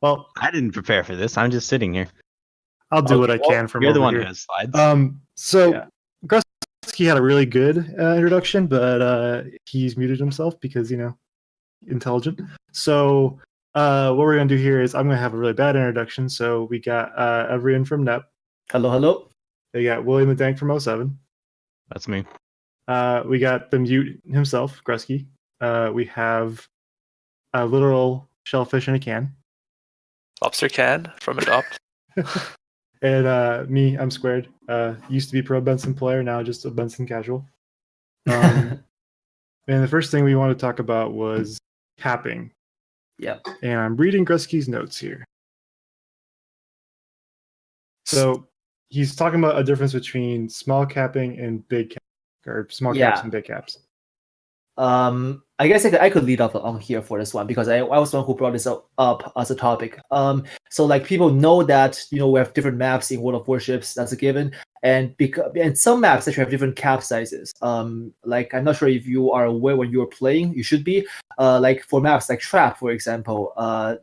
Well, I didn't prepare for this. I'm just sitting here. I'll do what I can from You're the over one here. who has slides. So Gruzky had a really good introduction, but he's muted himself because, intelligent. So what we're going to do here is I'm going to have a really bad introduction. So we got Evrien from NEP. Hello. They got WilliamTheDank from 07. That's me. We got the mute himself, Gruzky. We have a literal shellfish in a can. Lobster can from Adopt. And me, I'm Squared. Used to be pro Benson player, now just a Benson casual. And the first thing we want to talk about was capping. Yep. And I'm reading Gruzky's notes here. So he's talking about a difference between small capping and big cap, or small caps and big caps. I guess I could lead off on here for this one because I was the one who brought this up as a topic. So like people know that we have different maps in World of Warships, that's a given, and some maps actually have different cap sizes. Like I'm not sure if you are aware when you are playing, you should be. Like for maps like Trap, for example,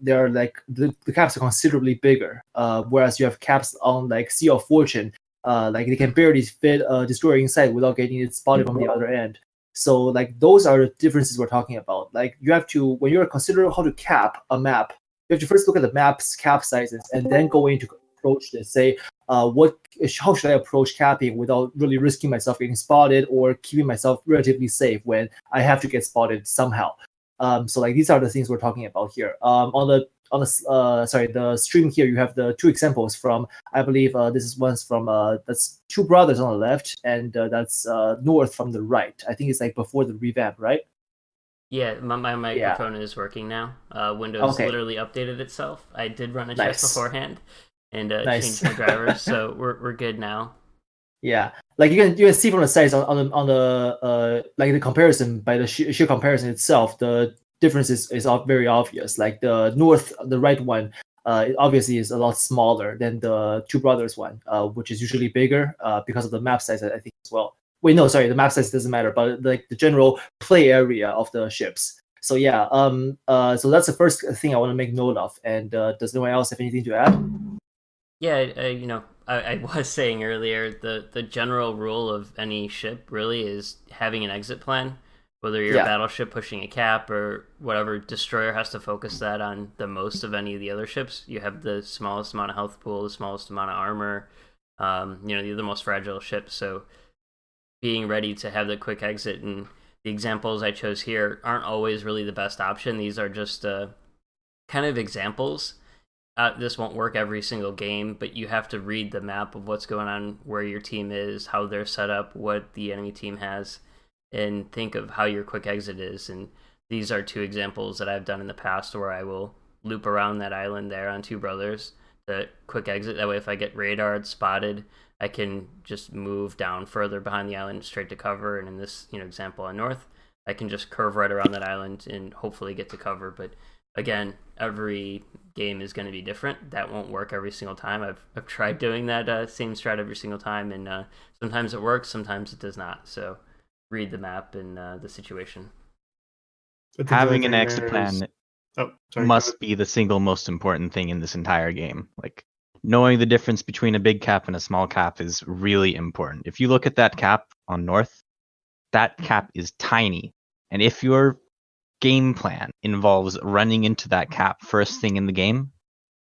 they're like the caps are considerably bigger. Whereas you have caps on like Sea of Fortune, like they can barely fit a destroyer inside without getting it spotted from the other end. So like those are the differences we're talking about. Like you have to, when you're considering how to cap a map, you have to first look at the map's cap sizes and then go into approach this. Say, how should I approach capping without really risking myself getting spotted or keeping myself relatively safe when I have to get spotted somehow. So like these are the things we're talking about here. On the stream here, you have the two examples from, I believe this is one's from that's Two Brothers on the left, and that's North from the right. I think it's like before the revamp, right? Yeah, my microphone is working now. Windows literally updated itself. I did run a check beforehand and changed my drivers, so we're good now. Yeah, like you can see from the size on the like the comparison by the sheer comparison itself, the difference is very obvious. Like the right one, it obviously is a lot smaller than the Two Brothers one, which is usually bigger because of the map size, I think as well. Wait, no, sorry, the map size doesn't matter, but like the general play area of the ships. So yeah, so that's the first thing I want to make note of. And does anyone else have anything to add? Yeah, I was saying earlier, the general rule of any ship really is having an exit plan. Whether you're a battleship pushing a cap or whatever destroyer has to focus that on the most of any of the other ships, you have the smallest amount of health pool, the smallest amount of armor, the most fragile ship. So being ready to have the quick exit, and the examples I chose here aren't always really the best option. These are just kind of examples. This won't work every single game, but you have to read the map of what's going on, where your team is, how they're set up, what the enemy team has, and think of how your quick exit is. And these are two examples that I've done in the past where I will loop around that island there on Two Brothers, the quick exit. That way if I get radared, spotted, I can just move down further behind the island straight to cover. And in this example on North, I can just curve right around that island and hopefully get to cover. But again, every game is going to be different. That won't work every single time. I've tried doing that same strat every single time, and sometimes it works, sometimes it does not. So read the map and the situation. Having an exit plan must be the single most important thing in this entire game. Like, knowing the difference between a big cap and a small cap is really important. If you look at that cap on North, that cap is tiny. And if your game plan involves running into that cap first thing in the game,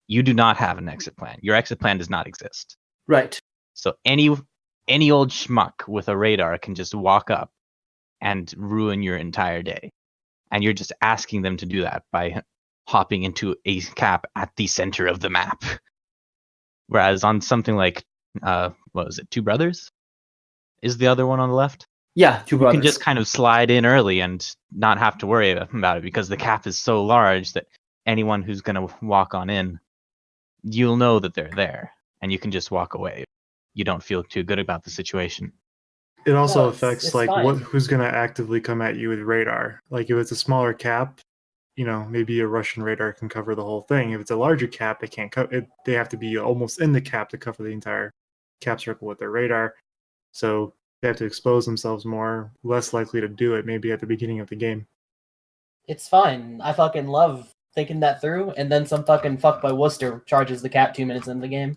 you do not have an exit plan. Your exit plan does not exist. Right. So any old schmuck with a radar can just walk up and ruin your entire day. And you're just asking them to do that by hopping into a cap at the center of the map. Whereas on something like, what was it, Two Brothers? Is the other one on the left? Yeah, Two Brothers. You can just kind of slide in early and not have to worry about it because the cap is so large that anyone who's going to walk on in, you'll know that they're there. And you can just walk away. You don't feel too good about the situation. It also affects like who's going to actively come at you with radar. Like if it's a smaller cap, maybe a Russian radar can cover the whole thing. If it's a larger cap, they can't cover. They have to be almost in the cap to cover the entire cap circle with their radar. So they have to expose themselves more. Less likely to do it maybe at the beginning of the game. It's fine. I fucking love thinking that through, and then some fucking fuck by Worcester charges the cap 2 minutes into the game.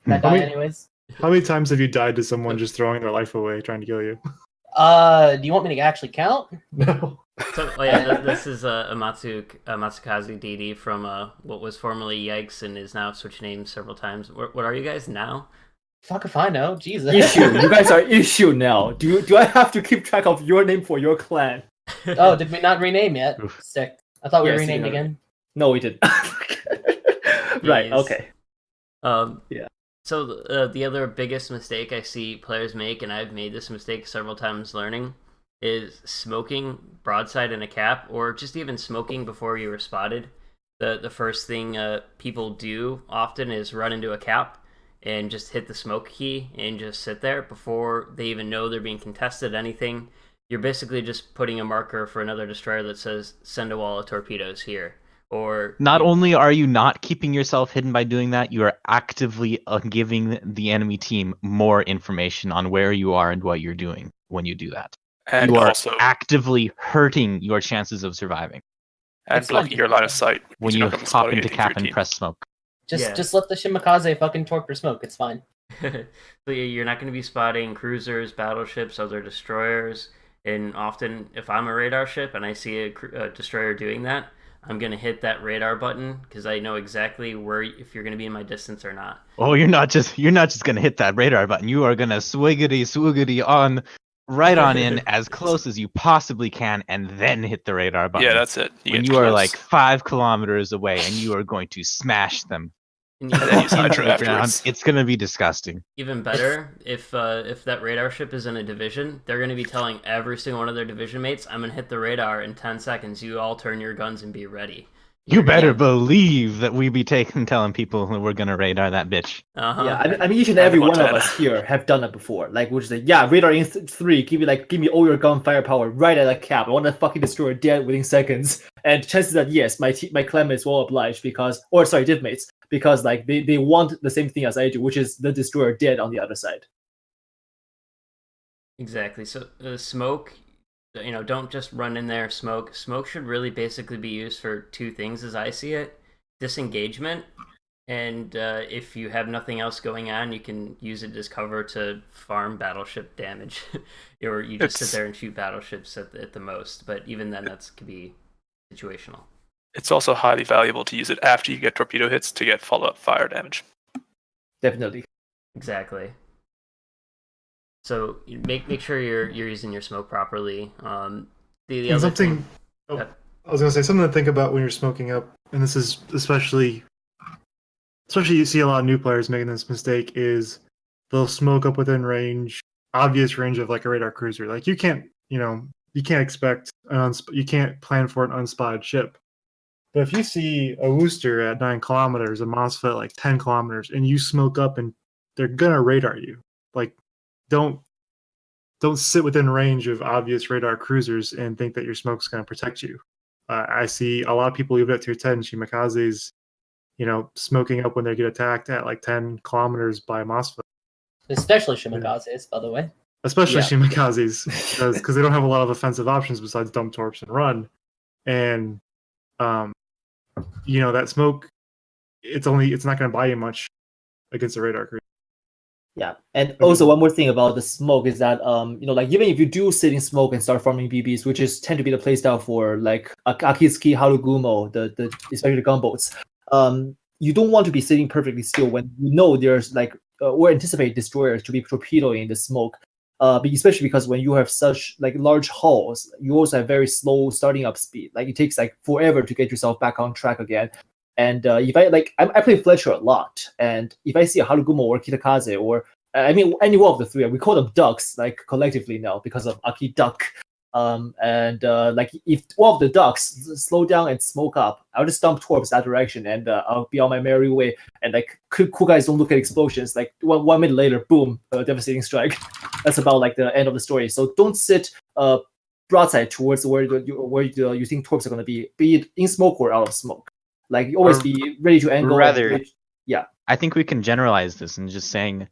And I die anyways. How many times have you died to someone just throwing their life away trying to kill you? Do you want me to actually count? No. So, this is Matsukaze DD from what was formerly YIKES and is now switched names several times. What are you guys now? Fuck if I know. Jesus. Issue. You guys are issue now. Do I have to keep track of your name for your clan? Oh, did we not rename yet? Oof. Sick. I thought we Yes, renamed you know. again. No, we didn't. Right. Yes. Okay. Yeah. So the other biggest mistake I see players make, and I've made this mistake several times learning, is smoking broadside in a cap, or just even smoking before you were spotted. The first thing people do often is run into a cap and just hit the smoke key and just sit there before they even know they're being contested anything. You're basically just putting a marker for another destroyer that says, send a wall of torpedoes here. Or not only are you not keeping yourself hidden by doing that, you are actively giving the enemy team more information on where you are and what you're doing when you do that. And you are also actively hurting your chances of surviving and blocking your line of sight when you hop into cap and press smoke. Just let the Shimakaze fucking torp your smoke. It's fine. So you're not going to be spotting cruisers, battleships, other destroyers. And often, if I'm a radar ship and I see a destroyer doing that, I'm going to hit that radar button because I know exactly where if you're going to be in my distance or not. Oh, you're not just going to hit that radar button. You are going to swiggity on right on in as close as you possibly can and then hit the radar button. Yeah, that's it. When you are like 5 kilometers away and you are going to smash them. And then use Hydra afterwards. It's going to be disgusting. Even better, if that radar ship is in a division, they're going to be telling every single one of their division mates, I'm going to hit the radar in 10 seconds. You all turn your guns and be ready. You better believe that we be telling people that we're going to radar that bitch. Uh-huh. Yeah, I mean, each and every one of us here have done it before. Like, which is like, yeah, radar in 3, give me all your gun firepower right at a cap. I want to fucking destroy dead within seconds. And chances that yes, my clanmates will oblige div-mates, because like they want the same thing as I do, which is the destroyer dead on the other side. Exactly. So smoke, don't just run in there. Smoke should really basically be used for 2 things as I see it: disengagement, and if you have nothing else going on, you can use it as cover to farm battleship damage, or you just sit there and shoot battleships at the most. But even then, could be situational. It's also highly valuable to use it after you get torpedo hits to get follow-up fire damage. Definitely. Exactly. So make sure you're using your smoke properly. The other something. I was gonna say something to think about when you're smoking up, and this is especially you see a lot of new players making this mistake, is they'll smoke up within obvious range of like a radar cruiser. Like you can't expect you can't plan for an unspotted ship. But if you see a Worcester at 9 kilometers, a MOSFET like 10 kilometers, and you smoke up, and they're gonna radar you. Like, don't sit within range of obvious radar cruisers and think that your smoke's gonna protect you. I see a lot of people leave it at tier 10 Shimakazes, smoking up when they get attacked at like 10 kilometers by a MOSFET. Especially Shimakazes, by the way. Especially Shimakazes, because they don't have a lot of offensive options besides dump torps and run. And that smoke, it's not going to buy you much against a radar cruiser. Yeah, and also one more thing about the smoke is that like even if you do sit in smoke and start farming BBs, which tend to be the playstyle for like Akitsuki, Harugumo, the especially the gunboats, you don't want to be sitting perfectly still when you know there's like or anticipate destroyers to be torpedoing the smoke. Especially because when you have such like large hulls, you also have very slow starting up speed. Like it takes like forever to get yourself back on track again. And if I play Fletcher a lot, and if I see a Harugumo or Kitakaze, or any one of the 3, we call them ducks like collectively now because of Aki Duck. Like if one of the ducks slow down and smoke up, I'll just dump torps that direction, and I'll be on my merry way. And like cool guys don't look at explosions. Like 1 minute later, boom, devastating strike. That's about like the end of the story. So don't sit broadside towards where you think torps are going to be it in smoke or out of smoke. Like you always be ready to angle. I think we can generalize this and just saying,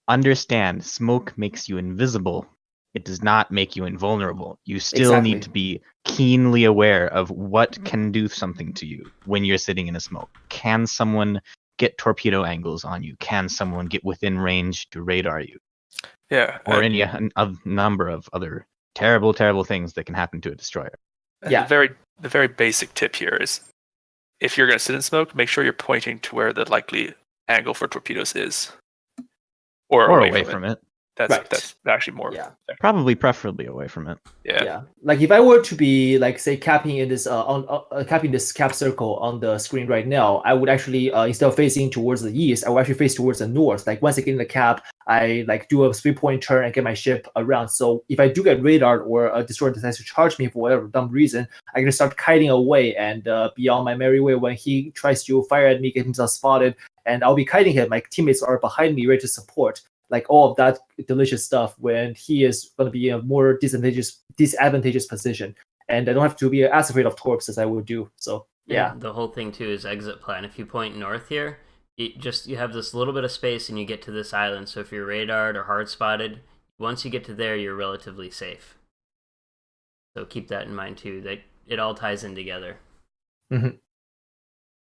understand smoke makes you invisible. it does not make you invulnerable. You still need to be keenly aware of what can do something to you when you're sitting in a smoke. Can someone get torpedo angles on you? Can someone get within range to radar you? Yeah. Or any a number of other terrible, terrible things that can happen to a destroyer. Yeah. The very basic tip here is, if you're going to sit in smoke, make sure you're pointing to where the likely angle for torpedoes is, or away from it. That's actually more. Yeah. Probably preferably away from it. Yeah. Like if I were to be like say capping in this capping this cap circle on the screen right now, I would actually instead of facing towards the east, I would actually face towards the north. Like once I get in the cap, I like do a 3-point turn and get my ship around. So if I do get radared or a destroyer decides to charge me for whatever dumb reason, I can start kiting away and be on my merry way when he tries to fire at me, get himself spotted, and I'll be kiting him. My teammates are behind me, ready to support. Like all of that delicious stuff when he is going to be in a more disadvantageous position, and I don't have to be as afraid of torps as I would do. So yeah, and the whole thing too is exit plan. If you point north here, you have this little bit of space and you get to this island. So if you're radared or hard spotted, once you get to there, you're relatively safe. So keep that in mind too. That it all ties in together. Mm-hmm.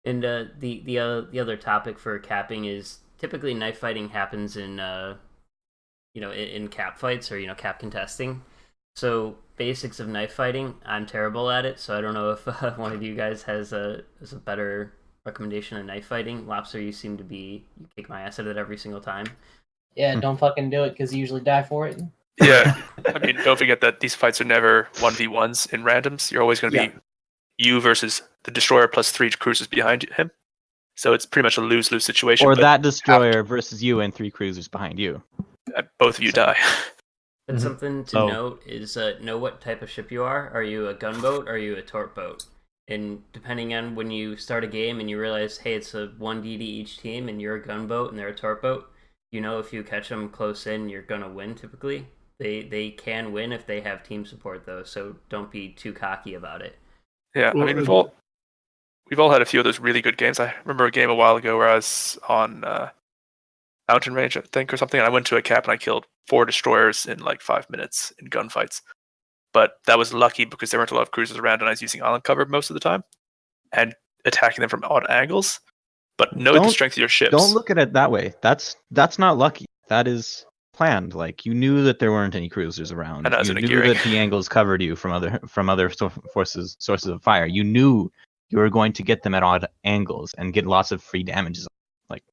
And the other topic for capping is, typically knife fighting happens in in cap fights or cap contesting. So basics of knife fighting, I'm terrible at it, so I don't know if one of you guys has a better recommendation of knife fighting. Lobster, you seem to be, you kick my ass at it every single time. Yeah, don't fucking do it because you usually die for it. Yeah, I mean, don't forget that these fights are never 1v1s in randoms. You're always going to be you versus the destroyer plus 3 cruisers behind him. So it's pretty much a lose-lose situation. Or that destroyer versus you and 3 cruisers behind you. Both of you die. And something to note is know what type of ship you are. Are you a gunboat or are you a torp boat? And depending on when you start a game and you realize, hey, it's a 1D to each team and you're a gunboat and they're a torp boat, if you catch them close in, you're going to win typically. They can win if they have team support, though, so don't be too cocky about it. Yeah, I mean, we've all had a few of those really good games. I remember a game a while ago where I was on Mountain Range, I think, or something, and I went to a cap and I killed 4 destroyers in like 5 minutes in gunfights. But that was lucky because there weren't a lot of cruisers around and I was using island cover most of the time and attacking them from odd angles. But know the strength of your ships. Don't look at it that way. That's not lucky. That is planned. Like, you knew that there weren't any cruisers around. And you knew that the angles covered you from other sources of fire. You knew you were going to get them at odd angles and get lots of free damages. Like,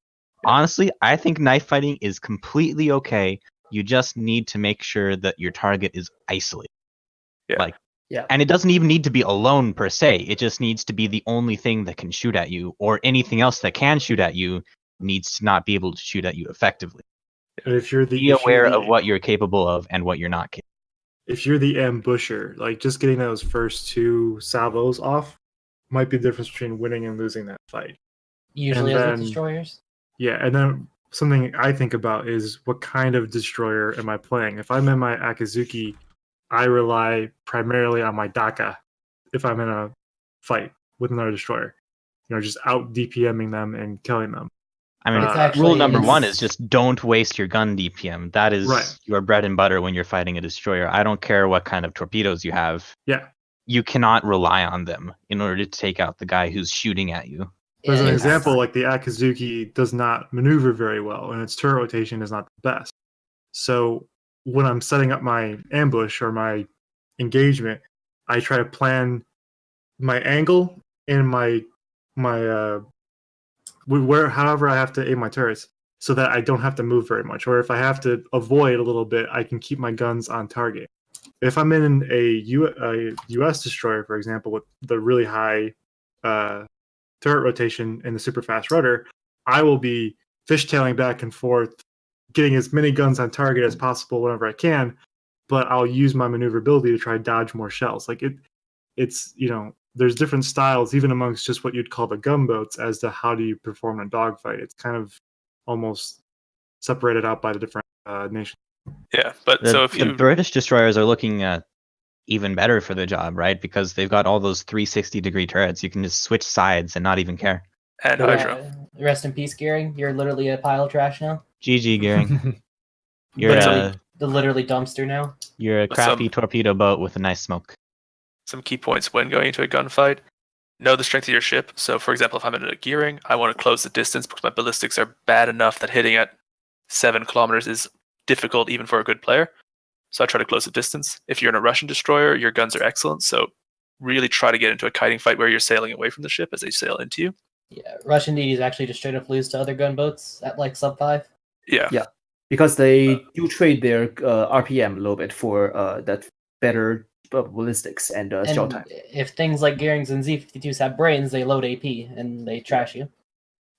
honestly, I think knife fighting is completely okay. You just need to make sure that your target is isolated. And it doesn't even need to be alone per se. It just needs to be the only thing that can shoot at you, or anything else that can shoot at you needs to not be able to shoot at you effectively. And if you're be aware of what you're capable of and what you're not capable. If you're the ambusher, like just getting those first 2 salvos off might be the difference between winning and losing that fight. Usually as with destroyers. Yeah, and then something I think about is what kind of destroyer am I playing? If I'm in my Akazuki, I rely primarily on my Daka if I'm in a fight with another destroyer. Just out DPMing them and killing them. I mean, rule number 1 is just don't waste your gun DPM. That is your bread and butter when you're fighting a destroyer. I don't care what kind of torpedoes you have. Yeah. You cannot rely on them in order to take out the guy who's shooting at you. As an example, like the Akazuki does not maneuver very well, and its turret rotation is not the best. So when I'm setting up my ambush or my engagement, I try to plan my angle and my however I have to aim my turrets so that I don't have to move very much. Or if I have to avoid a little bit, I can keep my guns on target. If I'm in a US destroyer, for example, with the really high turret rotation and the super fast rudder, I will be fishtailing back and forth, getting as many guns on target as possible whenever I can, but I'll use my maneuverability to try to dodge more shells. Like it's there's different styles even amongst just what you'd call the gunboats as to how do you perform a dogfight. It's kind of almost separated out by the different nations. Yeah, but the British destroyers are looking even better for the job, right? Because they've got all those 360-degree turrets. You can just switch sides and not even care. And Hydro. Rest in peace, Gearing. You're literally a pile of trash now. GG, Gearing. literally dumpster now. You're a crappy torpedo boat with a nice smoke. Some key points when going into a gunfight. Know the strength of your ship. So, for example, if I'm in a gearing, I want to close the distance because my ballistics are bad enough that hitting at 7 kilometers is difficult even for a good player. So I try to close the distance. If you're in a Russian destroyer, your guns are excellent. So really try to get into a kiting fight where you're sailing away from the ship as they sail into you. Yeah, Russian DDs actually just straight up lose to other gunboats at like sub 5. Yeah. Because they do trade their RPM a little bit for that better ballistics and shell time. If things like Gearings and Z-52s have brains, they load AP and they trash you.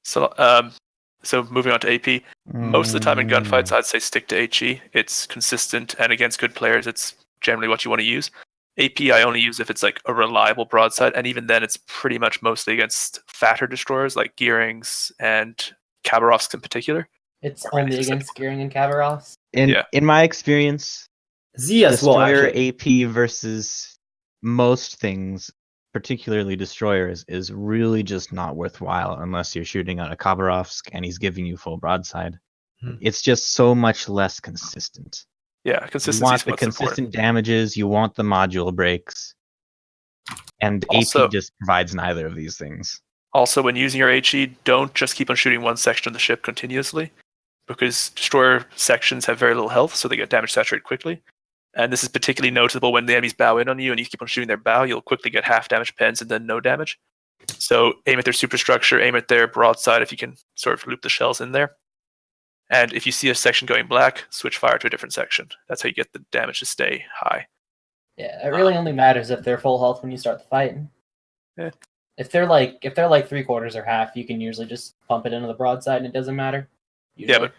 So moving on to AP, most of the time in gunfights, I'd say stick to HE. It's consistent, and against good players, it's generally what you want to use. AP I only use if it's like a reliable broadside, and even then it's pretty much mostly against fatter destroyers like Gearings and Khabarovsk in particular. It's only against Gearing and Khabarovsk. In my experience, Z as destroyer well, AP versus most things, particularly destroyers, is really just not worthwhile unless you're shooting at a Khabarovsk and he's giving you full broadside. It's just so much less consistent. Yeah, consistency. You want the consistent damages, you want the module breaks, and also, AP just provides neither of these things. Also, when using your HE, don't just keep on shooting one section of the ship continuously, because destroyer sections have very little health, so they get damage saturated quickly. And this is particularly noticeable when the enemies bow in on you and you keep on shooting their bow, you'll quickly get half damage pens and then no damage. So aim at their superstructure, aim at their broadside if you can sort of loop the shells in there. And if you see a section going black, switch fire to a different section. That's how you get the damage to stay high. Yeah, it really only matters if they're full health when you start the fight. Yeah. If they're like 3/4 or half, you can usually just pump it into the broadside and it doesn't matter. Usually. Yeah, but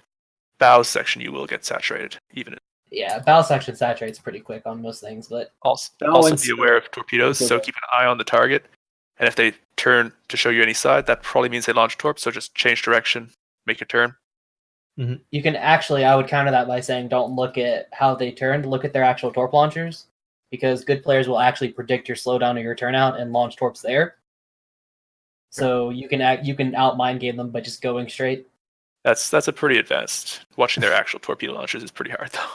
bow section you will get saturated even. Yeah, bow section saturates pretty quick on most things, but also be aware of torpedoes, so keep an eye on the target. And if they turn to show you any side, that probably means they launch torp, so just change direction, make a turn. Mm-hmm. You can actually, I would counter that by saying don't look at how they turned, look at their actual torp launchers, because good players will actually predict your slowdown or your turnout and launch torps there. So you can out mind game them by just going straight. That's a pretty advanced. Watching their actual torpedo launchers is pretty hard though.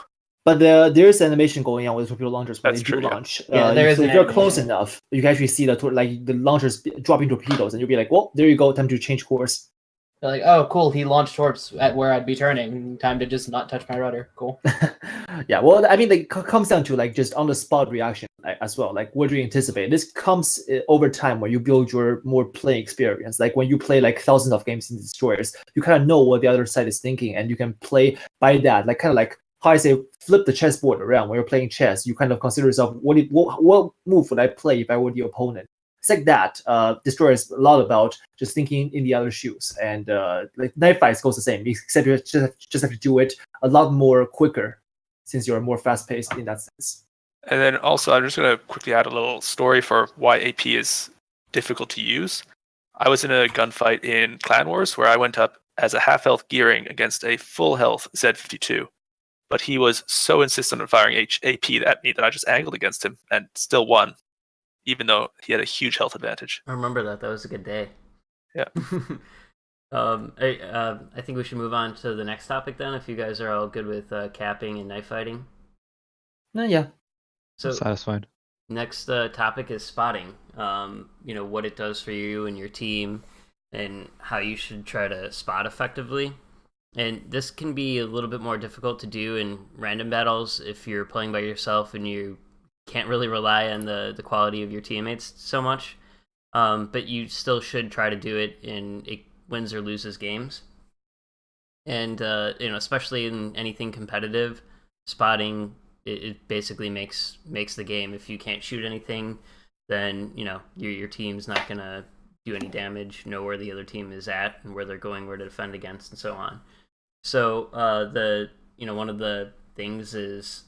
But there is animation going on with torpedo launchers when they do launch. Yeah, there is. So if you're close enough, you can actually see the launchers dropping torpedoes, and you'll be like, "Well, there you go, time to change course." They're like, "Oh, cool, he launched torps at where I'd be turning. Time to just not touch my rudder. Cool." Yeah, well, I mean, it comes down to just on the spot reaction as well. Like, what do you anticipate? This comes over time when you build your more playing experience. Like when you play thousands of games in destroyers, you kind of know what the other side is thinking, and you can play by that. How I say, flip the chessboard around. When you're playing chess, you kind of consider yourself, what move would I play if I were the opponent? It's like that. Destroyer is a lot about just thinking in the other shoes. And knife fights goes the same, except you just have to do it a lot more quicker since you're more fast-paced in that sense. And then also, I'm just going to quickly add a little story for why AP is difficult to use. I was in a gunfight in Clan Wars where I went up as a half-health gearing against a full-health Z-52. But he was so insistent on firing AP at me that I just angled against him and still won, even though he had a huge health advantage. I remember that. That was a good day. Yeah. I think we should move on to the next topic then, if you guys are all good with capping and knife fighting. Yeah. So I'm satisfied. Next topic is spotting. What it does for you and your team, and how you should try to spot effectively. And this can be a little bit more difficult to do in random battles if you're playing by yourself and you can't really rely on the quality of your teammates so much. But you still should try to do it in wins or loses games. And especially in anything competitive, spotting it basically makes the game. If you can't shoot anything, then your team's not gonna do any damage, know where the other team is at and where they're going, where to defend against, and so on. So one of the things is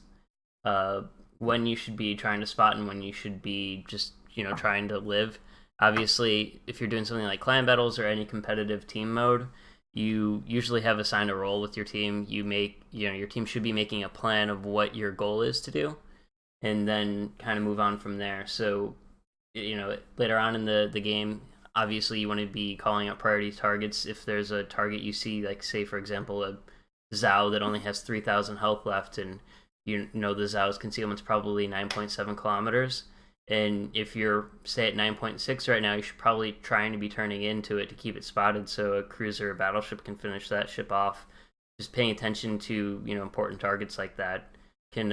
when you should be trying to spot and when you should be just trying to live. Obviously, if you're doing something like clan battles or any competitive team mode, you usually have assigned a role with your team. Your team should be making a plan of what your goal is to do, and then kind of move on from there. So later on in the game, obviously you want to be calling out priority targets. If there's a target you see, like say for example a Zao that only has 3,000 health left, and you know the Zao's concealment's probably 9.7 kilometers. And if you're, say, at 9.6 right now, you should probably trying to be turning into it to keep it spotted so a cruiser or battleship can finish that ship off. Just paying attention to, you know, important targets like that can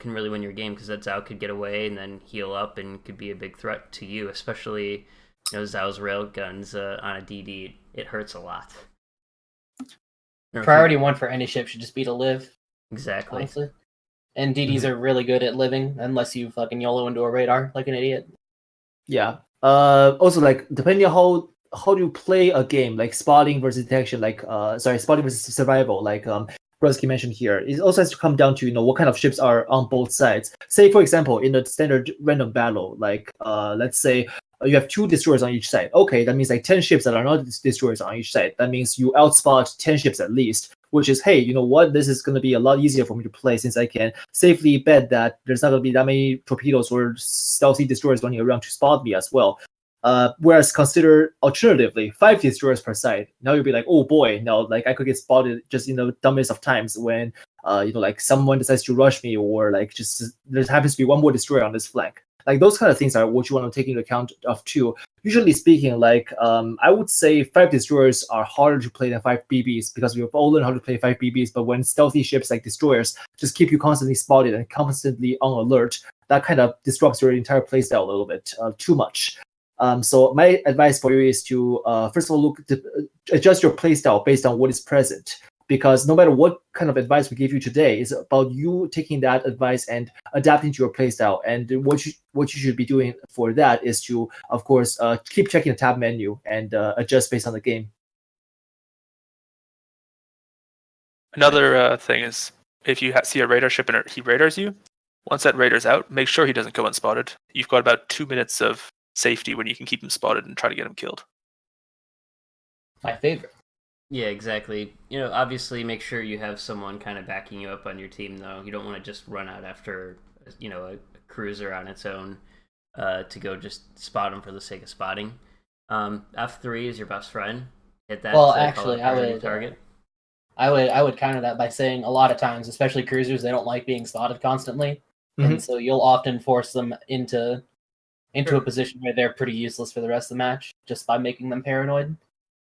really win your game, because that Zao could get away and then heal up and could be a big threat to you, especially, you know, Zao's rail guns on a DD. It hurts a lot. Priority one for any ship should just be to live. Exactly. Honestly. And DDs are really good at living, unless you fucking YOLO into a radar like an idiot. Yeah. Also, like, depending on how do you play a game, like spotting versus detection, like spotting versus survival, like Gruzky mentioned here, it also has to come down to, you know, what kind of ships are on both sides. Say, for example, in a standard random battle, like let's say you have 2 destroyers on each side. Okay, that means like 10 ships that are not destroyers on each side. That means you outspot 10 ships at least, which is, hey, you know what? This is going to be a lot easier for me to play, since I can safely bet that there's not going to be that many torpedoes or stealthy destroyers running around to spot me as well. Whereas consider alternatively 5 destroyers per side. Now you'll be like, oh boy, no, like I could get spotted just in the dumbest of times when you know, like someone decides to rush me, or like just there happens to be one more destroyer on this flank. Like those kind of things are what you want to take into account of too. Usually speaking, like I would say 5 destroyers are harder to play than 5 BBs, because we've all learned how to play 5 BBs. But when stealthy ships like destroyers just keep you constantly spotted and constantly on alert, that kind of disrupts your entire playstyle a little bit too much. So my advice for you is to first of all adjust your playstyle based on what is present. Because no matter what kind of advice we give you today, it's about you taking that advice and adapting to your playstyle. And what you should be doing for that is to, of course, keep checking the tab menu and adjust based on the game. Another thing is, if you see a radar ship and he radars you, once that radar's out, make sure he doesn't go unspotted. You've got about 2 minutes of safety when you can keep him spotted and try to get him killed. My favorite. Yeah, exactly. You know, obviously make sure you have someone kind of backing you up on your team, though. You don't want to just run out after, you know, a cruiser on its own to go just spot him for the sake of spotting. F3 is your best friend. Hit that. Well, actually, target. I would counter that by saying a lot of times, especially cruisers, they don't like being spotted constantly, and so you'll often force them into a position where they're pretty useless for the rest of the match just by making them paranoid.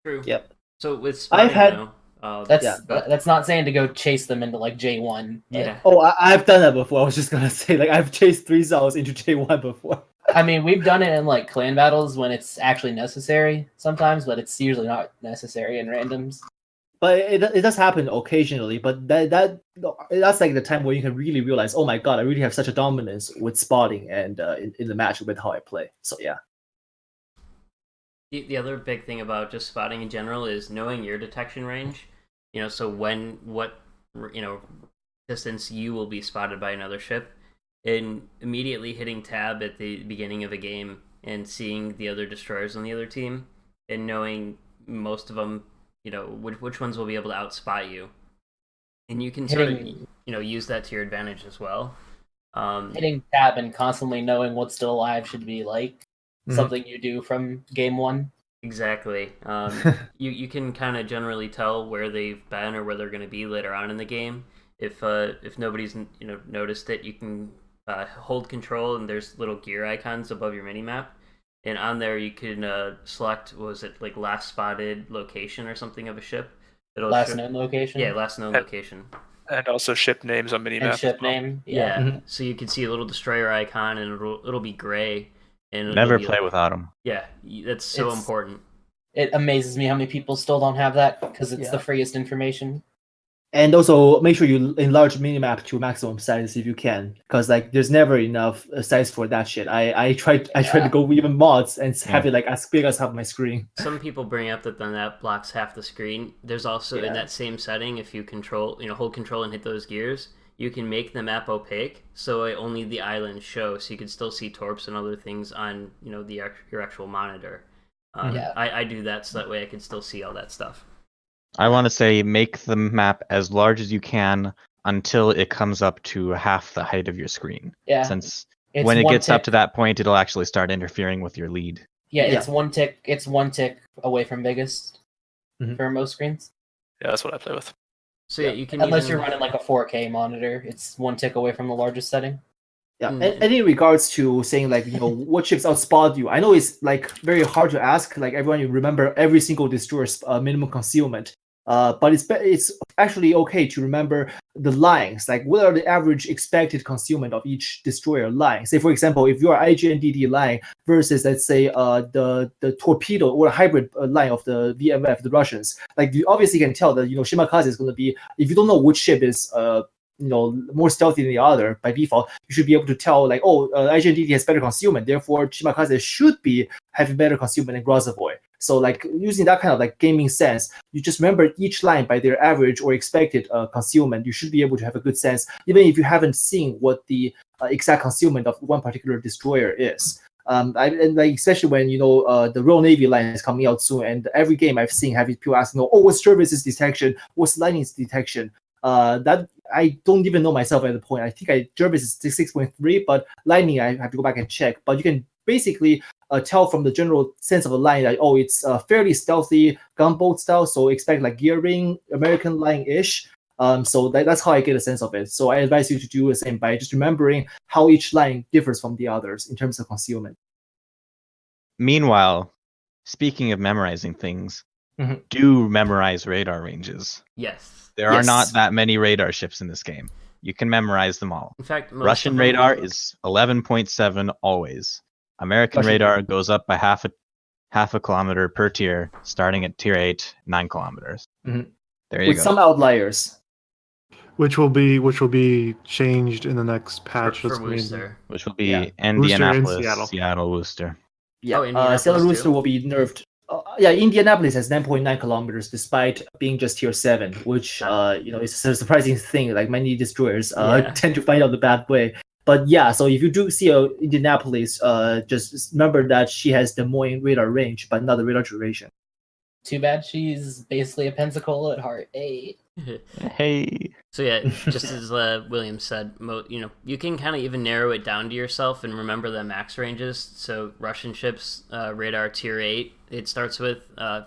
True. Yep. So with spotting, that's not saying to go chase them into like J1. Yeah. Oh, I've done that before. I was just gonna say, like, I've chased 3 Zaos into J1 before. I mean, we've done it in like clan battles when it's actually necessary sometimes, but it's usually not necessary in randoms. But it does happen occasionally. But that's like the time where you can really realize, oh my god, I really have such a dominance with spotting and in the match with how I play. So yeah. The other big thing about just spotting in general is knowing your detection range. You know, so what distance you will be spotted by another ship, and immediately hitting tab at the beginning of a game and seeing the other destroyers on the other team, and knowing most of them, you know, which ones will be able to outspot you, and you can sort of, you know, use that to your advantage as well. Hitting tab and constantly knowing what's still alive should be like something you do from game 1. Exactly. You can kind of generally tell where they've been or where they're going to be later on in the game. If nobody's noticed it, you can hold control, and there's little gear icons above your minimap, and on there you can select, was it like last spotted location or something of a ship? Last known location. Yeah, last known location. And also ship names on minimap. And ship name. Yeah. Mm-hmm. So you can see a little destroyer icon, and it'll be gray. And never play without them. Yeah, that's so important. It amazes me how many people still don't have that, because it's the freest information. And also make sure you enlarge minimap to maximum size if you can, because like there's never enough size for that shit. I tried to go even mods and have it like as big as half my screen. Some people bring up that then that blocks half the screen. There's also in that same setting, if you hold control and hit those gears, you can make the map opaque, so only the islands show, so you can still see torps and other things on, you know, your actual monitor. I do that so that way I can still see all that stuff. I want to say make the map as large as you can until it comes up to half the height of your screen. Yeah. Since when it gets up to that point, it'll actually start interfering with your lead. Yeah, it's one tick. It's one tick away from biggest for most screens. Yeah, that's what I play with. So yeah, you can unless you're running like a 4K monitor, it's one tick away from the largest setting. Yeah, and in regards to saying like what ships outspot you, I know it's like very hard to ask. Like everyone, you remember every single destroyer's minimum concealment. But it's actually okay to remember the lines. Like what are the average expected concealment of each destroyer line? Say for example, if you are IGNDD line versus let's say the torpedo or hybrid line of the VMF, the Russians, like you obviously can tell that Shimakaze is going to be, if you don't know which ship is more stealthy than the other by default, you should be able to tell like, IGNDD has better concealment, therefore Shimakaze should be having better concealment than Grozavoy. So like using that kind of like gaming sense, you just remember each line by their average or expected concealment. You should be able to have a good sense, even if you haven't seen what the exact concealment of one particular destroyer is. And like especially when the Royal Navy line is coming out soon, and every game I've seen having people asking, what's Jervis's detection, what's Lightning's detection? That I don't even know myself at the point. I think Jervis is 6.3, but Lightning I have to go back and check. But you can basically tell from the general sense of the line that it's fairly stealthy gunboat style, so expect like gearing American line-ish. So that's how I get a sense of it. So I advise you to do the same by just remembering how each line differs from the others in terms of concealment. Meanwhile, speaking of memorizing things, do memorize radar ranges. Yes. There are not that many radar ships in this game. You can memorize them all. In fact, Russian radar is 11.7 always. American radar goes up by half a kilometer per tier, starting at tier 8, 9 kilometers. Mm-hmm. There you With go. some outliers. Which will be changed in the next patch. For Worcester. Which will be Indianapolis, Seattle, Worcester. Yeah, Seattle Worcester will be nerfed. Indianapolis has 9.9 kilometers despite being just tier 7, which is a surprising thing. Like many destroyers tend to find out the bad way. But yeah, so if you do see Indianapolis, just remember that she has Des Moines radar range, but not the radar duration. Too bad she's basically a Pensacola at heart. Hey. So yeah, just as William said, you can kind of even narrow it down to yourself and remember the max ranges. So Russian ships, radar tier 8, it starts with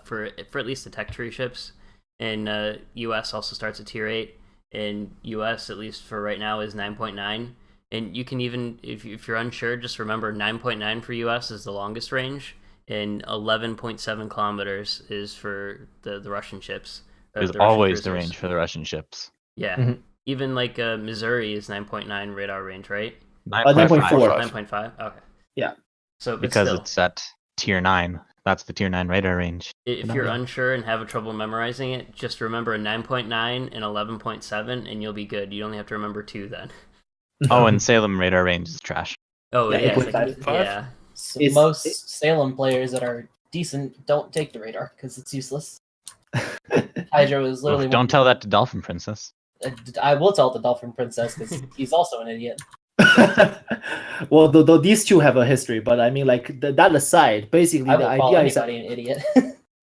for at least the tech tree ships, and US also starts at tier 8, and US at least for right now is 9.9. And you can even, if you're unsure, just remember 9.9 for US is the longest range, and 11.7 kilometers is for the Russian ships. There's always the range for the Russian ships. Yeah. Mm-hmm. Even like Missouri is 9.9 radar range, right? 9.4. 9.5? Okay. Yeah. So because it's at tier 9. That's the tier 9 radar range. If you're unsure and have trouble memorizing it, just remember 9.9 and 11.7 and you'll be good. You only have to remember 2 then. Oh, and Salem radar range is trash. Oh, yeah. So most Salem players that are decent don't take the radar because it's useless. Hydro is literally. Don't tell that to Dolphin Princess. I will tell the Dolphin Princess because he's also an idiot. Well, though these two have a history, but I mean, like that aside, basically the idea is an idiot.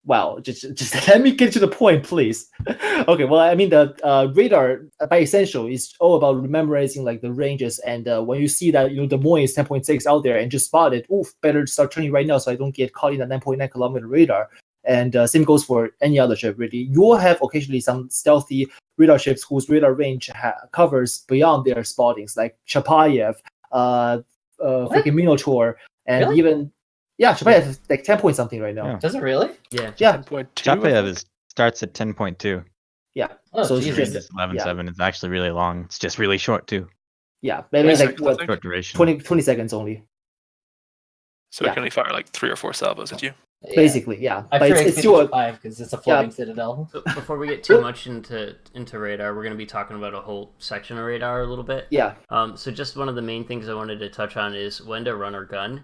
Well, just let me get to the point, please. Okay, well, I mean, the radar by essential is all about memorizing like the ranges, and when you see that Des Moines is 10.6 out there and just spot it, better start turning right now so I don't get caught in the 9.9 kilometer radar. And same goes for any other ship, really. You will have occasionally some stealthy radar ships whose radar range covers beyond their spottings, like Chapayev, freaking Minotaur, and even Chapayev is like 10 point something right now. Yeah. Does it really? Yeah. 10.2. Chapayev starts at 10.2. Yeah. Oh, so it's just 11.7. It's actually really long. It's just really short too. Yeah, maybe it's like short duration. 20 seconds only. So it can only fire like 3 or 4 salvos at you. Yeah. Basically, yeah. I'm but sure it's still 5 because it's a floating citadel. So before we get too much into radar, we're going to be talking about a whole section of radar a little bit. Yeah. So just one of the main things I wanted to touch on is when to run or gun.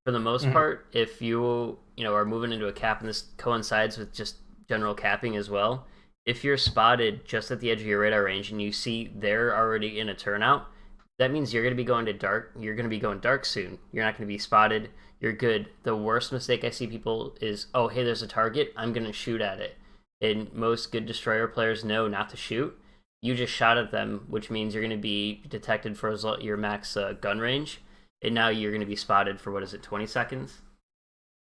For the most part, if you are moving into a cap, and this coincides with just general capping as well, if you're spotted just at the edge of your radar range and you see they're already in a turnout, that means you're going to be going to dark. You're going to be going dark soon. You're not going to be spotted. You're good. The worst mistake I see people is, hey, there's a target, I'm going to shoot at it. And most good destroyer players know not to shoot. You just shot at them, which means you're going to be detected for your max gun range. And now you're going to be spotted for, 20 seconds?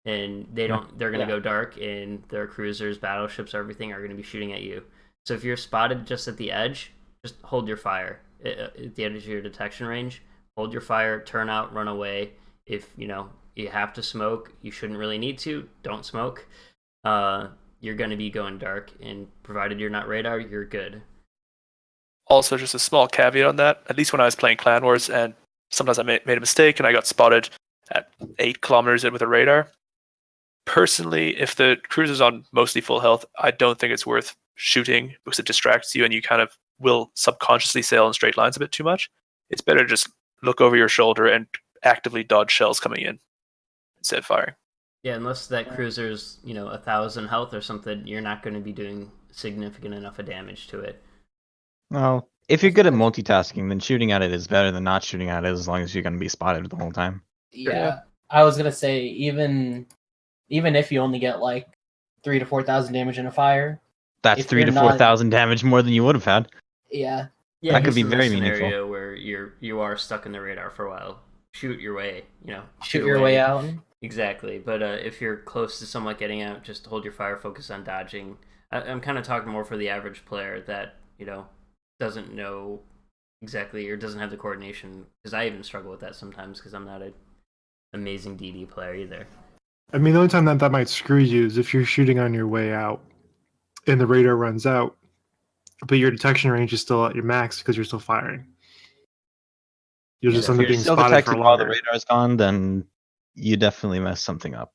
And they're going to go dark, and their cruisers, battleships, everything are going to be shooting at you. So if you're spotted just at the edge, just hold your fire at the edge of your detection range. Hold your fire, turn out, run away. If you have to smoke, you shouldn't really need to. Don't smoke. You're going to be going dark, and provided you're not radar, you're good. Also, just a small caveat on that. At least when I was playing Clan Wars, and sometimes I made a mistake and I got spotted at 8 kilometers in with a radar. Personally, if the cruiser's on mostly full health, I don't think it's worth shooting because it distracts you and you kind of will subconsciously sail in straight lines a bit too much. It's better to just look over your shoulder and actively dodge shells coming in instead of firing. Yeah, unless that cruiser's 1,000 health or something, you're not going to be doing significant enough of damage to it. Well, if you're good at multitasking, then shooting at it is better than not shooting at it, as long as you're going to be spotted the whole time. Yeah, I was gonna say even if you only get like 3,000 to 4,000 damage in a fire, that's 3,000 to 4,000 damage more than you would have had. Yeah, that could be very meaningful. Scenario where you are stuck in the radar for a while, shoot your way. Shoot your way out. Exactly, but if you're close to someone getting out, just hold your fire, focus on dodging. I'm kind of talking more for the average player that doesn't know exactly or doesn't have the coordination, because I even struggle with that sometimes because I'm not an amazing DD player either. I mean, the only time that might screw you is if you're shooting on your way out and the radar runs out, but your detection range is still at your max because you're still firing. You'll just end up being spotted for longer. While the radar's gone, then you definitely mess something up.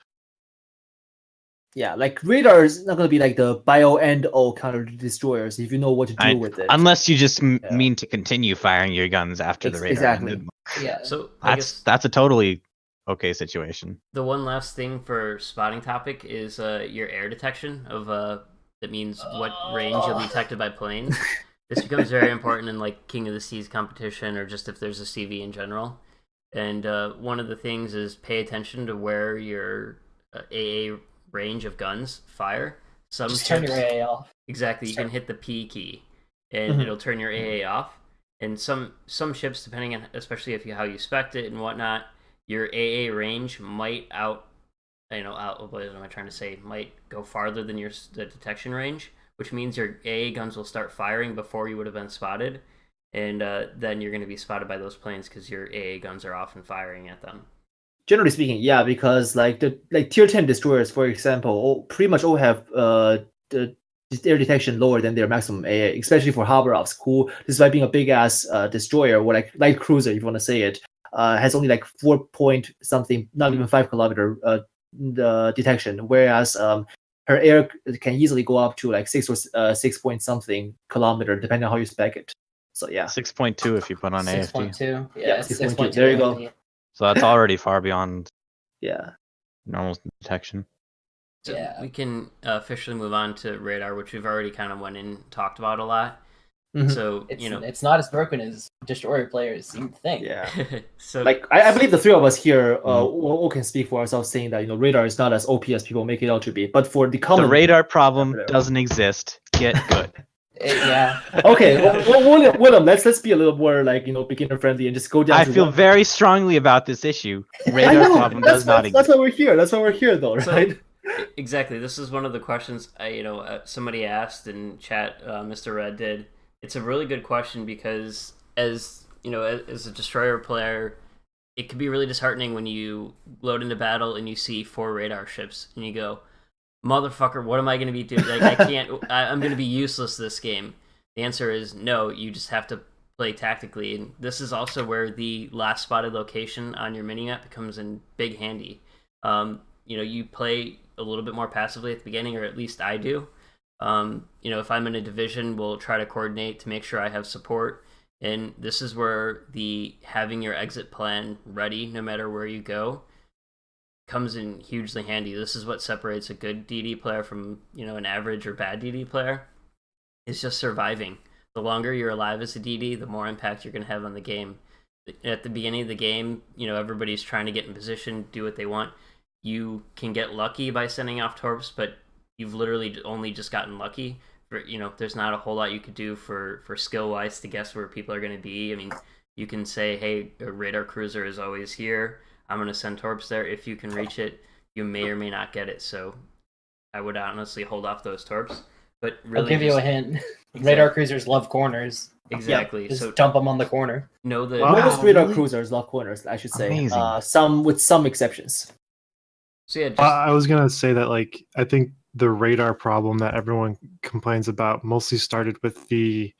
Yeah, like radar is not going to be like the bio end all counter destroyers if you know what to do with it. Unless you just mean to continue firing your guns after the radar. Exactly. Ended. Yeah. So that's a totally okay situation. The one last thing for spotting topic is your air detection of that means what range you'll be detected by planes. This becomes very important in like King of the Seas competition, or just if there's a CV in general. And one of the things is pay attention to where your AA range of guns fire. Just turn your AA off. Exactly, you can hit the P key, and it'll turn your AA off. And some ships, depending on, especially how you spec it and whatnot, your AA range might what am I trying to say? Might go farther than the detection range, which means your AA guns will start firing before you would have been spotted, and then you're going to be spotted by those planes because your AA guns are off and firing at them. Generally speaking, yeah, because like tier 10 destroyers, for example, pretty much all have the air detection lower than their maximum AA, especially for Haberovs, who, despite being a big ass destroyer or like light cruiser, if you want to say it, has only like 4 point something, not even 5 kilometer detection, whereas her air can easily go up to like 6 or 6 point something kilometer, depending on how you spec it. So yeah, 6.2 if you put on AFT. 6.2. Yeah, 6.2. There you go. So that's already far beyond normal detection. So we can officially move on to radar, which we've already kind of went in and talked about a lot. Mm-hmm. So it's not as broken as destroyer players seem to think. Yeah. So like I believe the three of us here all can speak for ourselves, saying that radar is not as OP as people make it out to be. But for the common, the radar problem doesn't exist. Get good. Yeah. Okay, William, let's be a little more like beginner friendly and just go down. I feel very strongly about this issue. Radar problem does not exist. That's why we're here. That's why we're here, though, right? Exactly. This is one of the questions somebody asked in chat. Mr. Red did. It's a really good question because as a destroyer player, it can be really disheartening when you load into battle and you see 4 radar ships and you go, motherfucker, what am I going to be doing? Like, I can't. I'm going to be useless this game. The answer is no. You just have to play tactically, and this is also where the last spotted location on your minimap becomes in big handy. You play a little bit more passively at the beginning, or at least I do. If I'm in a division, we'll try to coordinate to make sure I have support. And this is where the having your exit plan ready, no matter where you go, comes in hugely handy. This is what separates a good DD player from an average or bad DD player. It's just surviving. The longer you're alive as a DD, the more impact you're going to have on the game. At the beginning of the game, everybody's trying to get in position, do what they want. You can get lucky by sending off torps, but you've literally only just gotten lucky. There's not a whole lot you could do for skill wise to guess where people are going to be. I mean, you can say, hey, a radar cruiser is always here. I'm going to send torps there. If you can reach it, you may or may not get it. So I would honestly hold off those torps. But really, I'll give you a hint. Radar cruisers love corners. Exactly. Just so dump them on the corner. Know that most radar cruisers love corners, I should say. Amazing. Some exceptions. So yeah, I was gonna say that like I think the radar problem that everyone complains about mostly started with the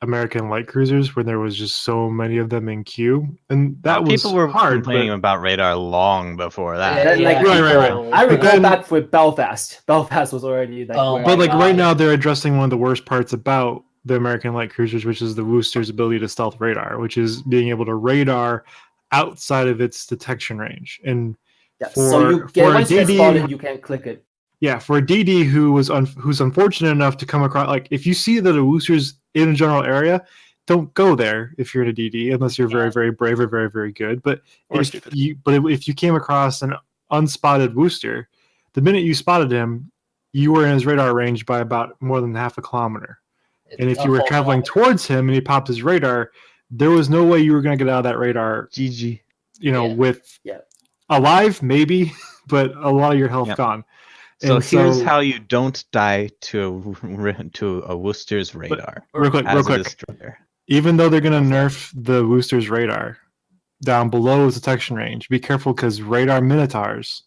American light cruisers when there was just so many of them in queue, and that was people were hard, complaining about radar long before that. Right. I recall back with Belfast. Belfast was already like. But like right now, they're addressing one of the worst parts about the American light cruisers, which is the Worcester's ability to stealth radar, which is being able to radar outside of its detection range. And so you get once you get spotted, you can't click it. Yeah, for a DD who's unfortunate enough to come across, like if you see that a Worcester's in a general area, don't go there if you're in a DD unless you're very, very brave or very, very good. But if you came across an unspotted Worcester, the minute you spotted him, you were in his radar range by about more than half a kilometer. And if you were traveling towards him and he popped his radar, there was no way you were going to get out of that radar. GG. With alive maybe, but a lot of your health gone. So here's how you don't die to a Worcester's radar. Real quick. Even though they're going to nerf the Worcester's radar down below its detection range, be careful because radar Minotaurs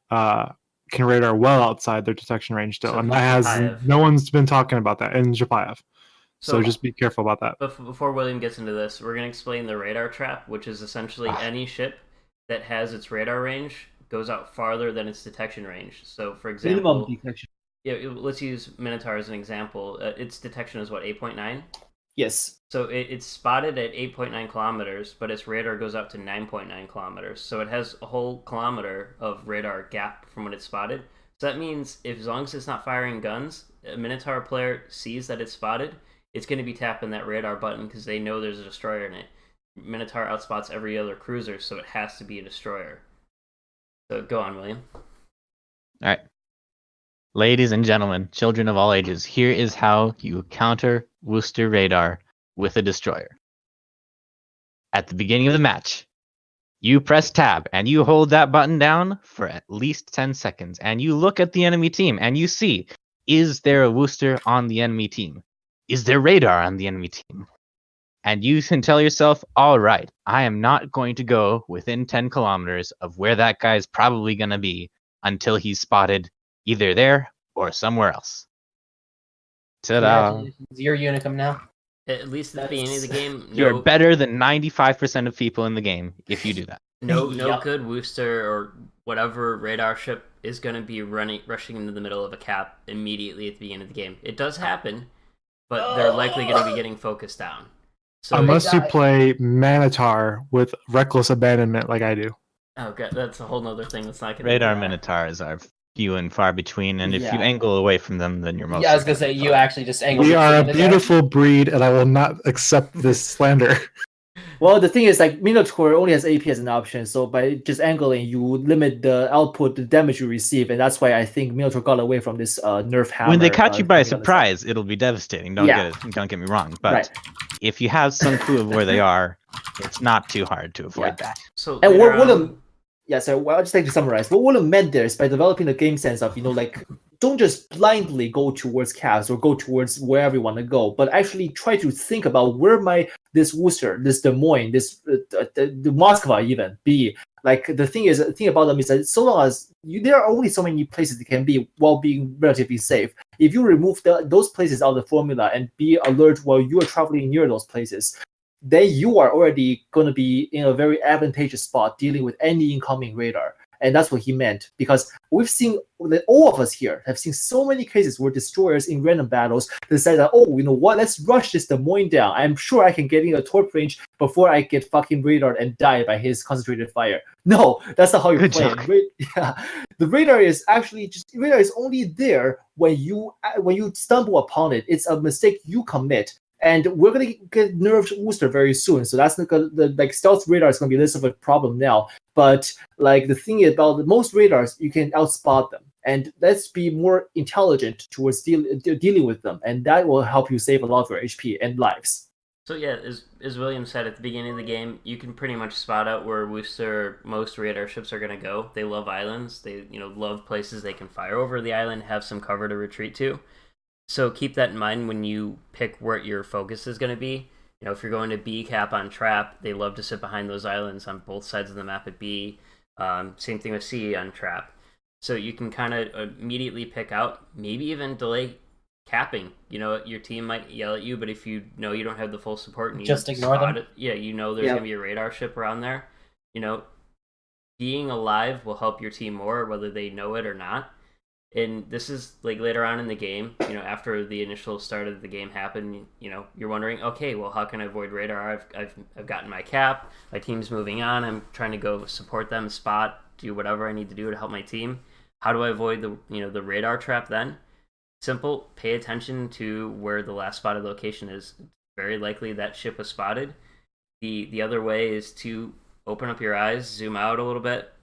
can radar well outside their detection range still. And no one's been talking about that in Japayev. So just be careful about that. Before William gets into this, we're going to explain the radar trap, which is essentially any ship that has its radar range goes out farther than its detection range. So, for example, minimum detection. Yeah, let's use Minotaur as an example. Its detection is what, 8.9? Yes. So it's spotted at 8.9 kilometers, but its radar goes out to 9.9 kilometers. So it has a whole kilometer of radar gap from when it's spotted. So that means as long as it's not firing guns, a Minotaur player sees that it's spotted, it's going to be tapping that radar button because they know there's a destroyer in it. Minotaur outspots every other cruiser, so it has to be a destroyer. So go on, William. All right. Ladies and gentlemen, children of all ages, here is how you counter Worcester radar with a destroyer. At the beginning of the match, you press tab and you hold that button down for at least 10 seconds and you look at the enemy team and you see, is there a Worcester on the enemy team? Is there radar on the enemy team? And you can tell yourself, all right, I am not going to go within 10 kilometers of where that guy is probably going to be until he's spotted either there or somewhere else. Ta-da. You're Unicum now. At least at the beginning of the game. You're better than 95% of people in the game if you do that. No good Worcester or whatever radar ship is going to be rushing into the middle of a cap immediately at the beginning of the game. It does happen, but they're likely going to be getting focused down. So unless you play Minotaur with reckless abandonment like I do. Oh god, that's a whole nother thing that's not going to radar Minotaurs are few and far between, and if you angle away from them, then you're most. Yeah, I was gonna say you actually just angle. We are a beautiful breed, and I will not accept this slander. Well, the thing is, like Minotaur only has AP as an option, so by just angling, you limit the output, the damage you receive, and that's why I think Minotaur got away from this nerf hammer. When they catch you by surprise, it'll be devastating. Don't get me wrong, but if you have some clue of where they are, it's not too hard to avoid that. So and what William, I'll just like to summarize. What William meant there is by developing the game sense of don't just blindly go towards Cavs or go towards wherever you want to go, but actually try to think about where this Worcester, this Des Moines, this the Moscow even be. Like the thing about them is that so long as there are only so many places they can be while being relatively safe. If you remove those places out of the formula and be alert while you are traveling near those places, then you are already going to be in a very advantageous spot dealing with any incoming radar. And that's what he meant, because we've seen that all of us here have seen so many cases where destroyers in random battles decide that, oh, you know what, let's rush this Des Moines down. I'm sure I can get in a Torp range before I get fucking radared and die by his concentrated fire. No, that's not how you play it. The radar is actually radar is only there when you stumble upon it. It's a mistake you commit. And we're gonna get nerfed Worcester very soon, so that's the stealth radar is gonna be less of a problem now. But like the thing about most radars, you can outspot them, and let's be more intelligent towards dealing with them, and that will help you save a lot of your HP and lives. So yeah, as William said at the beginning of the game, you can pretty much spot out where Worcester, most radar ships are gonna go. They love islands. They love places they can fire over the island, have some cover to retreat to. So keep that in mind when you pick where your focus is going to be. You know, if you're going to B cap on trap, they love to sit behind those islands on both sides of the map at B. Same thing with C on trap. So you can kind of immediately pick out, maybe even delay capping. You know, your team might yell at you, but if you know you don't have the full support and you just ignore them. Yeah, you know there's going to be a radar ship around there. You know, being alive will help your team more, whether they know it or not. And this is like later on in the game, you know, after the initial start of the game happened, you know, you're wondering, okay, well, how can I avoid radar? I've gotten my cap, my team's moving on, I'm trying to go support them, spot, do whatever I need to do to help my team. How do I avoid the radar trap then? Simple, pay attention to where the last spotted location is. It's very likely that ship was spotted. The other way is to open up your eyes, zoom out a little bit.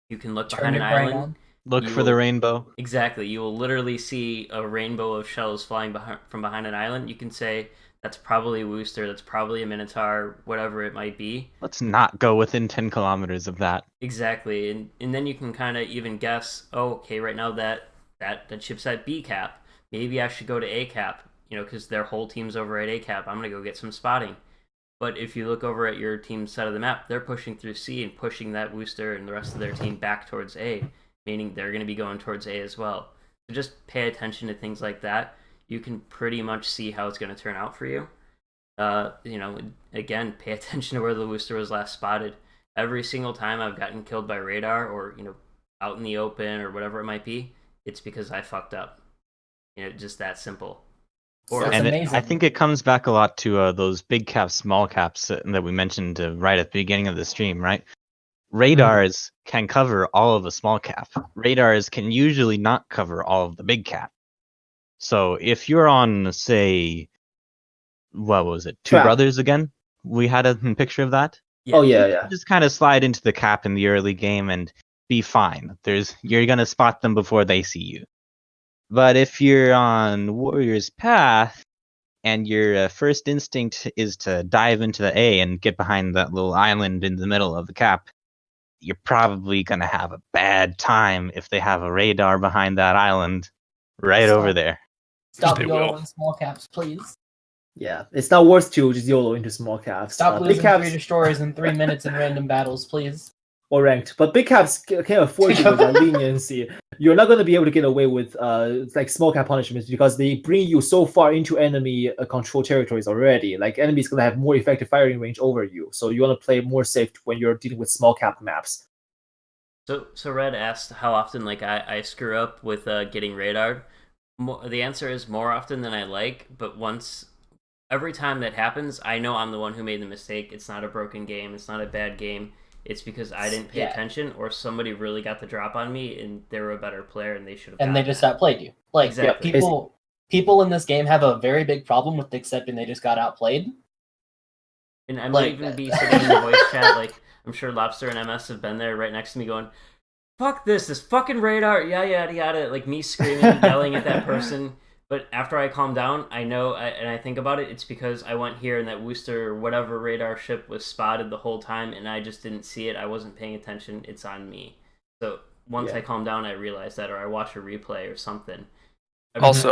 You can look behind an island. Look for the rainbow. Exactly. You will literally see a rainbow of shells flying from behind an island. You can say, that's probably a Wooster, that's probably a Minotaur, whatever it might be. Let's not go within 10 kilometers of that. Exactly. And then you can kind of even guess, oh, okay, right now that ship's at B cap. Maybe I should go to A cap, you know, because their whole team's over at A cap. I'm going to go get some spotting. But if you look over at your team's side of the map, they're pushing through C and pushing that Wooster and the rest of their team back towards A. Meaning they're going to be going towards A as well. So just pay attention to things like that. You can pretty much see how it's going to turn out for you. You know, again, pay attention to where the Wooster was last spotted. Every single time I've gotten killed by radar or, you know, out in the open or whatever it might be, it's because I fucked up. You know, just that simple. I think it comes back a lot to those big caps, small caps that we mentioned right at the beginning of the stream, right? Radars can cover all of a small cap. Radars can usually not cover all of the big cap. So if you're on, say, what was it, Two Brothers again? We had a picture of that. Yeah. Oh yeah. Just kind of slide into the cap in the early game and be fine. You're gonna spot them before they see you. But if you're on Warrior's Path and your first instinct is to dive into the A and get behind that little island in the middle of the cap, you're probably going to have a bad time if they have a radar behind that island over there. Stop YOLO in small caps, please. Yeah, it's not worth to just YOLO into small caps. Stop losing 3 destroyers in 3 minutes in random battles, please. Or ranked. But big caps can't afford you with that leniency. You're not going to be able to get away with like small cap punishments because they bring you so far into enemy control territories already. Like enemies going to have more effective firing range over you. So you want to play more safe when you're dealing with small cap maps. So Red asked how often like I screw up with getting radared. The answer is more often than I like, but every time that happens, I know I'm the one who made the mistake. It's not a broken game. It's not a bad game. It's because I didn't pay attention, or somebody really got the drop on me, and they were a better player, and they should have. And they just outplayed you. Like exactly. People in this game have a very big problem with accepting they just got outplayed. And I might even be sitting in the voice chat, like I'm sure Lobster and MS have been there right next to me, going, "Fuck this fucking radar, yada yada," like me screaming, yelling at that person. But after I calm down, I know, and I think about it, it's because I went here and that Wooster or whatever radar ship was spotted the whole time, and I just didn't see it. I wasn't paying attention. It's on me. So once I calm down, I realize that, or I watch a replay or something. Also,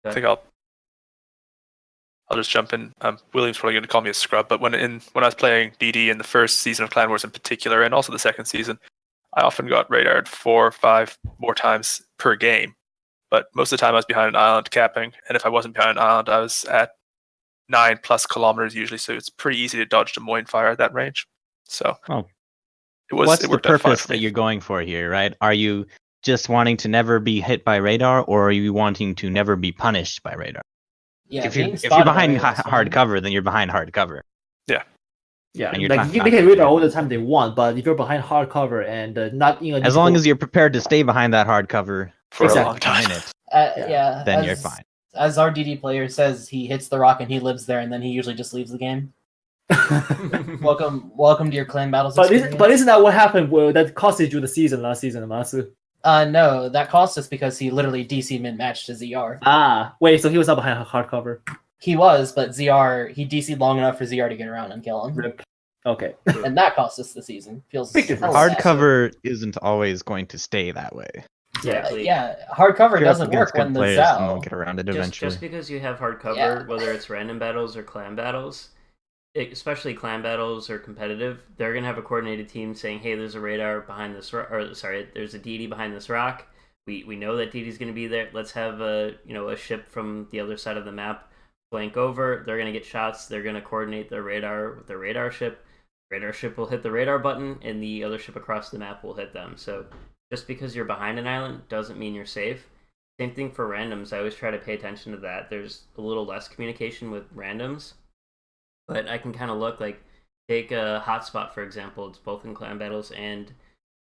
I think I'll just jump in. William's probably going to call me a scrub, but when I was playing DD in the first season of Clan Wars in particular, and also the second season, I often got radared 4 or 5 more times per game. But most of the time I was behind an island capping, and if I wasn't behind an island, I was at 9+ kilometers usually, so it's pretty easy to dodge Des Moines fire at that range. So what's the purpose that you're going for here, right? Are you just wanting to never be hit by radar, or are you wanting to never be punished by radar? Yeah, if you're behind hard cover, then you're behind hard cover. Yeah, and like they can radar all the time they want, but if you're behind hard cover and not as long as you're prepared to stay behind that hard cover for a long time, then you're fine. As our DD player says, he hits the rock and he lives there, and then he usually just leaves the game. Welcome to your clan battles. But isn't that what happened? That costed you the season last season, Amasu? No, that cost us because he literally DC min-matched to ZR. Ah, wait, so he was not behind hardcover. He was, but ZR, he DC'd long enough for ZR to get around and kill him. Rip. Okay. And that cost us the season. Hardcover isn't always going to stay that way. Exactly. Hard cover doesn't work when the Zao. And they'll get around it eventually. Just because you have hard cover, whether it's random battles or clan battles, especially clan battles or competitive, they're gonna have a coordinated team saying, "Hey, there's a radar behind this there's a DD behind this rock. We know that DD's gonna be there. Let's have a ship from the other side of the map flank over. They're gonna get shots. They're gonna coordinate their radar with their radar ship. Radar ship will hit the radar button, and the other ship across the map will hit them. So just because you're behind an island doesn't mean you're safe. Same thing for randoms. I always try to pay attention to that. There's a little less communication with randoms, but I can kind of look like, take a hotspot for example. It's both in clan battles and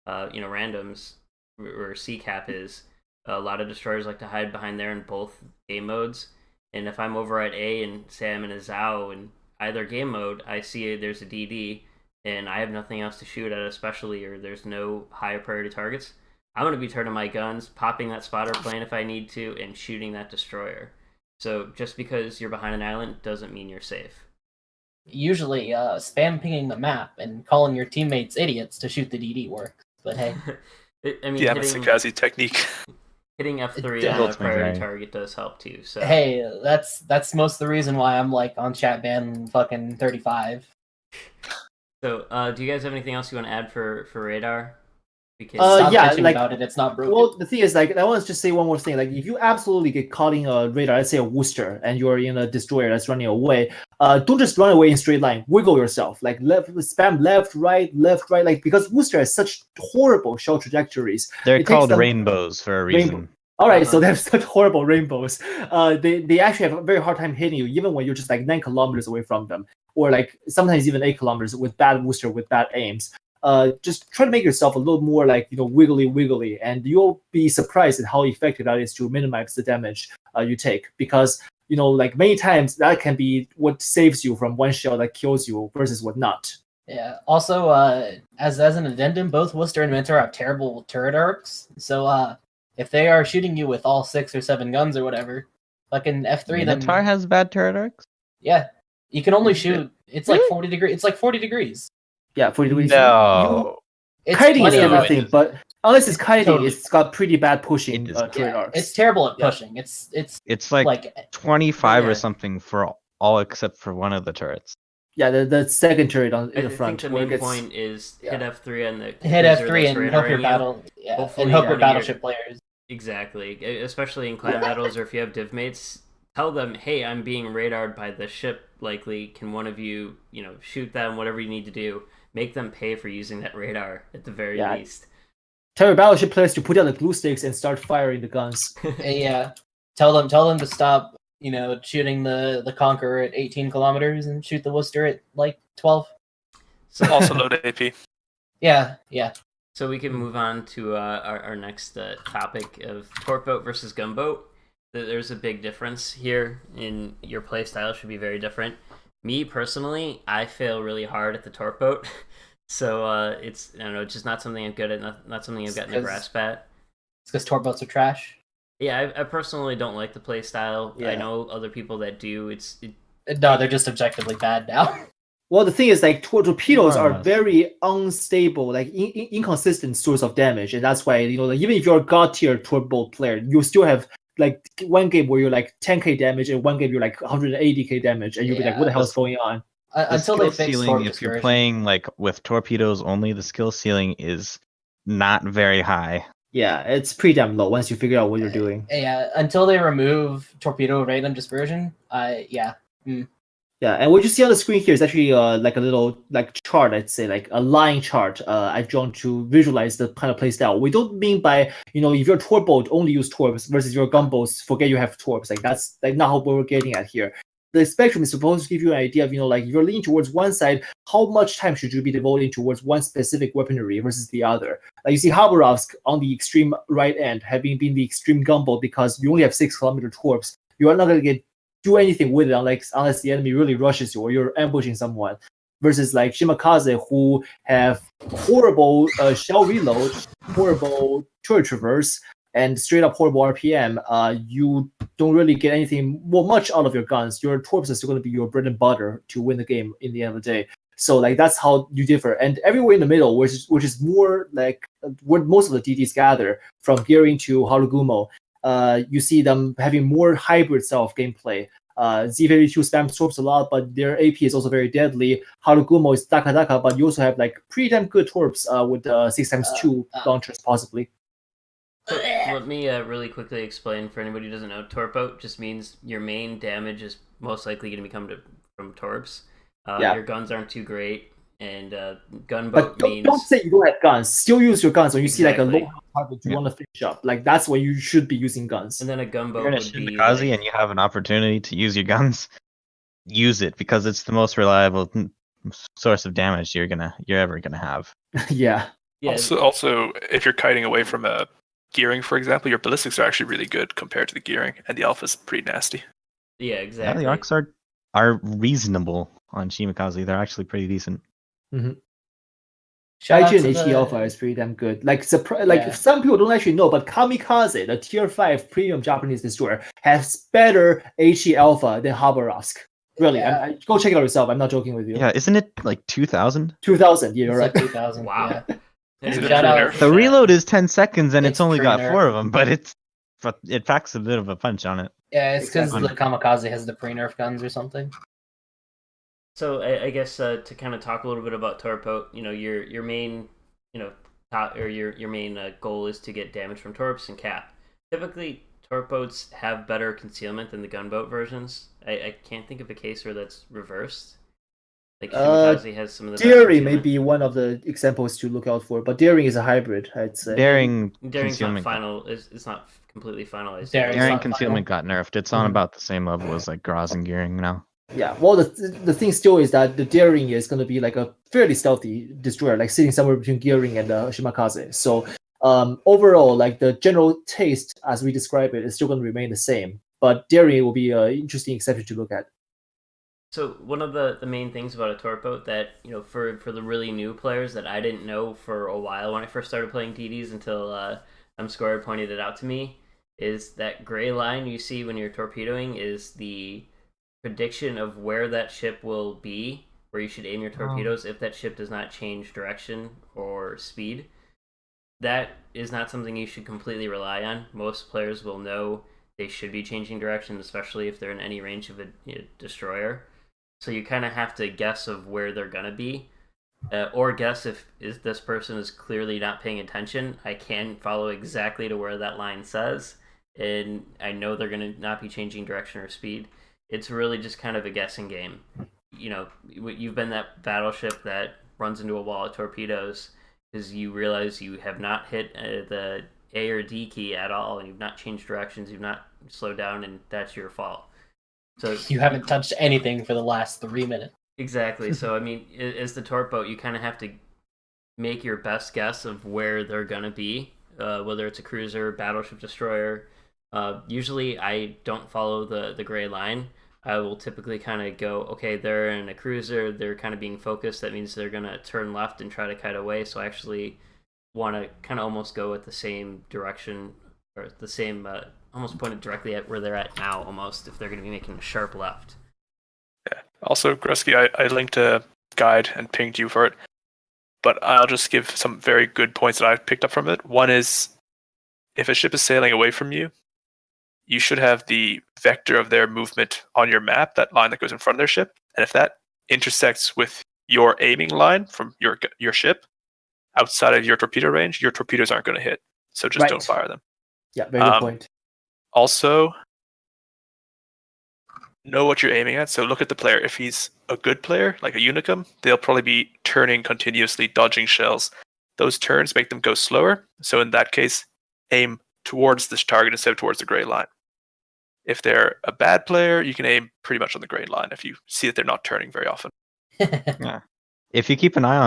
randoms, where C-cap is. A lot of destroyers like to hide behind there in both game modes. And if I'm over at A and say I'm in a Zao in either game mode, I see there's a DD and I have nothing else to shoot at, especially, or there's no higher priority targets, I'm going to be turning my guns, popping that spotter plane if I need to, and shooting that destroyer. So just because you're behind an island doesn't mean you're safe. Usually, spam pinging the map and calling your teammates idiots to shoot the DD works. But hey, Kamikaze technique. Hitting F3 on a priority target does help too. So hey, that's most of the reason why I'm like on chat ban fucking 35. So, do you guys have anything else you want to add for radar? Because stop bitching about it. It's not broken. Well, the thing is, I want to just say one more thing. If you absolutely get caught in a radar, let's say a Worcester, and you're in a destroyer that's running away, don't just run away in straight line. Wiggle yourself, spam left, right, because Worcester has such horrible shell trajectories. They're called rainbows for a reason. All right, so they have such horrible rainbows. They actually have a very hard time hitting you, even when you're just 9 kilometers away from them, or sometimes even 8 kilometers with bad Worcester with bad aims. Just try to make yourself a little more wiggly, and you'll be surprised at how effective that is to minimize the damage you take. Because many times that can be what saves you from one shell that kills you versus what not. Yeah. Also, as an addendum, both Worcester and Mentor have terrible turret arcs. So if they are shooting you with all 6 or 7 guns or whatever, fucking F3. Mentor has bad turret arcs. Yeah, you can only shoot. It's like 40 degrees. It's like 40 degrees. Yeah, 40 degrees. No. Kiting is everything, but unless it's kiting, it's got pretty bad pushing turret arcs. It's terrible at pushing. It's like 25 or something for all except for one of the turrets. Yeah, the second turret in the front. I think the main point is hit F3 on the hit F3 and hope your battle. Yeah, and hope your battleship players. Exactly, especially in clan battles, or if you have div mates, tell them, hey, I'm being radared by the ship, likely, can one of you, shoot them, whatever you need to do. Make them pay for using that radar, at the very least. Tell your battleship players to put down the glue sticks and start firing the guns. Yeah. Tell them to stop, shooting the Conqueror at 18 kilometers and shoot the Worcester at 12. So also load AP. Yeah. So we can move on to our next topic of Torp boat versus gunboat. There's a big difference here, in your play style should be very different. Me personally, I fail really hard at the Torp boat, so it's just not something I'm good at, not something I've gotten a grasp at. It's because Torp boats are trash. Yeah, I personally don't like the play style. Yeah. I know other people that do. No, they're just objectively bad now. Well, the thing is, torpedoes are very unstable, inconsistent source of damage, and that's why even if you're a god tier Torp boat player, you still have one game where you're 10k damage, and one game you're 180k damage, and you'll be what the hell's going on? Until they fix ceiling, if you're playing with torpedoes only, the skill ceiling is not very high. Yeah, it's pretty damn low once you figure out what you're doing. Yeah, until they remove torpedo random dispersion, yeah. Yeah, and what you see on the screen here is actually a little chart, I'd say, a line chart I've drawn to visualize the kind of play style. We don't mean by, if you're a Torp boat, only use Torps, versus your gunboats, forget you have Torps. That's not how we're getting at here. The spectrum is supposed to give you an idea of, if you're leaning towards one side, how much time should you be devoting towards one specific weaponry versus the other? You see Khabarovsk on the extreme right end, having been the extreme gunboat because you only have 6-kilometer Torps. You are not going to do anything with it unless the enemy really rushes you or you're ambushing someone. Versus Shimakaze, who have horrible shell reload, horrible turret traverse, and straight up horrible RPM. You don't really get much out of your guns. Your Torps are still going to be your bread and butter to win the game in the end of the day. So that's how you differ. And everywhere in the middle, which is more where most of the DDs gather, from Gearing to Harugumo, you see them having more hybrid style of gameplay. Z52 spams Torps a lot, but their AP is also very deadly. Harugumo is Daka, but you also have like pretty damn good Torps with 6x2 launchers possibly. So let me really quickly explain for anybody who doesn't know. Torp just means your main damage is most likely going to come from Torps. Your guns aren't too great, and gunboat means... Don't say you don't have guns. Still use your guns when you see like a low target you want to finish up. Like that's when you should be using guns. And then a gunboat You're in a would be Shimikaze like... and you have an opportunity to use your guns. Use it because it's the most reliable source of damage you're ever gonna have. Yeah. Also, if you're kiting away from a gearing, for example, your ballistics are actually really good compared to the gearing, and the alpha's pretty nasty. Yeah, exactly. Yeah, the arcs are reasonable on Shimikaze. They're actually pretty decent. Mm-hmm. IG and HE Alpha is pretty damn good. Like some people don't actually know, but Kamikaze, the tier 5 premium Japanese destroyer, has better HE Alpha than Khabarovsk. Really, go check it out yourself. I'm not joking with you. Yeah, isn't it like 2,000? 2,000, yeah, you're right. Like 2,000. Wow. Yeah. The reload is 10 seconds and it's only got pre-nerf. 4 of them, but it packs a bit of a punch on it. Yeah, it's because the Kamikaze has the pre-nerf guns or something. So I guess to kind of talk a little bit about Torpo, your main, your main goal is to get damage from Torps and cap. Typically, Torpoats have better concealment than the gunboat versions. I can't think of a case where that's reversed. Like Shimikaze has some of the Daring may be one of the examples to look out for, but Daring is a hybrid, I'd say. Daring's not final. It's not completely finalized. Daring concealment got nerfed. It's on about the same level as like Graz and Gearing now. Yeah, well, the thing still is that the Daring is going to be like a fairly stealthy destroyer, like sitting somewhere between Gearing and Shimakaze. So overall, like the general taste as we describe it is still going to remain the same, but Daring will be an interesting exception to look at. So one of the main things about a Torpo that, for the really new players that I didn't know for a while when I first started playing DDs until M-Squared pointed it out to me, is that gray line you see when you're torpedoing is the prediction of where that ship will be, where you should aim your torpedoes if that ship does not change direction or speed. That is not something you should completely rely on. Most players will know they should be changing direction, especially if they're in any range of a destroyer. So you kind of have to guess of where they're going to be, or guess if this person is clearly not paying attention. I can follow exactly to where that line says, and I know they're going to not be changing direction or speed. It's really just kind of a guessing game. You've been that battleship that runs into a wall of torpedoes because you realize you have not hit the A or D key at all, and you've not changed directions, you've not slowed down, and that's your fault. So you haven't touched anything for the last 3 minutes. Exactly. So, I mean, as the Torp boat, you kind of have to make your best guess of where they're going to be, whether it's a cruiser, battleship, destroyer. Usually, I don't follow the gray line. I will typically kind of go, okay, they're in a cruiser, they're kind of being focused. That means they're going to turn left and try to kite away. So I actually want to kind of almost go at the same direction, or the same... almost pointed directly at where they're at now, almost, if they're going to be making a sharp left. Yeah. Also, Gruzky, I linked a guide and pinged you for it, but I'll just give some very good points that I picked up from it. One is, if a ship is sailing away from you, you should have the vector of their movement on your map, that line that goes in front of their ship, and if that intersects with your aiming line from your ship, outside of your torpedo range, your torpedoes aren't going to hit, so just don't fire them. Yeah, very good point. Also, know what you're aiming at. So look at the player. If he's a good player, like a Unicum, they'll probably be turning continuously, dodging shells. Those turns make them go slower. So in that case, aim towards this target instead of towards the gray line. If they're a bad player, you can aim pretty much on the gray line if you see that they're not turning very often. Yeah. If you keep an eye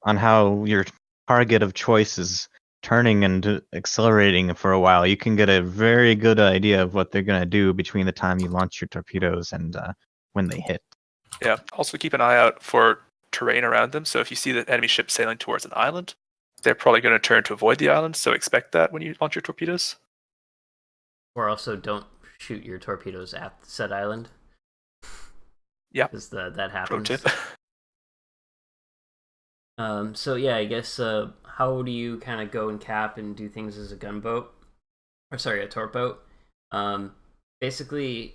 on how your target of choice is turning and accelerating for a while, you can get a very good idea of what they're going to do between the time you launch your torpedoes and when they hit. Yeah. Also keep an eye out for terrain around them. So if you see the enemy ship sailing towards an island, they're probably going to turn to avoid the island. So expect that when you launch your torpedoes. Or also don't shoot your torpedoes at said island. Yeah. Because that happens. Pro tip. So yeah, I guess how do you kind of go and cap and do things as a gunboat? Or sorry, a torp boat. Basically,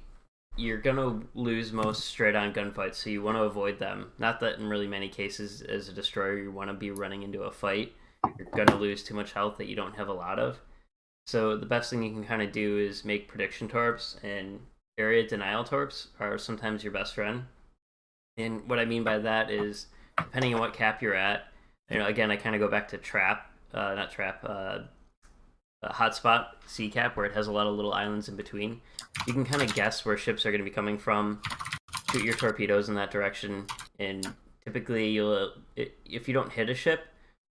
you're gonna lose most straight-on gunfights, so you want to avoid them. Not that in really many cases, as a destroyer, you want to be running into a fight. You're gonna lose too much health that you don't have a lot of. So the best thing you can kind of do is make prediction torps, and area denial torps are sometimes your best friend. And what I mean by that is, depending on what cap you're at, again, I kind of go back to hotspot sea cap, where it has a lot of little islands in between. You can kind of guess where ships are going to be coming from, shoot your torpedoes in that direction, and typically if you don't hit a ship,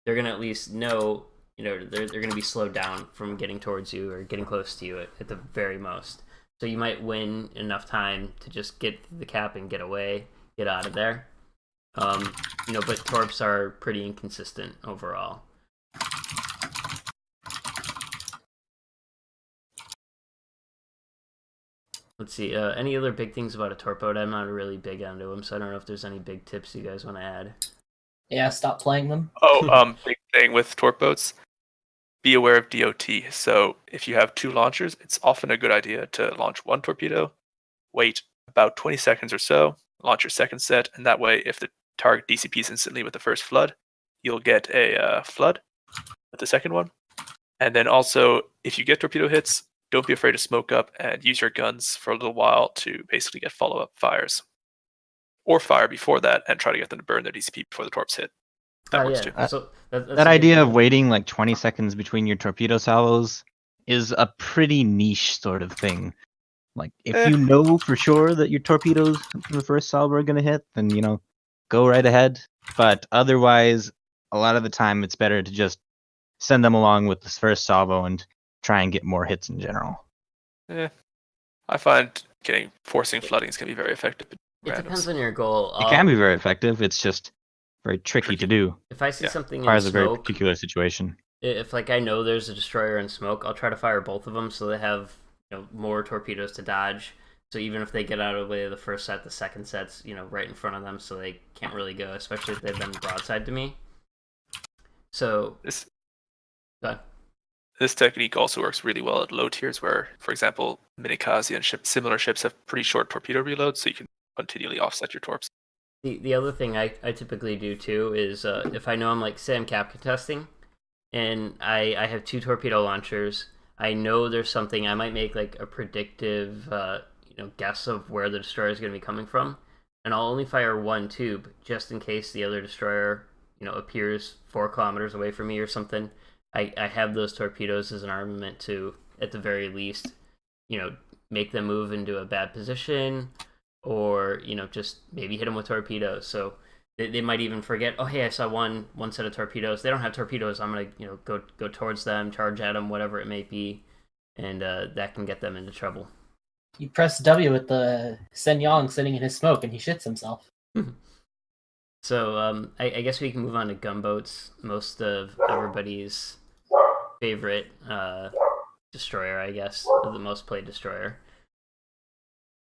they're going to at least know, they're going to be slowed down from getting towards you or getting close to you at the very most. So you might win enough time to just get the cap and get away, get out of there. But torps are pretty inconsistent overall. Let's see. Any other big things about a torp boat? I'm not really big onto them, so I don't know if there's any big tips you guys want to add. Yeah, stop playing them. Big thing with torp boats. Be aware of DOT. So if you have 2 launchers, it's often a good idea to launch 1 torpedo, wait about 20 seconds or so, launch your second set, and that way, if the target DCPs instantly with the first flood, you'll get a flood with the second one. And then also, if you get torpedo hits, don't be afraid to smoke up and use your guns for a little while to basically get follow-up fires. Or fire before that and try to get them to burn their DCP before the torps hit. That works too. So that idea of waiting like 20 seconds between your torpedo salvos is a pretty niche sort of thing. Like, if you know for sure that your torpedoes from the first salvo are going to hit, then, go right ahead. But otherwise, a lot of the time, it's better to just send them along with this first salvo and try and get more hits in general. I find forcing floodings can be very effective. It depends on your goal. It can be very effective. It's just very tricky to do. If I see something in requires smoke, a very particular situation. If I know there's a destroyer in smoke, I'll try to fire both of them so they have more torpedoes to dodge. So even if they get out of the way of the first set, the second set's right in front of them, so they can't really go, especially if they've been broadside to me. So this technique also works really well at low tiers, where, for example, Minikaze and similar ships have pretty short torpedo reloads, so you can continually offset your torps. The other thing I typically do too is if I know say I'm cap contesting, and I have 2 torpedo launchers, I know there's something, I might make like a predictive guess of where the destroyer is going to be coming from, and I'll only fire 1 tube just in case the other destroyer appears 4 kilometers away from me or something. I have those torpedoes as an armament to, at the very least, make them move into a bad position, or just maybe hit them with torpedoes. So they might even forget, oh hey, I saw one set of torpedoes. They don't have torpedoes. I'm gonna go towards them, charge at them, whatever it may be, and that can get them into trouble. You press W with the Sen Yang sitting in his smoke, and he shits himself. So I guess we can move on to gunboats. Most of everybody's favorite destroyer, I guess, the most played destroyer.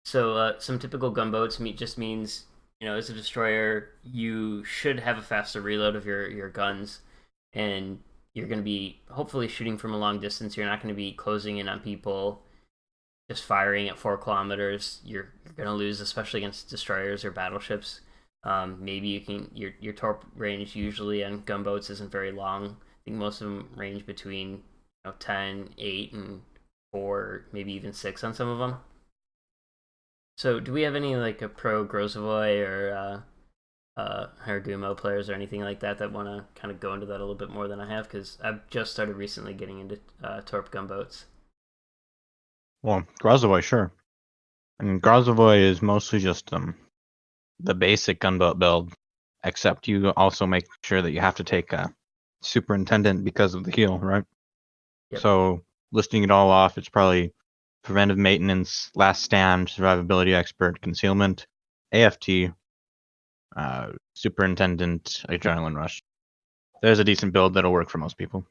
So some typical gunboats just means, as a destroyer, you should have a faster reload of your guns, and you're going to be hopefully shooting from a long distance. You're not going to be closing in on people, just firing at 4 kilometers. You're going to lose, especially against destroyers or battleships. Maybe you can your torp range usually on gunboats isn't very long. I think most of them range between 10, 8, and 4, maybe even 6 on some of them. So do we have any a pro Grozavoy or Haragumo players or anything like that want to kind of go into that a little bit more than I have? Because I've just started recently getting into Torp gunboats. Well, Grozavoy, sure. I mean, Grozavoy is mostly just the basic gunboat build, except you also make sure that you have to take a superintendent because of the heal, right? Yep. So listing it all off, it's probably preventive maintenance, last stand, survivability expert, concealment, AFT, superintendent, adrenaline rush. There's a decent build that'll work for most people.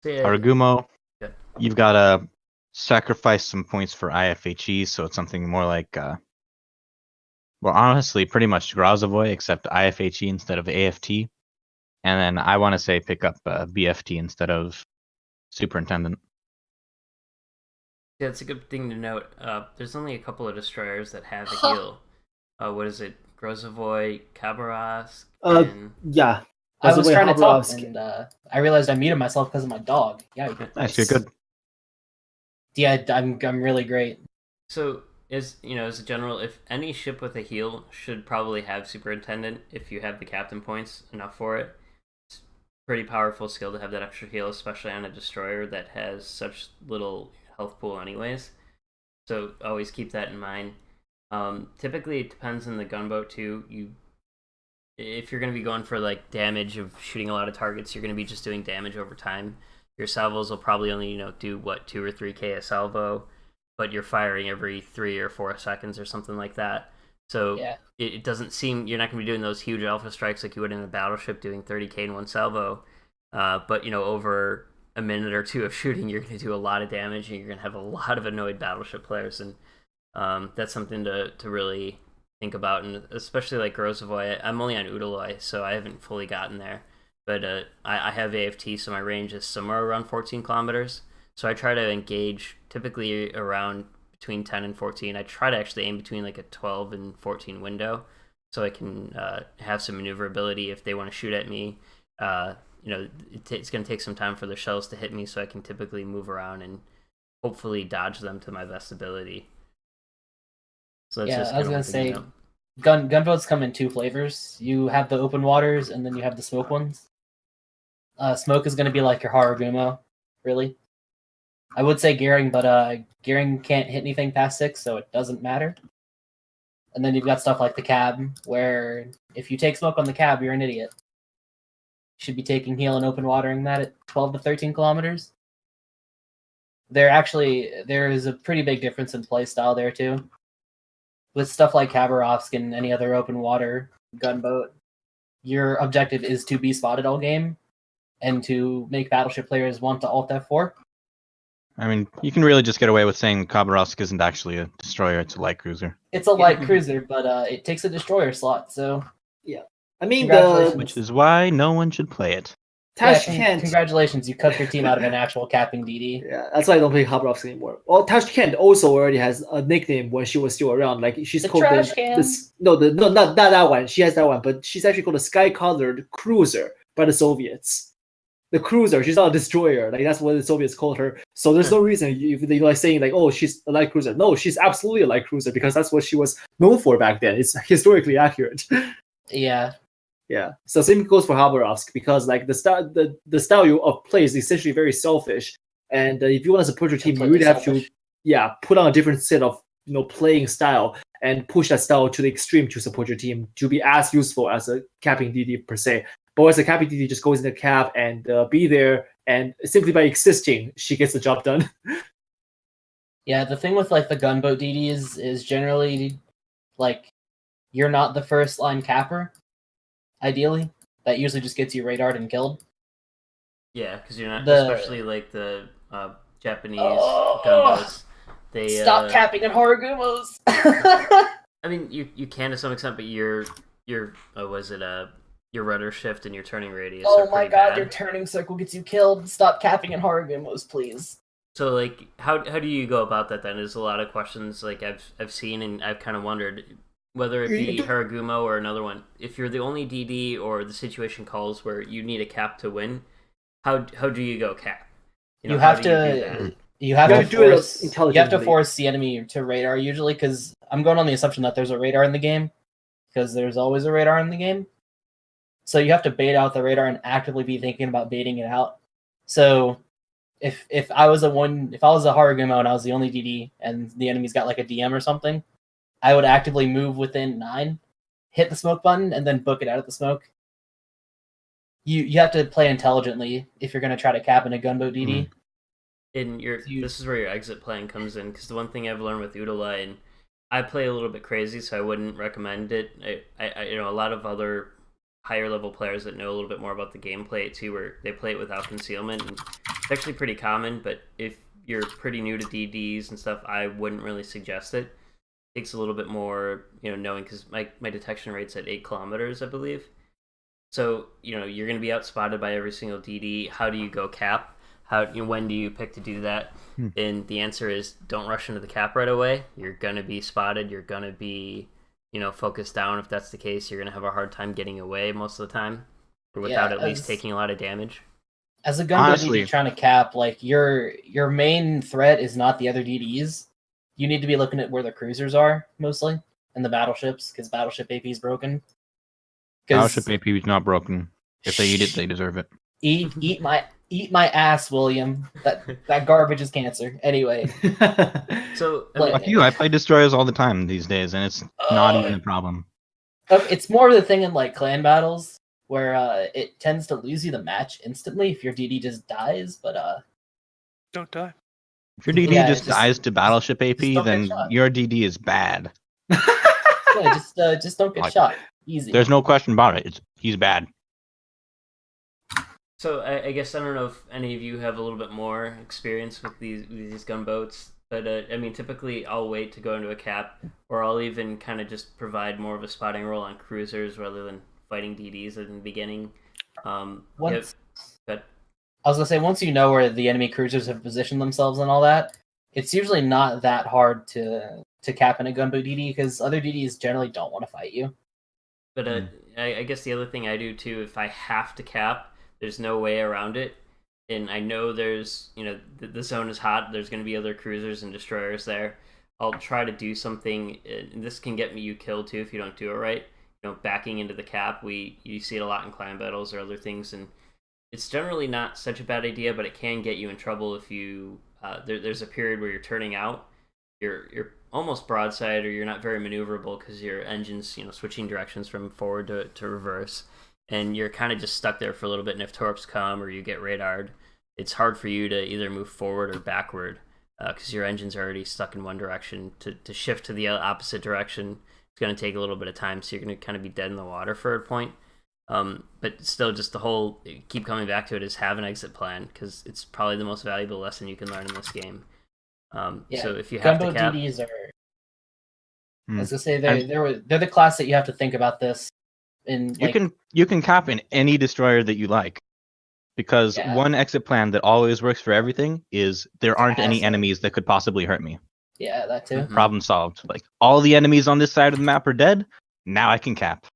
Haragumo, you've got to sacrifice some points for IFHE, so it's something more like Well, honestly, pretty much Grozavoy, except IFHE instead of AFT. And then I want to say pick up BFT instead of Superintendent. Yeah, it's a good thing to note. There's only a couple of destroyers that have a heal. What is it? Grozavoy, Khabarovsk, and... Yeah. I was trying to talk, and I realized I muted myself because of my dog. Yeah, nice. You're good. Yeah, I'm really great. So, as a general, if any ship with a heal should probably have Superintendent if you have the captain points enough for it. It's a pretty powerful skill to have that extra heal, especially on a destroyer that has such little health pool anyways. So always keep that in mind. Typically, it depends on the gunboat too. If you're going to be going for like damage of shooting a lot of targets, you're going to be just doing damage over time. Your salvos will probably only do 2 or 3k a salvo, but you're firing every 3 or 4 seconds or something like that. So yeah. It doesn't seem you're not going to be doing those huge alpha strikes like you would in a battleship doing 30k in one salvo. But over a minute or two of shooting, you're going to do a lot of damage, and you're going to have a lot of annoyed battleship players, and that's something to really think about. And especially like Grozavoy, I'm only on Udaloy, so I haven't fully gotten there, but I have AFT, so my range is somewhere around 14 kilometers, so I try to engage typically around between 10 and 14. I try to actually aim between like a 12 and 14 window, so I can have some maneuverability if they want to shoot at me. It's going to take some time for the shells to hit me, so I can typically move around and hopefully dodge them to my best ability. So that's just I was going to say, gunboats come in 2 flavors. You have the open waters, and then you have the smoke ones. Smoke is going to be like your Haragumo, really. I would say Gearing, but Gearing can't hit anything past 6, so it doesn't matter. And then you've got stuff like the cab, where if you take smoke on the cab, you're an idiot. You should be taking heal and open watering that at 12 to 13 kilometers. There is a pretty big difference in playstyle there, too. With stuff like Khabarovsk and any other open water gunboat, your objective is to be spotted all game and to make battleship players want to alt F4. I mean, you can really just get away with saying Khabarovsk isn't actually a destroyer, it's a light cruiser. It's a light cruiser, but it takes a destroyer slot, so... Yeah. I mean, which is why no one should play it. Congratulations, you cut your team out of an actual capping DD. Yeah, that's why I don't play Khabarovsk anymore. Well, Tashkent also already has a nickname when she was still around. Like she's called not that one. She has that one, but she's actually called a sky-colored cruiser by the Soviets. The cruiser, she's not a destroyer. Like that's what the Soviets called her. So there's no reason if they like saying like, oh, she's a light cruiser. No, she's absolutely a light cruiser because that's what she was known for back then. It's historically accurate. Yeah. Yeah, so same goes for Khabarovsk because like the style of play is essentially very selfish, and if you want to support your team, you really have to put on a different set of playing style and push that style to the extreme to support your team to be as useful as a capping DD per se. But as a capping DD just goes in the cap and be there, and simply by existing, she gets the job done. Yeah, the thing with like the gunboat DD is generally like you're not the first line capper. Ideally, that usually just gets you radared and killed. Yeah, because you're not, especially like the Japanese gunboats. They stop capping at Horigumos. I mean, you can to some extent, but your rudder shift and your turning radius. Oh my god, bad. Your turning circle gets you killed. Stop capping at Horigumos, please. So like, how do you go about that then? There's a lot of questions like I've seen and I've kind of wondered. Whether it be Haragumo or another one, if you're the only DD or the situation calls where you need a cap to win, how do you go cap? You have to force the enemy to radar usually, because I'm going on the assumption that there's a radar in the game, because there's always a radar in the game. So you have to bait out the radar and actively be thinking about baiting it out. So if I was a Haragumo and I was the only DD and the enemy's got like a DM or something, I would actively move within 9, hit the smoke button, and then book it out of the smoke. You have to play intelligently if you're going to try to cap in a gunboat DD. This is where your exit plan comes in, because the one thing I've learned with Udala, and I play a little bit crazy, so I wouldn't recommend it. I a lot of other higher level players that know a little bit more about the gameplay too, where they play it without concealment, and it's actually pretty common. But if you're pretty new to DDs and stuff, I wouldn't really suggest it. takes a little bit more, knowing, because my detection rate's at 8 kilometers, I believe. So, you're going to be outspotted by every single DD. How do you go cap? When do you pick to do that? And the answer is don't rush into the cap right away. You're going to be spotted. You're going to be, focused down. If that's the case, you're going to have a hard time getting away most of the time, or without at least taking a lot of damage. As a gunboat DD trying to cap, like your main threat is not the other DDs. You need to be looking at where the cruisers are mostly, and the battleships, because battleship AP is broken. Battleship AP is not broken. If they eat it, they deserve it. Eat my ass, William. That garbage is cancer. Anyway. So I play destroyers all the time these days, and it's not even a problem. It's more of the thing in like clan battles where it tends to lose you the match instantly if your DD just dies, but don't die. If your DD just dies to battleship AP, then your DD is bad. Yeah, just don't get shot. Easy. There's no question about it. He's bad. So I guess I don't know if any of you have a little bit more experience with these gunboats, but typically I'll wait to go into a cap, or I'll even kind of just provide more of a spotting role on cruisers rather than fighting DDs in the beginning. I was gonna say, once you know where the enemy cruisers have positioned themselves and all that, it's usually not that hard to cap in a gunboat DD, because other DDs generally don't want to fight you. But I guess the other thing I do too, if I have to cap, there's no way around it, and I know there's, the zone is hot, there's going to be other cruisers and destroyers there. I'll try to do something, and this can get you killed too if you don't do it right. Backing into the cap, you see it a lot in clan battles or other things, and it's generally not such a bad idea, but it can get you in trouble if you there's a period where you're turning out, you're almost broadside, or you're not very maneuverable because your engine's switching directions from forward to reverse, and you're kind of just stuck there for a little bit. And if Torps come or you get radared, it's hard for you to either move forward or backward because your engine's already stuck in one direction. To shift to the opposite direction, it's going to take a little bit of time, so you're going to kind of be dead in the water for a point. But still, just the whole keep coming back to it is have an exit plan, because it's probably the most valuable lesson you can learn in this game. So if you have to cap, DDs are. I was gonna say they're the class that you have to think about this. You can cap in any destroyer that you like, because one exit plan that always works for everything is there aren't any enemies that could possibly hurt me. Yeah, that too. Problem solved. Like, all the enemies on this side of the map are dead. Now I can cap.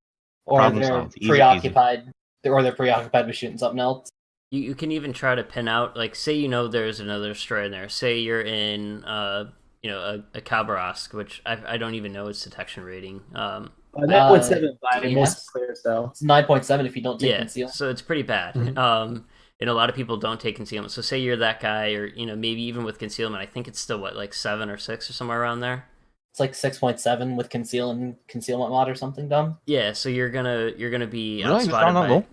Or Problem they're solved. preoccupied. Or they're preoccupied with shooting something else. You can even try to pin out, like, say there's another destroyer in there. Say you're in a Khabarovsk, which I don't even know its detection rating. 9.7 by most players, though. It's 9.7 if you don't take concealment. So it's pretty bad. Mm-hmm. And a lot of people don't take concealment. So say you're that guy, or maybe even with concealment, I think it's still like 7 or 6 or somewhere around there. It's like 6.7 with concealment mod or something dumb. Yeah, so you're gonna be really? outspotted by Low?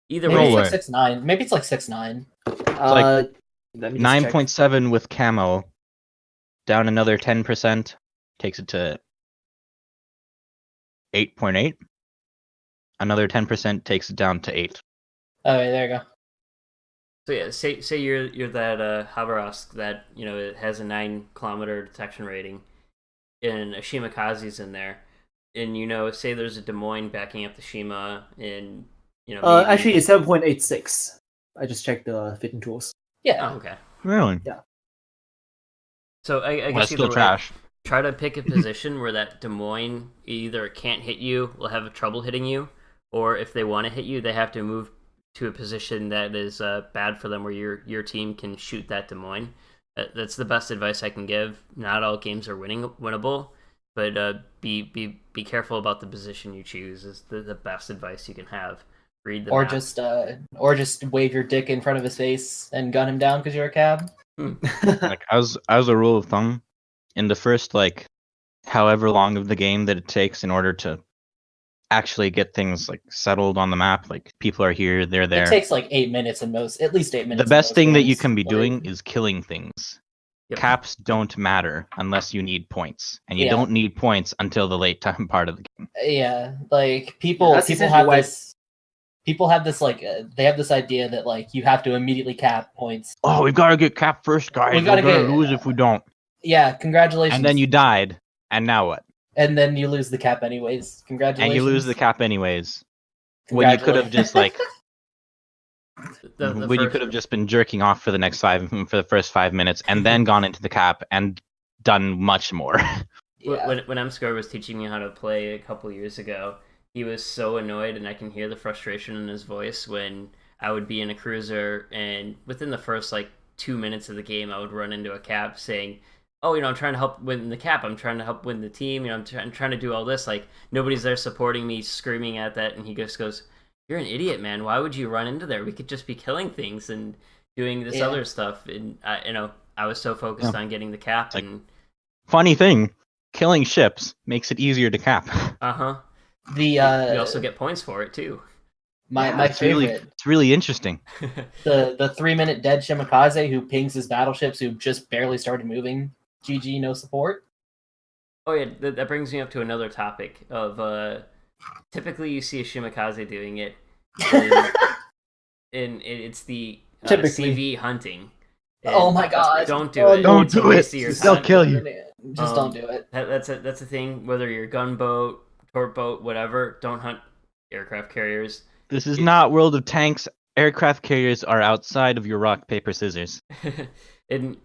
Either maybe way. It's like 6.9. Maybe it's like 6.9. It's like 9.7 with camo. Down another 10%, takes it to 8.8. Another 10% takes it down to 8. Okay, there you go. So yeah, say you're that Khabarovsk that it has a 9-kilometer detection rating, and a Shimakaze's in there, and say there's a Des Moines backing up the Shima, and actually it's 7.86. I just checked the fitting tools. Yeah. Oh, okay. Really? Yeah. So I guess still trash. Try to pick a position where that Des Moines either can't hit you, will have trouble hitting you, or if they want to hit you, they have to move to a position that is bad for them, where your team can shoot that Des Moines. That's the best advice I can give. Not all games are winnable, but be careful about the position you choose. Is the best advice you can have. Read the map. Or just wave your dick in front of his face and gun him down because you're a cab. Like, as a rule of thumb, in the first however long of the game that it takes in order to actually get things settled on the map, people are here, they're there. It takes 8 minutes at least 8 minutes. The best thing that you can be doing is killing things. Yep. Caps don't matter unless you need points, and you don't need points until the late time part of the game. Yeah, people have this. People have this they have this idea that you have to immediately cap points. Oh, we've got to get cap first, guys. We're gonna lose if we don't. Yeah, congratulations. And then you died, and now what? And then you lose the cap anyways. Congratulations. And you lose the cap anyways. When you could have just like, when you could have just been jerking off for the first 5 minutes, and then gone into the cap and done much more. Yeah. When M-Score was teaching me how to play a couple years ago, he was so annoyed, and I can hear the frustration in his voice when I would be in a cruiser, and within the first 2 minutes of the game, I would run into a cap saying, "Oh, I'm trying to help win the cap. I'm trying to help win the team. I'm trying to do all this. Nobody's there supporting me," screaming at that, and he just goes, "You're an idiot, man. Why would you run into there? We could just be killing things and doing this other stuff." And I was so focused on getting the cap. And funny thing, killing ships makes it easier to cap. We also get points for it too. My favorite. It's really interesting. The 3-minute dead Shimakaze who pings his battleships who just barely started moving. GG, no support. Oh yeah, that brings me up to another topic of typically you see a Shimakaze doing it, and it's the CV hunting. And oh my god! Don't do it. Don't do it. They'll kill you. Just don't do it. That's a thing. Whether you're gunboat, torp boat, whatever, don't hunt aircraft carriers. This is not World of Tanks. Aircraft carriers are outside of your rock, paper, scissors. And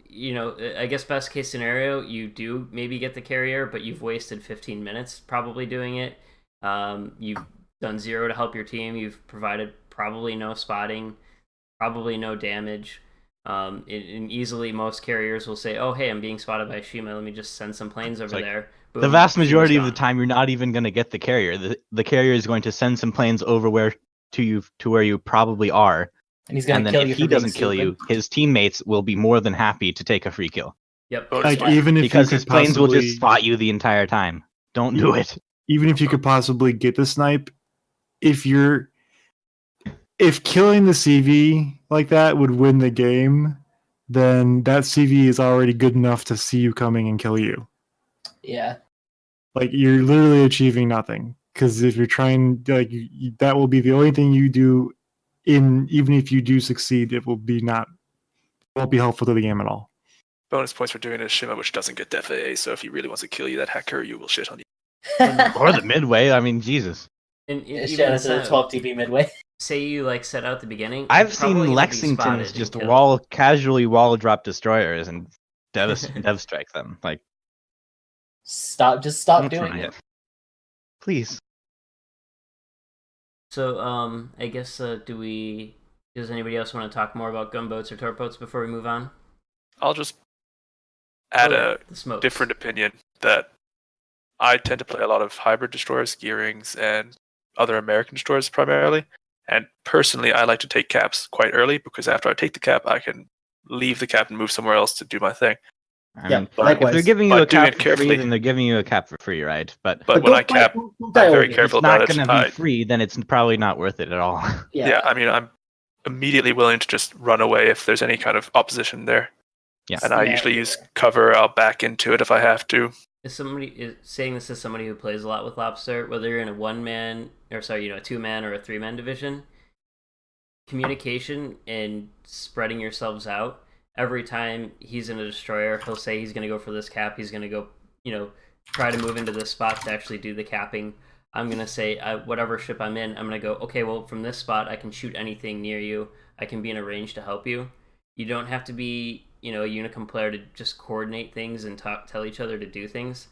I guess best case scenario, you do maybe get the carrier, but you've wasted 15 minutes probably doing it. You've done 0 to help your team. You've provided probably no spotting, probably no damage. And easily most carriers will say, "Oh, hey, I'm being spotted by Shima. Let me just send some planes over there." Boom, the vast majority of the time, you're not even going to get the carrier. The carrier is going to send some planes over to where you probably are. And he's going to kill you. If he doesn't kill you, his teammates will be more than happy to take a free kill. Yep. Even if because his planes will just spot you the entire time. Don't do it. Even if you could possibly get the snipe, if killing the CV like that would win the game, then that CV is already good enough to see you coming and kill you. Yeah. You're literally achieving nothing. Because if you're trying, that will be the only thing you do. Even if you do succeed, it won't be helpful to the game at all. Bonus points for doing a Shima, which doesn't get def AA. So if he really wants to kill you, that hacker, you will shit on you. Or the midway. I mean, Jesus. And even a 12 TP midway. Say you set out the beginning. I've seen Lexingtons just casually wall drop destroyers and dev strike them. Stop doing it. Please. So, I guess, does anybody else want to talk more about gunboats or torp boats before we move on? I'll just add a different opinion that I tend to play a lot of hybrid destroyers, gearings, and other American destroyers primarily. And personally, I like to take caps quite early because after I take the cap, I can leave the cap and move somewhere else to do my thing. If they're giving you a cap for free, then they're giving you a cap for free, right? But when I cap, I'm very careful about it. If it's not going to be free, then it's probably not worth it at all. Yeah, I mean, I'm immediately willing to just run away if there's any kind of opposition there. Yeah. And I usually use cover. I'll back into it if I have to. Saying this as somebody who plays a lot with Lobster, whether you're in a 1-man, or a 2-man or a 3-man division, communication and spreading yourselves out. Every time he's in a destroyer, he'll say he's going to go for this cap. He's going to go, try to move into this spot to actually do the capping. I'm going to say, whatever ship I'm in, I'm going to go, okay, well, from this spot, I can shoot anything near you. I can be in a range to help you. You don't have to be, a Unicum player to just coordinate things and tell each other to do things.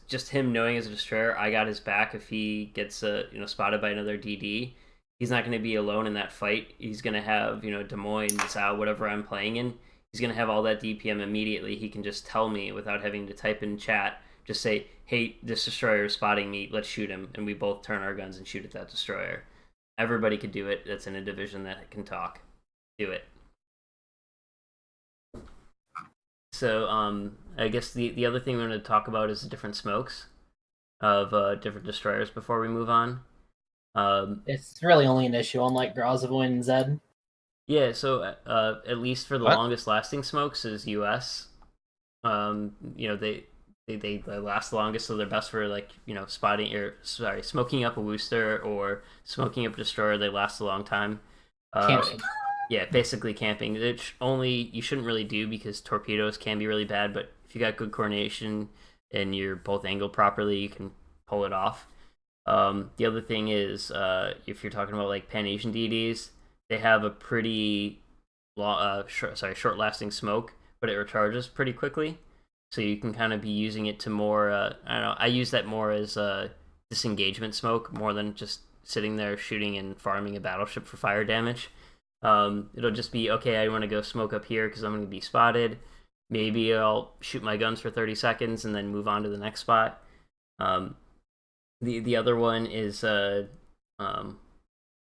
Just him knowing as a destroyer, I got his back if he gets, spotted by another DD. He's not going to be alone in that fight. He's going to have, Des Moines, Zao, whatever I'm playing in. He's going to have all that DPM immediately. He can just tell me without having to type in chat. Just say, hey, this destroyer is spotting me. Let's shoot him. And we both turn our guns and shoot at that destroyer. Everybody could do it. That's in a division that can talk. Do it. So I guess the other thing we're going to talk about is the different smokes of different destroyers before we move on. It's really only an issue on Grozavoin and Zed. Yeah, so at least for the longest lasting smokes is US. They last the longest, so they're best for smoking up a Wooster or smoking up a destroyer. They last a long time. Camping. Yeah, basically camping. Which only you shouldn't really do because torpedoes can be really bad. But if you got good coordination and you're both angled properly, you can pull it off. The other thing is, if you're talking about like Pan Asian DDs, they have a pretty short-lasting smoke, but it recharges pretty quickly. So you can kind of be using it to more. I don't know. I use that more as disengagement smoke more than just sitting there shooting and farming a battleship for fire damage. It'll just be okay. I want to go smoke up here because I'm going to be spotted. Maybe I'll shoot my guns for 30 seconds and then move on to the next spot. The other one is what am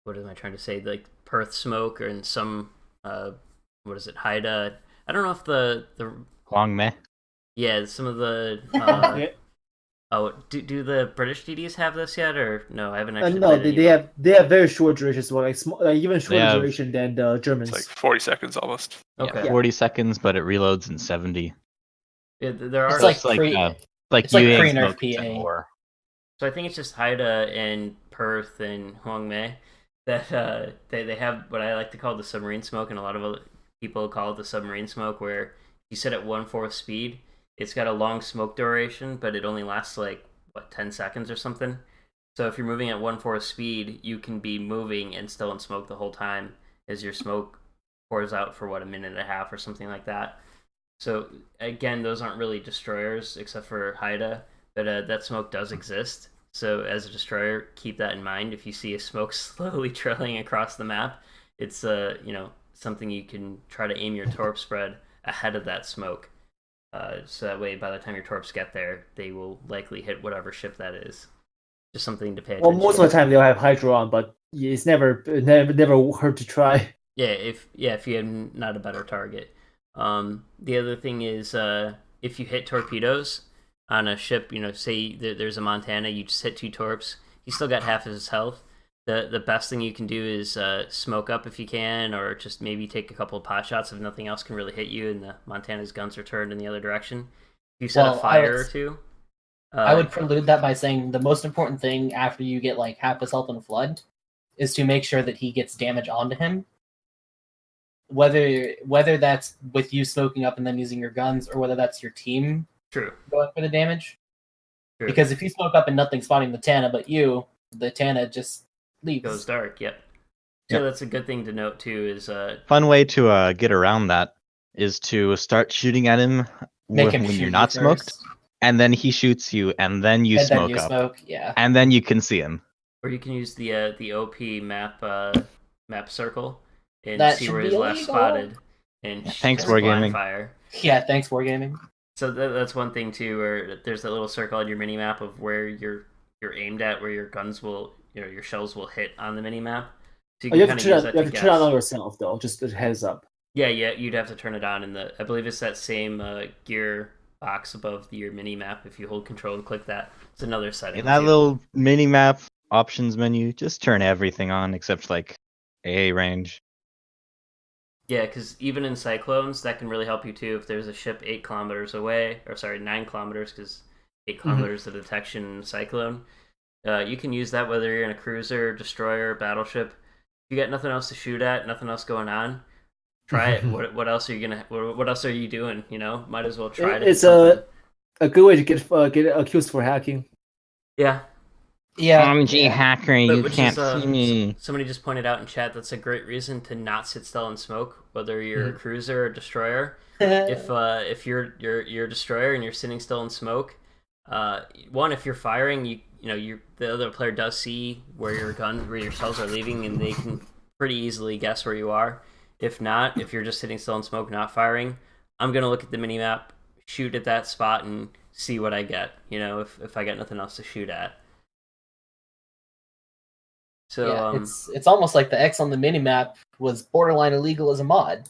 I trying to say? Like Perth smoke or in some what is it? Haida. I don't know if the Huangme. Yeah, some of the do the British DDs have this yet or no? I haven't actually. No, they have very short durations, like even shorter duration than the Germans. It's like 40 seconds almost. Okay. Yeah, 40 seconds, but it reloads in 70. Yeah, there are. It's like pre-nerf PA. So I think it's just Haida and Perth and Huangme that they have what I like to call the submarine smoke, and a lot of other people call it the submarine smoke, where you sit at 1/4 speed. It's got a long smoke duration, but it only lasts like 10 seconds or something. So if you're moving at 1/4 speed, you can be moving and still in smoke the whole time as your smoke pours out for a minute and a half or something like that. So again, those aren't really destroyers except for Haida, but that smoke does exist. So as a destroyer, keep that in mind. If you see a smoke slowly trailing across the map, it's something you can try to aim your torp spread ahead of that smoke. So that way, by the time your torps get there, they will likely hit whatever ship that is. Just something to pay attention to. Well, most of the time they'll have Hydro on, but it's never hurt to try. Yeah, if you have not a better target. The other thing is, if you hit torpedoes on a ship, say there's a Montana, you just hit 2 torps, he still got half of his health. The best thing you can do is smoke up if you can, or just maybe take a couple of pot shots if nothing else can really hit you and the Montana's guns are turned in the other direction. If you set a fire or two. I would prelude that by saying the most important thing after you get like half his health in flood is to make sure that he gets damage onto him. Whether that's with you smoking up and then using your guns, or whether that's your team going for the damage. True. Because if you smoke up and nothing's spotting the Tana but you, the Tana just leaves. Goes dark, yep. So that's a good thing to note too. Is fun way to get around that is to start shooting at him when you're not smoked, and then he shoots you, and then you smoke up, and then you can see him. Or you can use the OP map circle and see where he's last spotted. And thanks Wargaming. Fire. Yeah, thanks Wargaming. So that's one thing too, where there's that little circle on your mini map of where you're aimed at, where your guns will. Your shells will hit on the mini map. So you have to turn it on yourself though, just a heads up. Yeah, you'd have to turn it on I believe it's that same gear box above your mini map. If you hold control and click that, it's another setting. In that little mini map options menu, just turn everything on except like AA range. Yeah, because even in cyclones, that can really help you too. If there's a ship 8 kilometers away, or sorry, 9 kilometers, because 8 kilometers of detection in a cyclone. You can use that whether you're in a cruiser, destroyer, battleship. If you got nothing else to shoot at, nothing else going on, try it. What else are you What else are you doing? Might as well try it. It's a good way to get accused for hacking. Yeah. OMG hacker, you can't see me. Somebody just pointed out in chat that's a great reason to not sit still and smoke, whether you're a cruiser or destroyer. If you're a destroyer and you're sitting still in smoke, if you're firing, the other player does see where your shells are leaving, and they can pretty easily guess where you are. If not, if you're just sitting still in smoke, not firing, I'm gonna look at the minimap, shoot at that spot, and see what I get. If I got nothing else to shoot at. So it's almost like the X on the minimap was borderline illegal as a mod.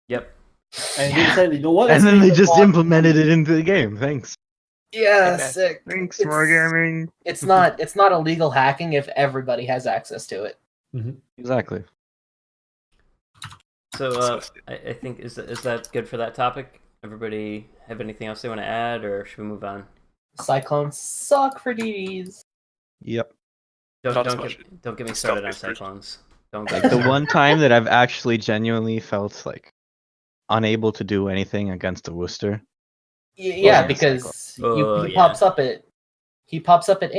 Yep. And they decided, you know what? And then they just implemented it into the game. Thanks. Yeah, sick. Thanks, Wargaming. It's not illegal hacking if everybody has access to it. Mm-hmm. Exactly. So I think is that good for that topic? Everybody have anything else they want to add, or should we move on? Cyclones suck for DDs. Yep. Don't get me started on cyclones. Don't Like the one time that I've actually genuinely felt like unable to do anything against a Worcester. Yeah, because he pops up at 8. He pops up at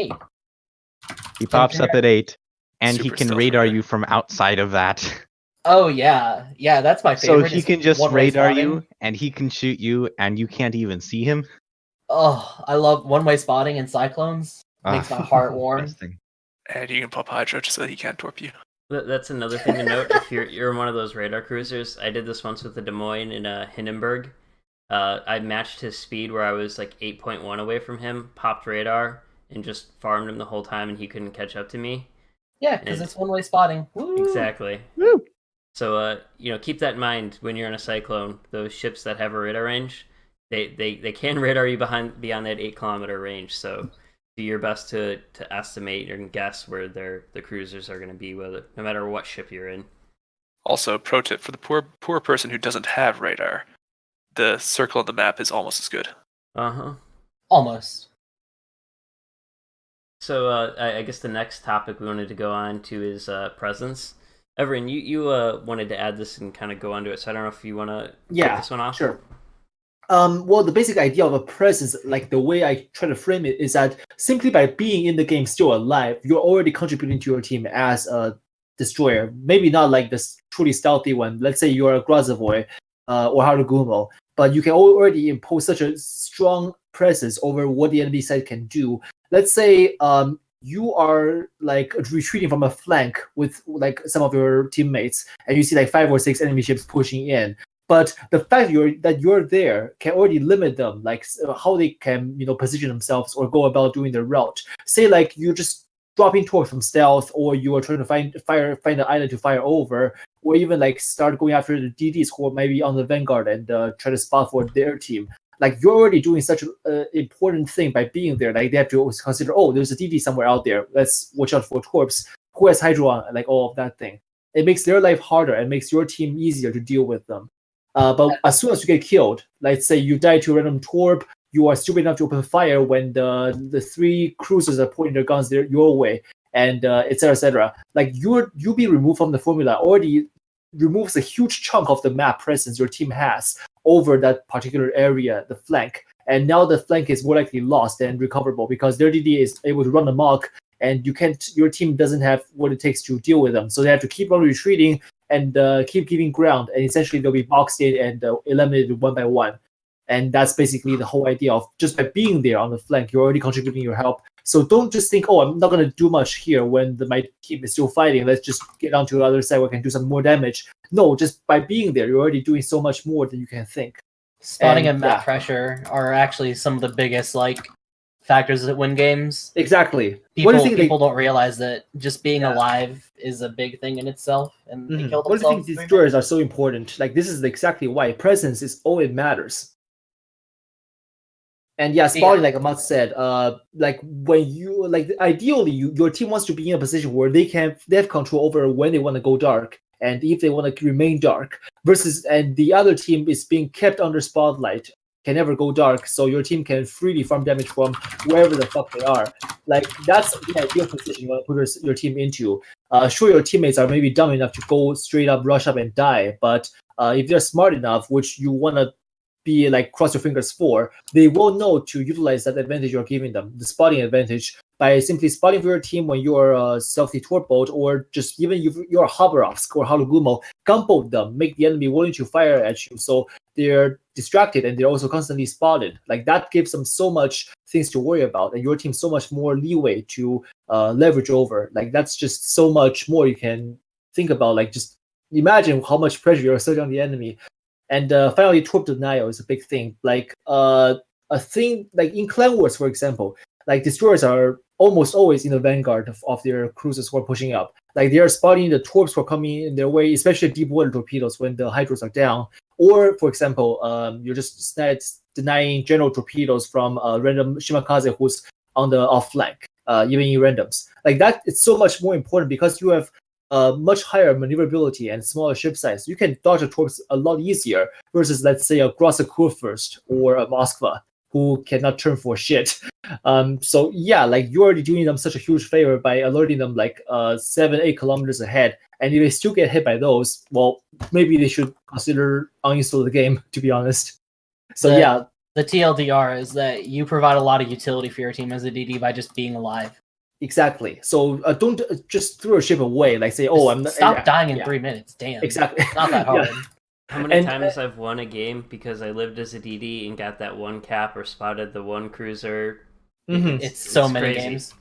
8, and Super he can stealth radar radar. you from outside of that. Oh yeah, that's my So favorite. he is can just one-way radar spotting. you, and he can shoot you, and you can't even see him. Oh, I love one-way spotting in Cyclones. Makes my heart warm. Best thing. And you can pop Hydra just so that he can't torp you. That's another thing to note. If you're one of those radar cruisers, I did this once with the Des Moines in Hindenburg. I matched his speed where I was like 8.1 away from him, popped radar, and just farmed him the whole time, and he couldn't catch up to me. Yeah, because it's one-way spotting. Woo! Exactly. Woo! So keep that in mind when you're in a cyclone. Those ships that have a radar range, they can radar you beyond that 8-kilometer range. So do your best to estimate and guess where the cruisers are going to be, no matter what ship you're in. Also, pro tip for the poor person who doesn't have radar, the circle on the map is almost as good. Almost. So I guess the next topic we wanted to go on to is presence. Evrien, you wanted to add this and kind of go onto it, so I don't know if you want to kick this one off. Sure. Well, the basic idea of a presence, like the way I try to frame it, is that simply by being in the game still alive, you're already contributing to your team as a destroyer. Maybe not like this truly stealthy one. Let's say you're a Gruzky or Harugumo, but you can already impose such a strong presence over what the enemy side can do. Let's say you are like retreating from a flank with like some of your teammates, and you see like 5 or 6 enemy ships pushing in. But the fact that you're there can already limit them, like how they can position themselves or go about doing their route. Say like you're just dropping torch from stealth, or you are trying to find an island to fire over, or even like start going after the DDs who are maybe on the vanguard and try to spot for their team. Like you're already doing such an important thing by being there. Like they have to always consider, oh, there's a DD somewhere out there. Let's watch out for Torps. Who has Hydra on? Like all of that thing. It makes their life harder and makes your team easier to deal with them. But as soon as you get killed, let's say you die to a random Torp, you are stupid enough to open fire when the 3 cruisers are pointing their guns your way, and etc. etc. Like you be removed from the formula already removes a huge chunk of the map presence your team has over that particular area, the flank. And now the flank is more likely lost than recoverable because their DD is able to run amok, and your team doesn't have what it takes to deal with them. So they have to keep on retreating and keep giving ground, and essentially they'll be boxed in and eliminated one by one. And that's basically the whole idea of just by being there on the flank, you're already contributing your help. So don't just think, oh, I'm not going to do much here when my team is still fighting. Let's just get on to the other side where I can do some more damage. No, just by being there, you're already doing so much more than you can think. Spotting and map pressure are actually some of the biggest factors that win games. Exactly. People don't realize that just being alive is a big thing in itself, and they kill themselves. What do you think these destroyers are so important? Like this is exactly why presence is all it matters. And spotting, like Amat said, like when you ideally your team wants to be in a position where they have control over when they want to go dark and if they want to remain dark, and the other team is being kept under spotlight, can never go dark, so your team can freely farm damage from wherever the fuck they are. Like that's the ideal position you want to put your team into. Sure, your teammates are maybe dumb enough to go straight up, rush up and die, but if they're smart enough, which you want to be like cross your fingers for, they will know to utilize that advantage you're giving them, the spotting advantage, by simply spotting for your team when you're a stealthy Torp boat, or just even if you're a Habarovsk or Harugumo, gunboat them, make the enemy willing to fire at you, so they're distracted and they're also constantly spotted. Like that gives them so much things to worry about, and your team so much more leeway to leverage over. Like that's just so much more you can think about. Like just imagine how much pressure you're exerting on the enemy. And finally, Torp denial is a big thing. Like a thing like in Clan Wars, for example, like destroyers are almost always in the vanguard of their cruisers who are pushing up. Like they are spotting the Torps who are coming in their way, especially deep water torpedoes when the hydros are down. Or, for example, you're just denying general torpedoes from random Shimakaze who's on the off flank, even in randoms. Like that, it's so much more important because you have much higher maneuverability and smaller ship size. You can dodge the Torps a lot easier versus, let's say, a Gruzky first or a Moskva. who cannot turn for shit. So yeah, like you're already doing them such a huge favor by alerting them like 7-8 kilometers ahead, and if they still get hit by those, well, maybe they should consider uninstall the game, to be honest. So yeah, the TLDR is that you provide a lot of utility for your team as a DD by just being alive. Exactly. So don't just throw a ship away. Like say, oh, I'm not, stop dying in 3 minutes. Damn. Exactly. It's not that hard. How many times I've won a game because I lived as a DD and got that one cap or spotted the one cruiser. It's so many crazy. games.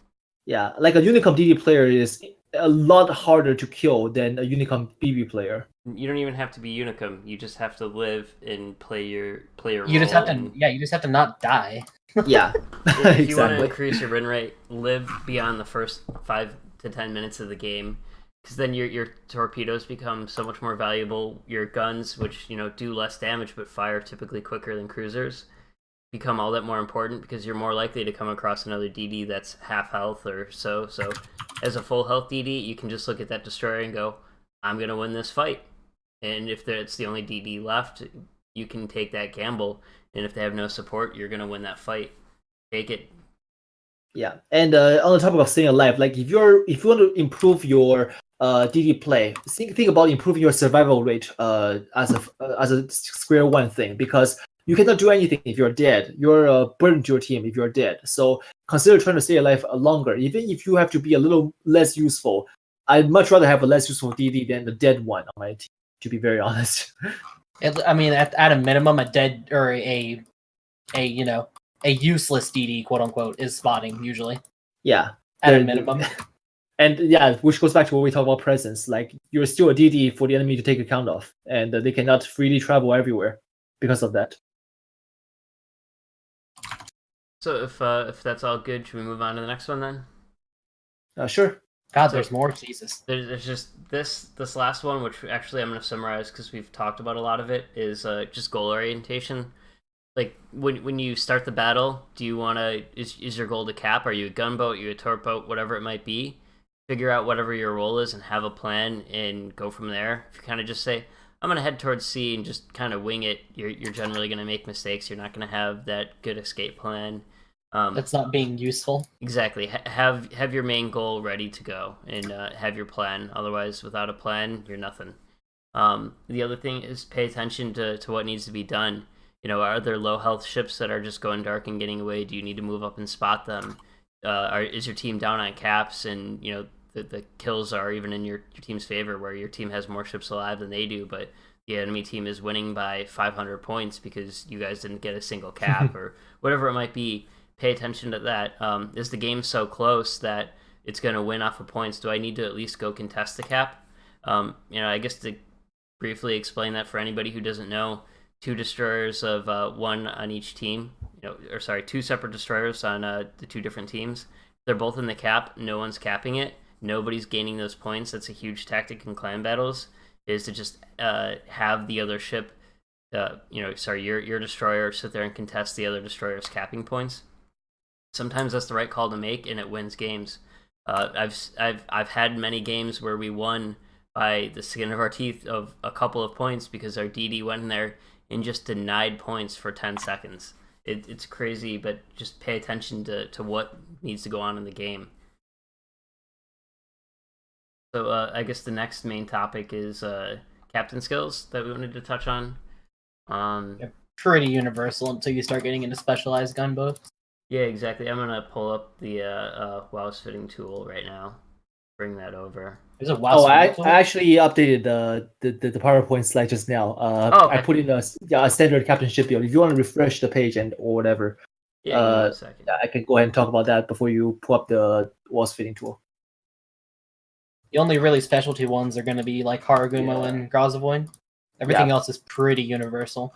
Yeah, like a Unicom DD player is a lot harder to kill than a Unicom BB player. You don't even have to be Unicom. You just have to live and play your role. You just have to, you just have to not die. Yeah, if you want to increase your win rate, live beyond the first 5 to 10 minutes of the game, because then your torpedoes become so much more valuable. Your guns, which do less damage but fire typically quicker than cruisers, become all that more important because you're more likely to come across another DD that's half health or so. So, as a full health DD, you can just look at that destroyer and go, "I'm gonna win this fight." And if it's the only DD left, you can take that gamble. And if they have no support, you're gonna win that fight. Take it. Yeah, and on the topic of staying alive, like if you want to improve your DD play, think about improving your survival rate as a square one thing, because you cannot do anything if you're dead. You're a burden to your team if you're dead. So consider trying to stay alive longer, even if you have to be a little less useful. I'd much rather have a less useful DD than a dead one on my team, to be very honest. I mean, at a minimum, a dead or a useless DD, quote unquote, is spotting usually. Yeah, at a minimum. And yeah, which goes back to what we talk about presence. Like you're still a DD for the enemy to take account of, and they cannot freely travel everywhere because of that. So if that's all good, should we move on to the next one then? Sure. God, there's more. Jesus. There's just this last one, which actually I'm going to summarize because we've talked about a lot of it, is just goal orientation. Like when you start the battle, do you want to is your goal to cap? Are you a gunboat? Are you a torp boat? Whatever it might be, figure out whatever your role is and have a plan and go from there. If you kind of just say, I'm going to head towards C and just kind of wing it, you're generally going to make mistakes. You're not going to have that good escape plan. That's not being useful. Exactly. Have your main goal ready to go and have your plan. Otherwise, without a plan, you're nothing. The other thing is pay attention to what needs to be done. Are there low health ships that are just going dark and getting away? Do you need to move up and spot them? Is your team down on caps and the kills are even in your team's favor, where your team has more ships alive than they do, but the enemy team is winning by 500 points because you guys didn't get a single cap or whatever it might be? Pay attention to that. Is the game so close that it's going to win off of points? Do I need to at least go contest the cap? I guess to briefly explain that for anybody who doesn't know, 2 destroyers of one on each team, 2 separate destroyers on the 2 different teams. They're both in the cap. No one's capping it. Nobody's gaining those points. That's a huge tactic in clan battles, is to just have the other ship, your destroyer sit there and contest the other destroyer's capping points. Sometimes that's the right call to make, and it wins games. I've had many games where we won by the skin of our teeth of a couple of points because our DD went in there and just denied points for 10 seconds. It's crazy, but just pay attention to what needs to go on in the game. So I guess the next main topic is captain skills that we wanted to touch on. Pretty universal until you start getting into specialized gunboats. Yeah, exactly. I'm gonna pull up the WoW's fitting tool right now. Bring that over. There's a WoW I actually updated the PowerPoint slide just now. Okay. I put in a standard captain ship build. If you want to refresh the page or whatever, a second. I can go ahead and talk about that before you pull up the WoW's fitting tool. The only really specialty ones are going to be like Haragumo and Grozavoin. Everything else is pretty universal.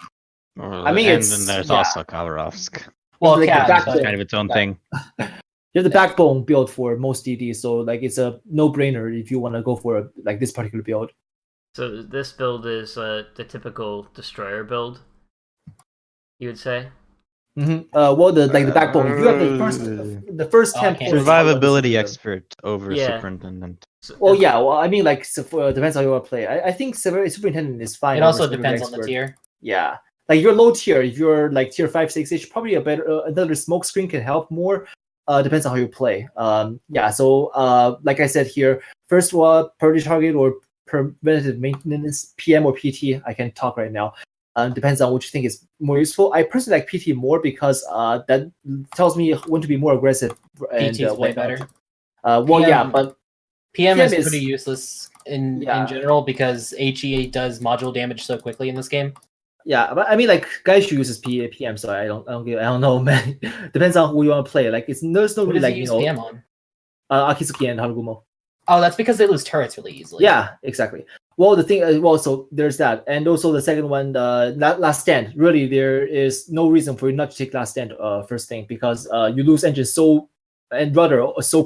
I mean, and then there's also Khabarovsk. Well, like it's kind of its own thing. You have the backbone build for most DDs, so like it's a no-brainer if you want to go for this particular build. So this build is the typical destroyer build, you would say. Mm-hmm. Well, the backbone. If you have the first 10 points. Survivability expert over superintendent. Well, yeah. Well, I mean, depends how you want to play. I think superintendent is fine. It also depends on the tier. Yeah. like you're low tier. If you're like tier 5, 6-ish, probably a better another smoke screen can help more. Depends on how you play. So like I said here, first one, priority target or preventative maintenance, PM or PT. I can talk right now. Depends on what you think is more useful. I personally like PT more because that tells me when to be more aggressive. PT is way better. But PM is pretty useless in general because HE does module damage so quickly in this game. Yeah, but I mean, like Gaishu uses PM, so I don't know, man. Depends on who you want to play. Like there's no really like PM on Akitsuki and Harugumo. Oh, that's because they lose turrets really easily. Yeah, exactly. Well, the thing, so there's that, and also the second one, Last Stand. Really, there is no reason for you not to take Last Stand first thing because you lose engine so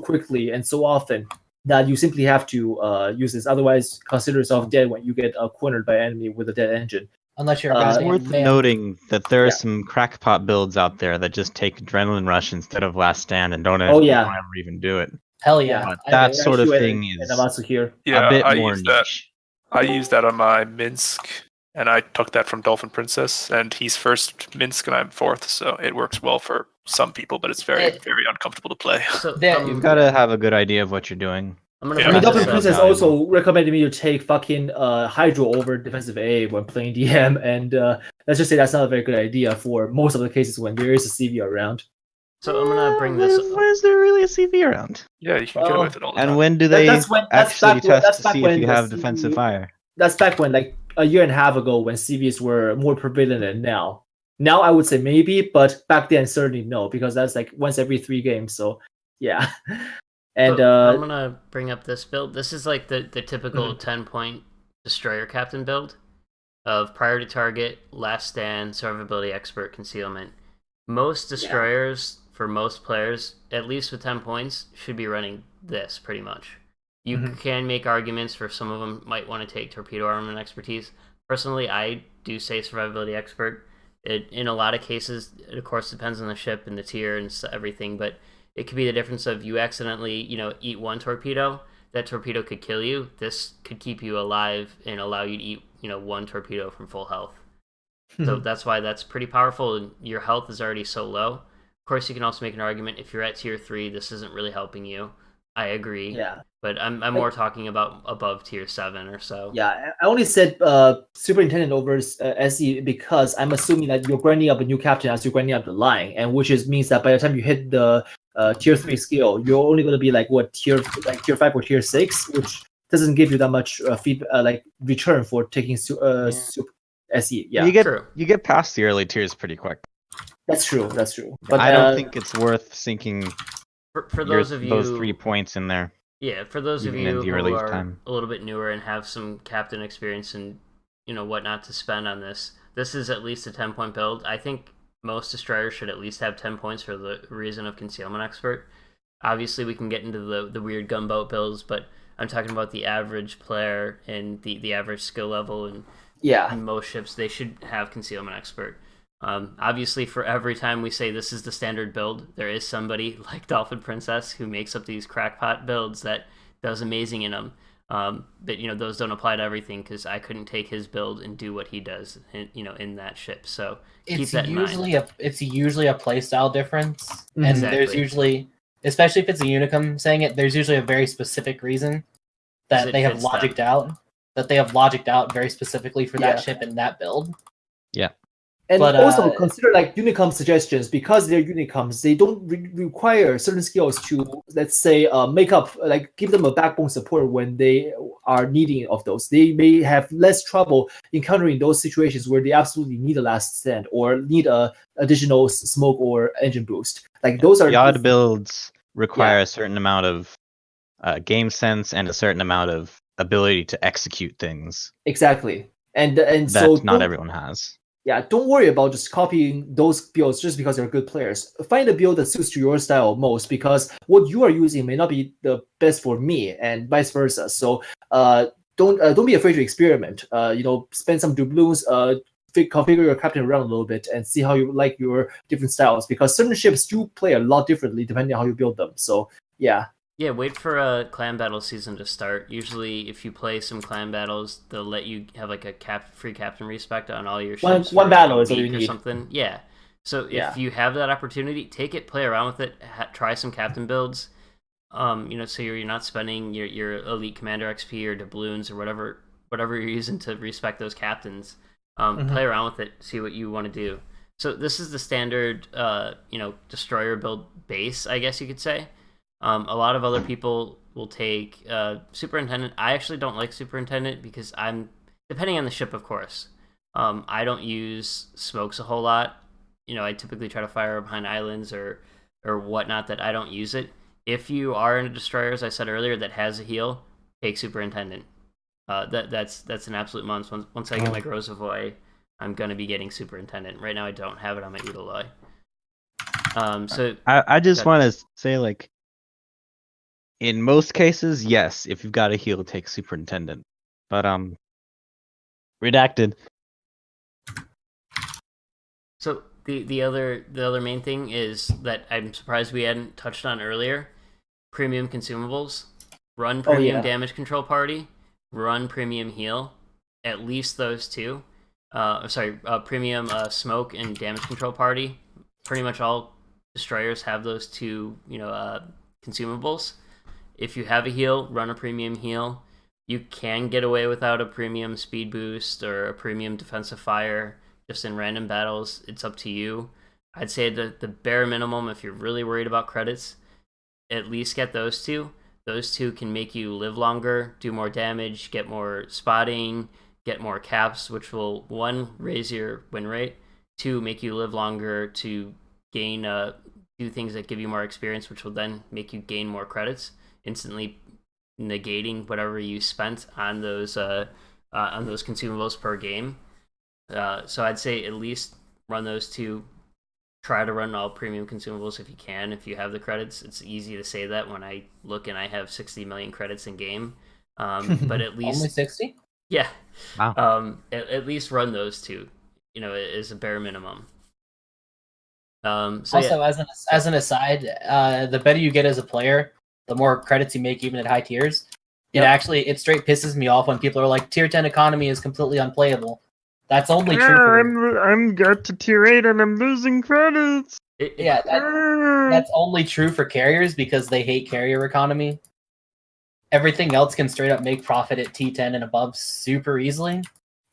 quickly and so often that you simply have to use this. Otherwise, consider yourself dead when you get cornered by an enemy with a dead engine. Unless you're it's worth noting that there are some crackpot builds out there that just take Adrenaline Rush instead of Last Stand and don't ever even do it. Hell yeah. But that sort of thing is a bit more niche. I used that on my Minsk, and I took that from Dolphin Princess, and he's first Minsk and I'm fourth, so it works well for some people, but it's very, very uncomfortable to play. So you've got to have a good idea of what you're doing. I mean, Dolphin Princess also recommended me to take fucking Hydro over defensive A when playing DM, and let's just say that's not a very good idea for most of the cases when there is a CV around. So I'm gonna bring this. When is there really a CV around? Yeah, you can get away with it all the time. And when do they actually test to see if you have defensive fire? That's back when, like a year and a half ago, when CVs were more prevalent than now. Now I would say maybe, but back then certainly no, because that's like once every 3 games. So yeah. And I'm gonna bring up this build. This is like the typical 10-point destroyer captain build of priority target, last stand, survivability expert, concealment. Most destroyers for most players, at least with 10 points, should be running this pretty much. You can make arguments for some of them might want to take torpedo armament expertise. Personally, I do say survivability expert. It in a lot of cases, it of course depends on the ship and the tier and everything, but it could be the difference of you accidentally, eat one torpedo. That torpedo could kill you. This could keep you alive and allow you to eat, one torpedo from full health. So that's why that's pretty powerful. And your health is already so low. Of course, you can also make an argument if you're at tier 3, this isn't really helping you. I agree. Yeah. But I'm more talking about above tier 7 or so. Yeah, I only said superintendent over SE because I'm assuming that you're grinding up a new captain as you're grinding up the line, and which means that by the time you hit the tier 3 skill, you're only going to be like tier 5 or tier 6, which doesn't give you that much return for taking super SE. Yeah, you get past the early tiers pretty quick. That's true. But I don't think it's worth sinking for those of you those 3 points in there. Yeah, for those of you who are a little bit newer and have some captain experience and whatnot to spend on this, this is at least a 10-point build. I think most destroyers should at least have 10 points for the reason of concealment expert. Obviously, we can get into the weird gunboat builds, but I'm talking about the average player and the average skill level and most ships. They should have concealment expert. Obviously, for every time we say this is the standard build, there is somebody like Dolphin Princess who makes up these crackpot builds that does amazing in them. But those don't apply to everything because I couldn't take his build and do what he does, in that ship. So keep that in mind. It's usually a playstyle difference, and there's usually, especially if it's a Unicum saying it, there's usually a very specific reason that they have logicked out. That they have logicked out very specifically for that ship and that build. Yeah. And also consider Unicum suggestions because they're Unicums. They don't require certain skills to, let's say, make up, give them a backbone support when they are needing of those. They may have less trouble encountering those situations where they absolutely need a last stand or need a additional smoke or engine boost. Those are the odd builds require a certain amount of game sense and a certain amount of ability to execute things. Exactly, and that so not everyone has. Yeah, don't worry about just copying those builds just because they're good players. Find a build that suits to your style most because what you are using may not be the best for me and vice versa. So don't be afraid to experiment. Spend some doubloons, configure your captain around a little bit and see how you like your different styles because certain ships do play a lot differently depending on how you build them. So yeah. Yeah, wait for a clan battle season to start. Usually, if you play some clan battles, they'll let you have like a free captain respect on all your ships. One battle is a all you week or need. something. Yeah. So if you have that opportunity, take it, play around with it, try some captain builds. So you're not spending your elite commander XP or doubloons or whatever you're using to respect those captains. Play around with it, see what you want to do. So this is the standard, destroyer build base, I guess you could say. A lot of other people will take Superintendent. I actually don't like Superintendent because depending on the ship, of course. I don't use smokes a whole lot. I typically try to fire behind islands or whatnot that I don't use it. If you are in a destroyer, as I said earlier, that has a heal, take Superintendent. That's an absolute must. Once I get my Grozavoy, I'm gonna be getting Superintendent. Right now, I don't have it on my Udaloy. So I just want to say, like, in most cases, yes, if you've got a heal, take Superintendent. But redacted. So the other main thing is that I'm surprised we hadn't touched on earlier. Premium consumables. Run premium damage control party. Run premium heal. At least those two. Premium smoke and damage control party. Pretty much all destroyers have those two, consumables. If you have a heal, run a premium heal. You can get away without a premium speed boost or a premium defensive fire just in random battles. It's up to you. I'd say the bare minimum, if you're really worried about credits, at least get those two. Those two can make you live longer, do more damage, get more spotting, get more caps, which will, 1, raise your win rate, 2, make you live longer to gain, do things that give you more experience, which will then make you gain more credits, instantly negating whatever you spent on those consumables per game. So I'd say at least run those two. Try to run all premium consumables if you can, if you have the credits. It's easy to say that when I look and I have 60 million credits in game. But at least only 60? Yeah. Wow. At least run those two, is a bare minimum. As an aside, the better you get as a player, the more credits you make even at high tiers. It straight pisses me off when people are like, tier 10 economy is completely unplayable. That's only true for... I'm got to tier 8 and I'm losing credits. That's only true for carriers because they hate carrier economy. Everything else can straight up make profit at T10 and above super easily.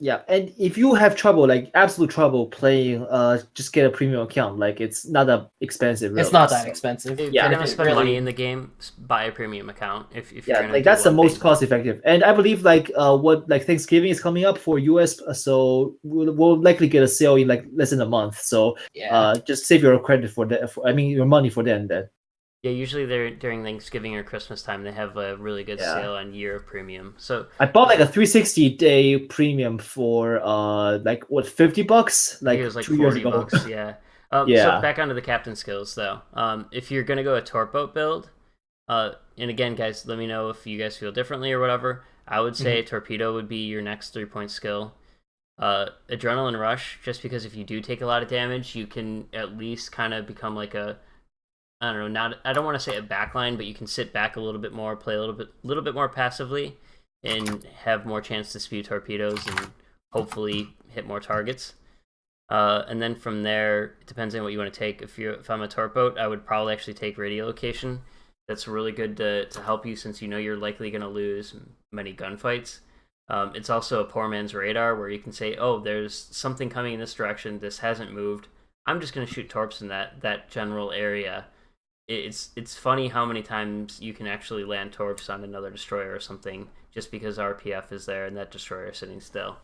Yeah, and if you have trouble, like absolute trouble playing, just get a premium account. Like it's not that expensive. Really. It's not that expensive. If you're gonna spend money in the game, buy a premium account. If you're gonna that's the most cost effective. And I believe Thanksgiving is coming up for US, so we'll likely get a sale in like less than a month. So just save your credit for that. Your money for then. Yeah, usually during Thanksgiving or Christmas time, they have a really good sale on Year of Premium. So I bought like a 360-day premium for $50? Like it was like 2 years ago. $40, yeah. So back onto the captain skills though. If you're gonna go a Torp boat build, and again, guys, let me know if you guys feel differently or whatever. I would say torpedo would be your next 3-point skill. Adrenaline rush, just because if you do take a lot of damage, you can at least kind of become like a, I don't know, I don't want to say a backline, but you can sit back a little bit more, play a little bit more passively, and have more chance to spew torpedoes and hopefully hit more targets. And then from there, it depends on what you want to take. If I'm a Torp boat, I would probably actually take radiolocation. That's really good to help you since you're likely going to lose many gunfights. It's also a poor man's radar where you can say, oh, there's something coming in this direction. This hasn't moved. I'm just going to shoot torps in that general area. It's funny how many times you can actually land torps on another destroyer or something just because RPF is there and that destroyer is sitting still.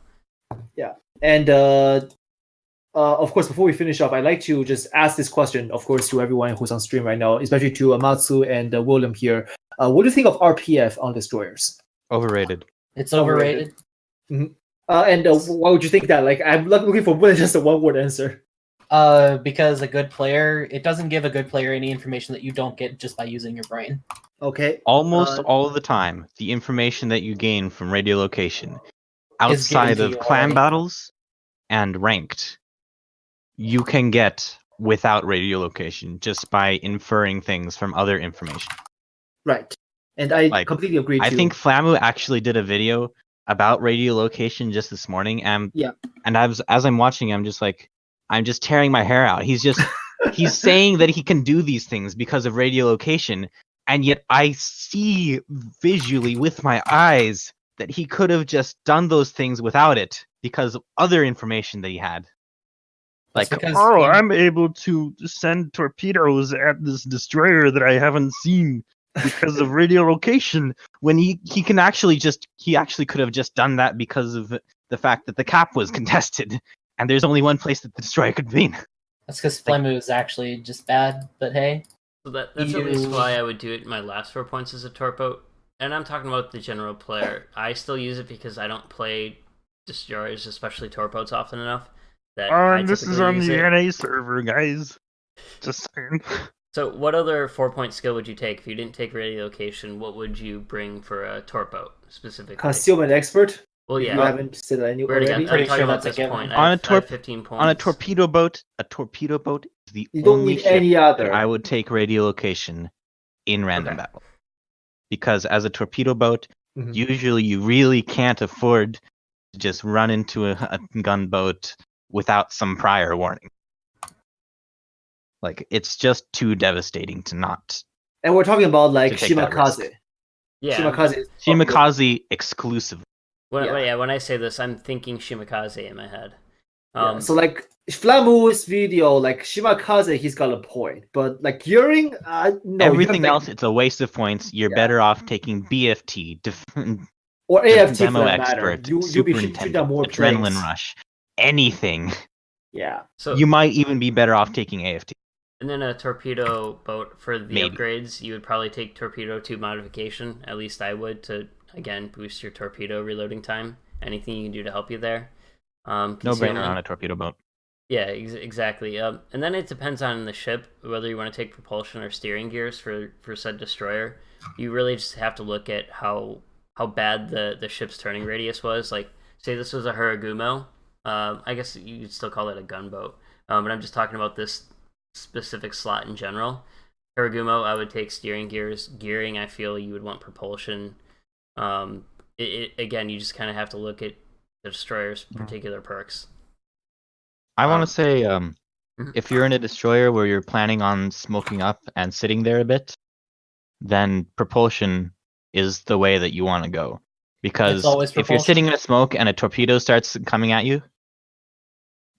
Yeah, and of course, before we finish up, I'd like to just ask this question, of course, to everyone who's on stream right now, especially to Amatsu and William here. What do you think of RPF on destroyers? Overrated. It's overrated. Mm-hmm. And why would you think that? Like, I'm looking for more than just a one-word answer. Because a good player, it doesn't give a good player any information that you don't get just by using your brain. Okay. Almost all of the time, the information that you gain from radiolocation, outside of clan battles and ranked, you can get without radiolocation just by inferring things from other information. Right. And I completely agree. I think Flamu actually did a video about radiolocation just this morning, and as I'm watching, I'm just tearing my hair out. He's saying that he can do these things because of radiolocation, and yet I see visually with my eyes that he could have just done those things without it because of other information that he had. I'm able to send torpedoes at this destroyer that I haven't seen because of radiolocation, when he actually could have just done that because of the fact that the cap was contested and there's only one place that the destroyer could be. That's because Flamu is actually just bad, but hey. So that's at least why I would do it in my last 4 points as a Torp boat. And I'm talking about the general player. I still use it because I don't play destroyers, especially Torp boats, often enough. This is on the NA server, guys. Just saying. So what other 4-point skill would you take? If you didn't take radiolocation, what would you bring for a Torp boat, specifically? Concealment expert? Well, yeah. You haven't said that anywhere already? I'm talking about this point. On a 15 points. On a torpedo boat is the you don't only need ship any other. that I would take radiolocation in random battle. Because as a torpedo boat, usually you really can't afford to just run into a gunboat without some prior warning. It's just too devastating to not. And we're talking about Shimakaze. Yeah. Shimakaze exclusively. When I say this, I'm thinking Shimakaze in my head. So Flamu's video, Shimakaze, he's got a point, but Yuring, no. Everything else, it's a waste of points. You're better off taking BFT, or AFT demo for that expert, matter. You be more adrenaline plays. rush, anything. Yeah. So you might even be better off taking AFT. And then a torpedo boat for the upgrades, you would probably take torpedo tube modification. At least I would, to again boost your torpedo reloading time. Anything you can do to help you there. No brainer on a torpedo boat. Yeah, exactly. And then it depends on the ship whether you want to take propulsion or steering gears for said destroyer. You really just have to look at how bad the ship's turning radius was. Say this was a Haragumo. I guess you'd still call it a gunboat. But I'm just talking about this specific slot in general. Haragumo, I would take steering gears. Gearing, I feel you would want propulsion. Again, you just kind of have to look at the destroyer's particular perks. I want to say, if you're in a destroyer where you're planning on smoking up and sitting there a bit, then propulsion is the way that you want to go. Because if you're sitting in a smoke and a torpedo starts coming at you,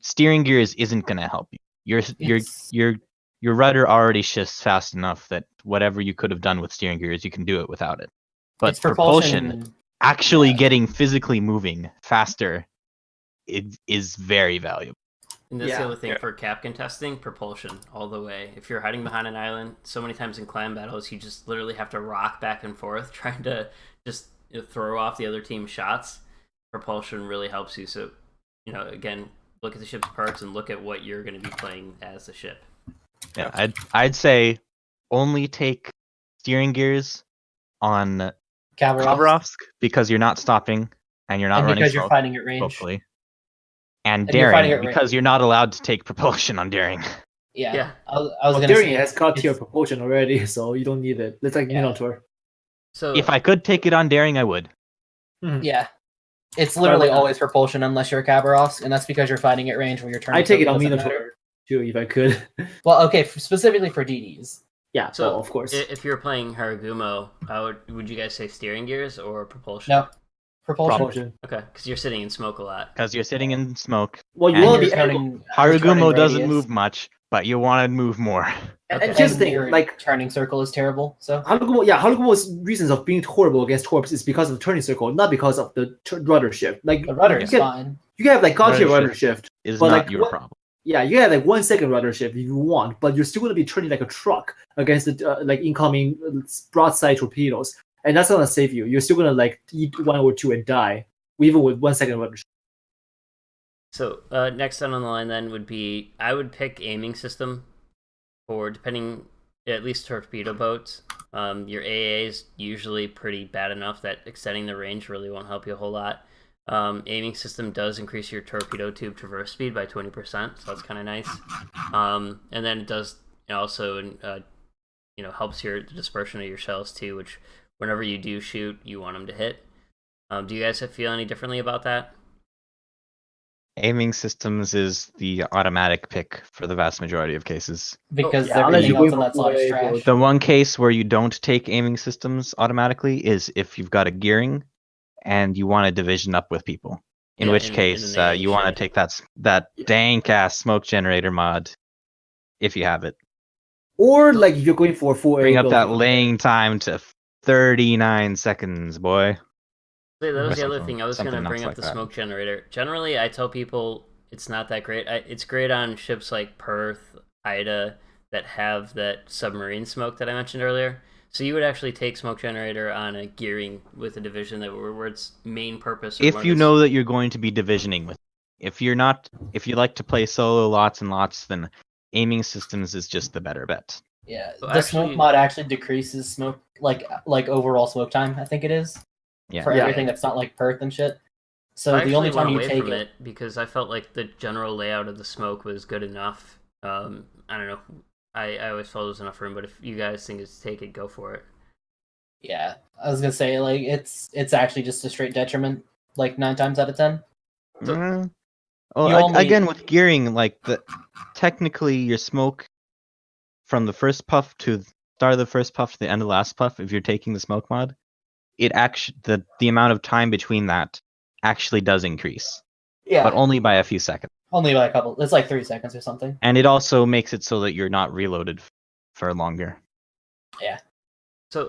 steering gears isn't going to help you. Your rudder already shifts fast enough that whatever you could have done with steering gears, you can do it without it. But propulsion, actually getting physically moving faster, is very valuable. And that's the other thing for cap contesting, propulsion all the way. If you're hiding behind an island, so many times in clan battles, you just literally have to rock back and forth trying to just throw off the other team's shots. Propulsion really helps you. So, again, look at the ship's perks and look at what you're going to be playing as the ship. Yeah, I'd say only take steering gears on Khabarovsk because you're not stopping and you're not running because you're fighting at range. Hopefully. And daring because you're not allowed to take propulsion on daring. Yeah. I was gonna daring say, has got tier propulsion already, so you don't need it. It's like Minotaur. So if I could take it on daring, I would. Yeah. It's literally always propulsion unless you're a Khabarovsk, and that's because you're fighting at range when you're turning. I take it on Minotaur too if I could. Well, okay, specifically for DDs. Yeah, so of course. If you're playing Haragumo, would you guys say steering gears or propulsion? No. Propulsion. Okay, because you're sitting in smoke a lot. Because you're sitting in smoke. Well, you want to be Haragumo doesn't move much, but you want to move more. And here's the thing, turning circle is terrible. So Haragumo's reasons of being horrible against Torps is because of the turning circle, not because of the rudder shift. The rudder is fine. You can have God tier rudder shift. Is not your problem. Yeah, you have 1 second rudder shift if you want, but you're still going to be turning like a truck against the incoming broadside torpedoes. And that's not gonna save you. You're still gonna eat 1 or 2 and die, even with 1 second rudder. So next down on the line then would be I would pick aiming system for depending at least torpedo boats. Your AA is usually pretty bad enough that extending the range really won't help you a whole lot. Aiming system does increase your torpedo tube traverse speed by 20%, so that's kind of nice. And then it does also helps the dispersion of your shells too, which whenever you do shoot, you want them to hit. Do you guys feel any differently about that? Aiming systems is the automatic pick for the vast majority of cases. Because everything else on that slot is trash. The one case where you don't take aiming systems automatically is if you've got a gearing and you want to division up with people. In which case, you want to take that dank ass smoke generator mod if you have it. Or like if you're going for a full bring up that laying time to 39 seconds, boy. That was the other thing. I was going to bring up the smoke generator. Generally, I tell people it's not that great. It's great on ships like Perth, Ida, that have that submarine smoke that I mentioned earlier. So you would actually take smoke generator on a gearing with a division where its main purpose. If you know that you're going to be divisioning with, if you like to play solo lots and lots, then aiming systems is just the better bet. Yeah, the smoke mod actually decreases smoke, like overall smoke time. I think it is. Yeah. For everything that's not like Perth and shit. So the only time you take it, because I felt like the general layout of the smoke was good enough. I don't know. I always felt there was enough room, but if you guys think it's take it, go for it. Yeah, I was gonna say like it's actually just a straight detriment, like 9 times out of 10. So, again with gearing, like technically your smoke from the first puff to the start of the first puff to the end of the last puff, if you're taking the smoke mod, it actually the amount of time between that actually does increase. Yeah, but only by a few seconds. Only by a couple. It's like 3 seconds or something. And it also makes it so that you're not reloaded for longer. Yeah. So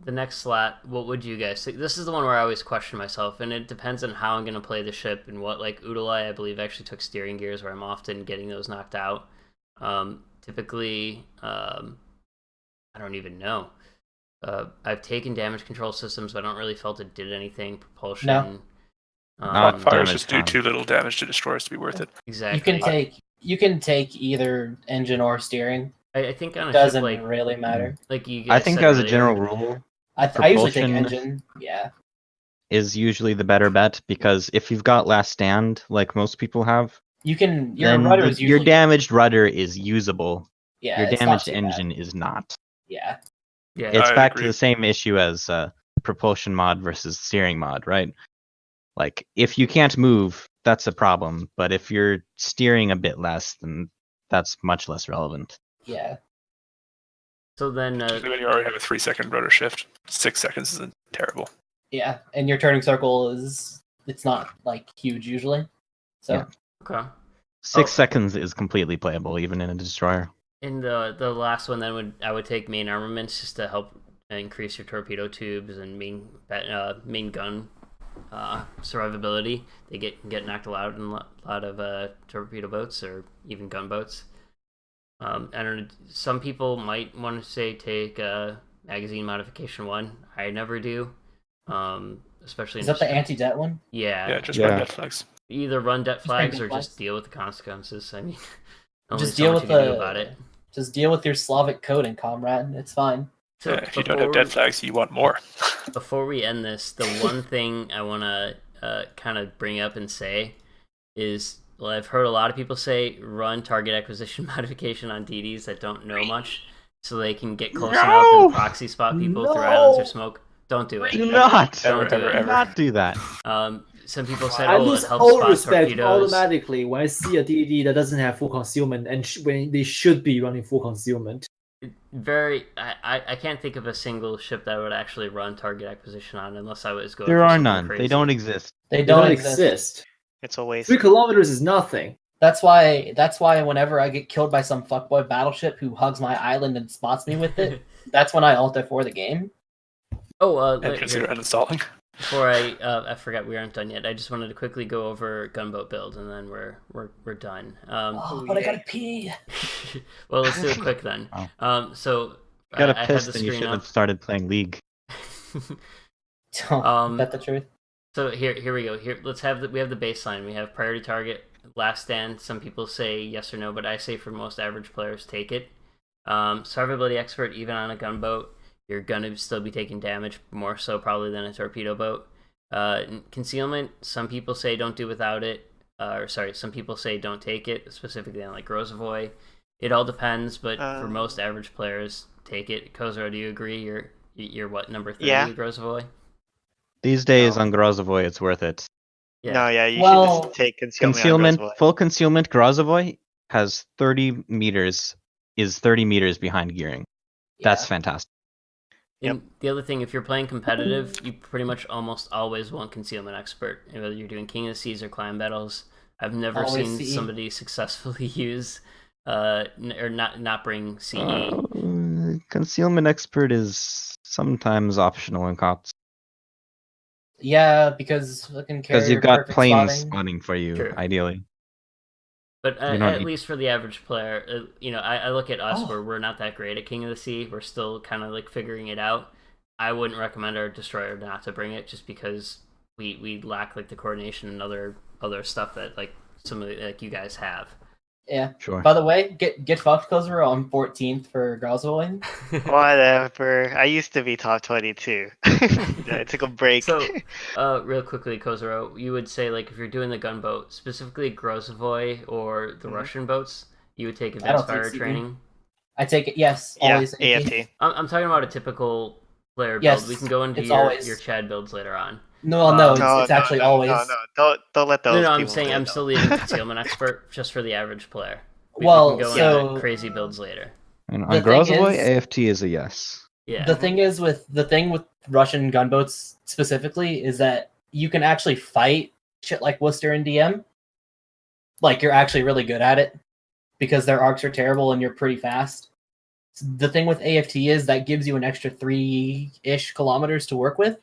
the next slot, what would you guys think? This is the one where I always question myself, and it depends on how I'm going to play the ship and what. Like Udalai, I believe, actually took steering gears, where I'm often getting those knocked out. Typically, I don't even know. I've taken damage control systems, but I don't really felt it did anything. Propulsion. No. Fires just do too little damage to destroyers to be worth it. Exactly. You can take either engine or steering. I think on a doesn't ship, like, really matter. Like you guys I think as a general rule, I usually take engine. Yeah. Is usually the better bet, because if you've got last stand, like most people have, your rudder is usually... your damaged rudder is usable. Yeah. Your damaged engine is not. Yeah. Yeah. It's back to the same issue as propulsion mod versus steering mod, right? Like, if you can't move, that's a problem. But if you're steering a bit less, then that's much less relevant. Yeah. So then... when you already have a 3-second rudder shift, 6 seconds isn't terrible. Yeah, and your turning circle it's not, like, huge usually. So. Yeah. Okay. 6 seconds is completely playable, even in a destroyer. In the last one, then I would take main armaments just to help increase your torpedo tubes and main gun survivability. They get knocked out in a lot of torpedo boats or even gunboats. I don't know. Some people might want to say take magazine modification 1. I never do. Especially is that the anti-det one? Yeah. Yeah, just run det flags. Either run det flags or just deal with the consequences. I mean, just deal with about it. Just deal with your Slavic coding, comrade. It's fine. So if you don't have det flags, you want more. Before we end this, the one thing I want to kind of bring up and say is, well, I've heard a lot of people say run target acquisition modification on DDs that don't know much, so they can get close enough and proxy spot people through islands or smoke. Don't do it. Do not. Don't do it. Not do that. Some people said, I lose it helps all spot respect torpedoes. automatically when I see a DD that doesn't have full concealment and when they should be running full concealment. I can't think of a single ship that would actually run target acquisition on unless I was going. There are none. Crazy. They don't exist. They don't exist. It's a waste. 3 kilometers is nothing. That's why whenever I get killed by some fuckboy battleship who hugs my island and spots me with it, that's when I alt F4 the game. Oh, and consider uninstalling. Before I forgot we aren't done yet. I just wanted to quickly go over gunboat build, and then we're done. But I gotta pee. Well, let's do it quick then. So you got a piss, then you should have started playing League. That's the truth. So here we go. We have the baseline. We have priority target, last stand. Some people say yes or no, but I say for most average players, take it. Survivability expert, even on a gunboat, you're gonna still be taking damage, more so probably than a torpedo boat. Concealment, some people say don't do without it. Some people say don't take it, specifically on like Grozavoy. It all depends, but for most average players, take it. Kozaro, do you agree? You're what, number 30, Grozavoy? These days on Grozavoy, it's worth it. Yeah. No, you should just take concealment. Full concealment, Grozavoy has 30 meters, is 30 meters behind gearing. That's fantastic. And the other thing, if you're playing competitive, you pretty much almost always want Concealment Expert. Whether you're doing King of the Seas or Clan Battles, I've never seen somebody successfully use or not bring CE. Concealment Expert is sometimes optional in cops. Yeah, because you've got plane spotting for you, ideally. But at least for the average player, I look at us where we're not that great at King of the Sea. We're still kind of like figuring it out. I wouldn't recommend our destroyer not to bring it, just because we lack like the coordination and other stuff that like some of like you guys have. Yeah, sure. By the way, get fucked, Kozaro, on 14th for Grozavoy. Whatever. I used to be top 22. I took a break. So, real quickly, Kozaro, you would say like if you're doing the gunboat, specifically Grozavoy or the Russian boats, you would take advanced fire training. I take it. Yes, always AFT. I'm talking about a typical player build. Yes, we can go into your Chad builds later on. No, it's actually always. No, don't let those. No, I'm saying I'm still leaving Concealment Expert just for the average player. We can go into crazy builds later. And on Grozavoy, AFT is a yes. Yeah. The thing with Russian gunboats specifically is that you can actually fight shit like Worcester and DM. Like you're actually really good at it because their arcs are terrible and you're pretty fast. The thing with AFT is that gives you an extra 3-ish kilometers to work with.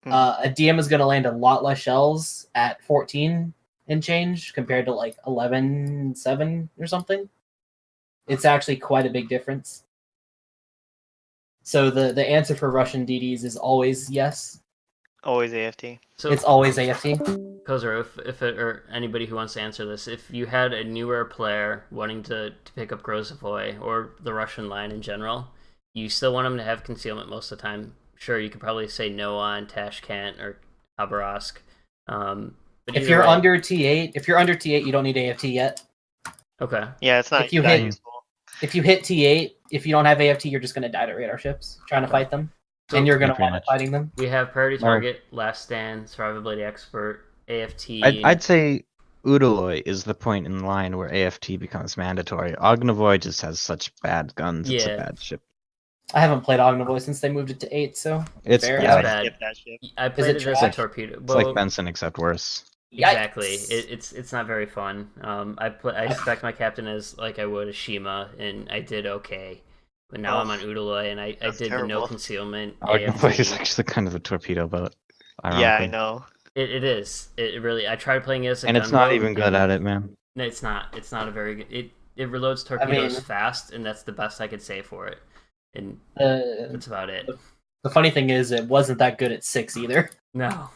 A DM is going to land a lot less shells at 14 and change compared to like 11.7 or something. It's actually quite a big difference. So the answer for Russian DDs is always yes. Always AFT. So it's always AFT. Kozaro, or anybody who wants to answer this, if you had a newer player wanting to pick up Grozavoy or the Russian line in general, you still want them to have concealment most of the time. Sure, you could probably say no on Tashkent or Khabarovsk. But if you're under T8, you don't need AFT yet. Okay. Yeah, it's not if you hit useful. If you hit T8, if you don't have AFT, you're just going to die to radar ships trying to fight them. And you're going to want to fighting them. We have Priority Target, Last Stand, Survivability Expert, AFT. I'd say Udaloy is the point in line where AFT becomes mandatory. Ognavoy just has such bad guns. It's a bad ship. I haven't played Ognavoy since they moved it to 8, so it's bad. I played it as a torpedo. It's like Benson, except worse. Exactly. It's not very fun. I spec my captain as like I would a Shima, and I did okay. But now I'm on Udaloy, and I did the no concealment. Ognavoy is actually kind of a torpedo boat. Yeah, I know. It is. It really. I tried playing it as a and it's not even good at it, man. No, it's not. It's not a very good. It reloads torpedoes fast, and that's the best I could say for it. And that's about it. The funny thing is, it wasn't that good at 6 either. No,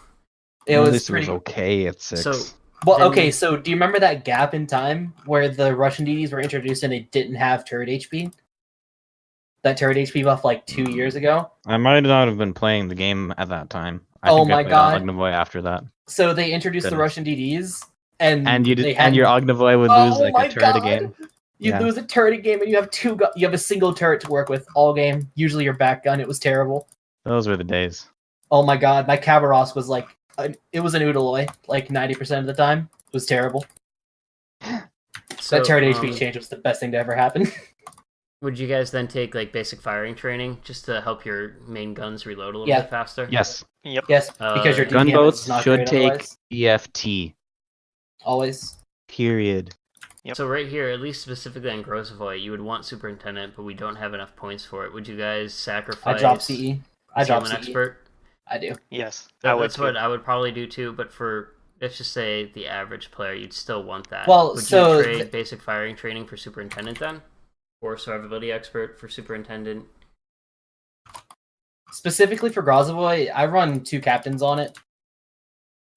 it was okay at 6. So do you remember that gap in time where the Russian DDs were introduced and it didn't have turret HP? That turret HP buff like 2 years ago. I might not have been playing the game at that time. I my god! Ognavoy after that. So they introduced the Russian DDs, and your Ognavoy would lose a turret a game. You lose a turret a game, and you have a single turret to work with all game. Usually your back gun. It was terrible. Those were the days. Oh my god, my Khabarovsk was like it was an Udaloy like 90% of the time. It was terrible. So, that turret HP change was the best thing to ever happen. Would you guys then take like basic firing training just to help your main guns reload a little bit faster? Yes. Yep. Yes, because your gunboats should take EFT. Always. Period. Yep. So right here, at least specifically on Grozavoy, you would want Superintendent, but we don't have enough points for it. Would you guys sacrifice? I drop CE. I drop CE. Expert? I do. Yes. That's what I would probably do too, but for, let's just say, the average player, you'd still want that. Well, would you trade basic firing training for Superintendent then? Or Survivability Expert for Superintendent? Specifically for Grozavoy, I run 2 captains on it.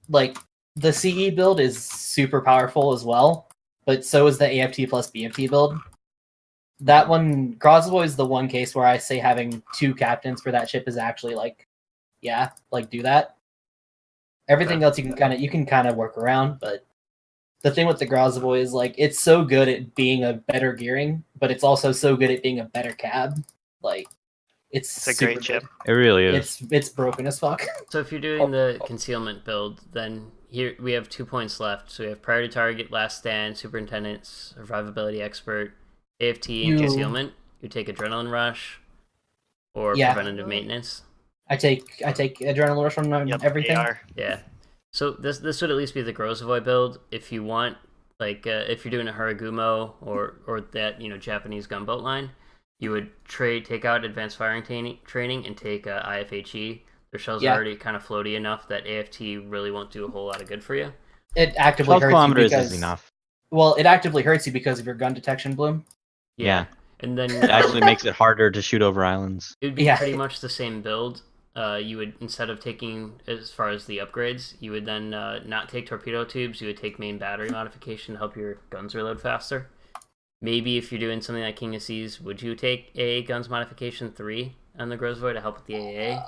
Like, the CE build is super powerful as well, but so is the AFT plus BFT build. That one, Grozavoy is the one case where I say having 2 captains for that ship is actually do that. Everything else you can kind of work around, but the thing with the Grozavoy is like it's so good at being a better gearing, but it's also so good at being a better cab. Like it's a great chip. It really is. It's broken as fuck. So if you're doing the concealment build, then here we have 2 points left. So we have priority target, last stand, superintendent, survivability expert, AFT, and concealment. You take adrenaline rush or preventative maintenance. I take adrenaline rush from everything. AR. Yeah. So this would at least be the Grozavoy build if you want, like if you're doing a Haragumo or that Japanese gunboat line, you would take out advanced firing training and take IFHE. Their shells are already kind of floaty enough that AFT really won't do a whole lot of good for you. It actively hurts you because is enough. Well, it actively hurts you because of your gun detection bloom. Yeah. And then it actually makes it harder to shoot over islands. It would be pretty much the same build. You would, instead of taking, as far as the upgrades, you would then not take torpedo tubes, you would take main battery modification to help your guns reload faster. Maybe if you're doing something like King of Seas, would you take AA Guns Modification 3 on the Grozavoy to help with the AA?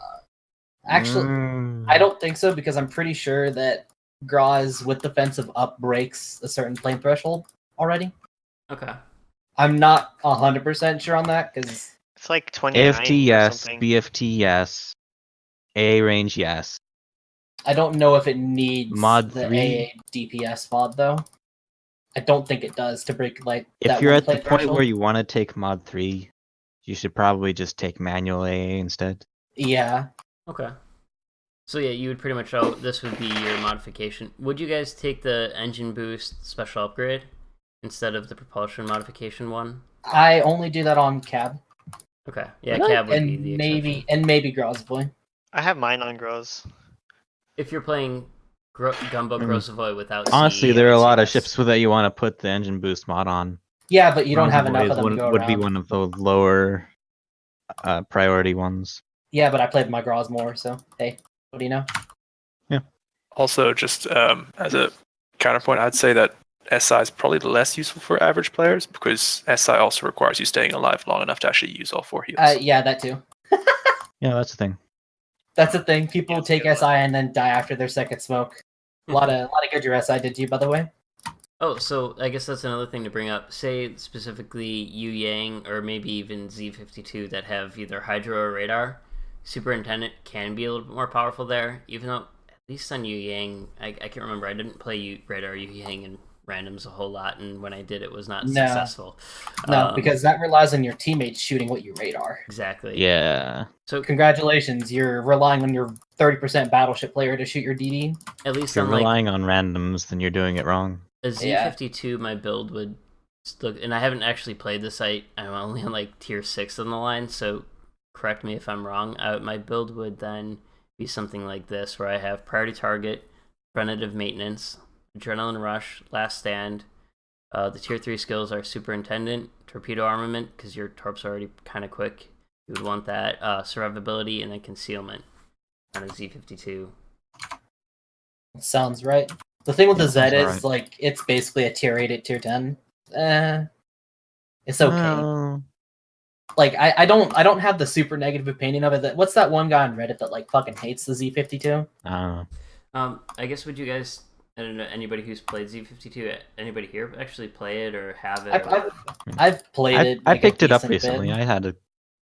Actually, I don't think so, because I'm pretty sure that Groz with defensive up breaks a certain flame threshold already. Okay. I'm not 100% sure on that, because... It's like 29 AFT yes, something. BFT yes, AA range yes. I don't know if it needs mod the 3? AA DPS mod, though. I don't think it does to break, like, if that you're one at the flame point threshold. where you want to take mod 3, you should probably just take manual AA instead. Yeah. Okay. So yeah, you would pretty much this would be your modification. Would you guys take the engine boost special upgrade instead of the propulsion modification one? I only do that on cab. Okay. Yeah, cab would be the exception. Maybe Grozavoy. I have mine on Groz. If you're playing Gunboat Grozavoy without honestly, CE, there are a lot of ships that you want to put the engine boost mod on. Yeah, but you don't have enough of them to go would around. be one of the lower priority ones. Yeah, but I played my Groz more, so hey, what do you know? Yeah. Also, just as a counterpoint, I'd say that SI is probably less useful for average players because SI also requires you staying alive long enough to actually use all 4 heals. Yeah, that too. Yeah, that's the thing. That's the thing. People take SI and then die after their second smoke. A lot of good your SI did to you, by the way. Oh, so I guess that's another thing to bring up. Say specifically Yu Yang or maybe even Z52 that have either Hydro or Radar. Superintendent can be a little bit more powerful there, even though at least on Yu Yang, I can't remember. I didn't play Radar Yu Yang in randoms a whole lot, and when I did, it was not successful. No, because that relies on your teammates shooting what you radar. Exactly. Yeah. So congratulations, you're relying on your 30% battleship player to shoot your DD. At least if you're relying on randoms, then you're doing it wrong. A Z52, my build would look, and I haven't actually played the site. I'm only on like tier 6 on the line, so correct me if I'm wrong. My build would then be something like this, where I have priority target, preventative maintenance, adrenaline rush, last stand. The tier 3 skills are superintendent, torpedo armament, because your torps are already kind of quick. You would want that. Survivability, and then concealment on a Z52. Sounds right. The thing with the Z is, like, it's basically a tier 8 at tier 10. It's okay. Like, I don't have the super negative opinion of it. What's that one guy on Reddit that, like, fucking hates the Z52? I guess would you guys, I don't know, anybody who's played Z52, anybody here actually play it or have it? I've played it. I picked it up recently.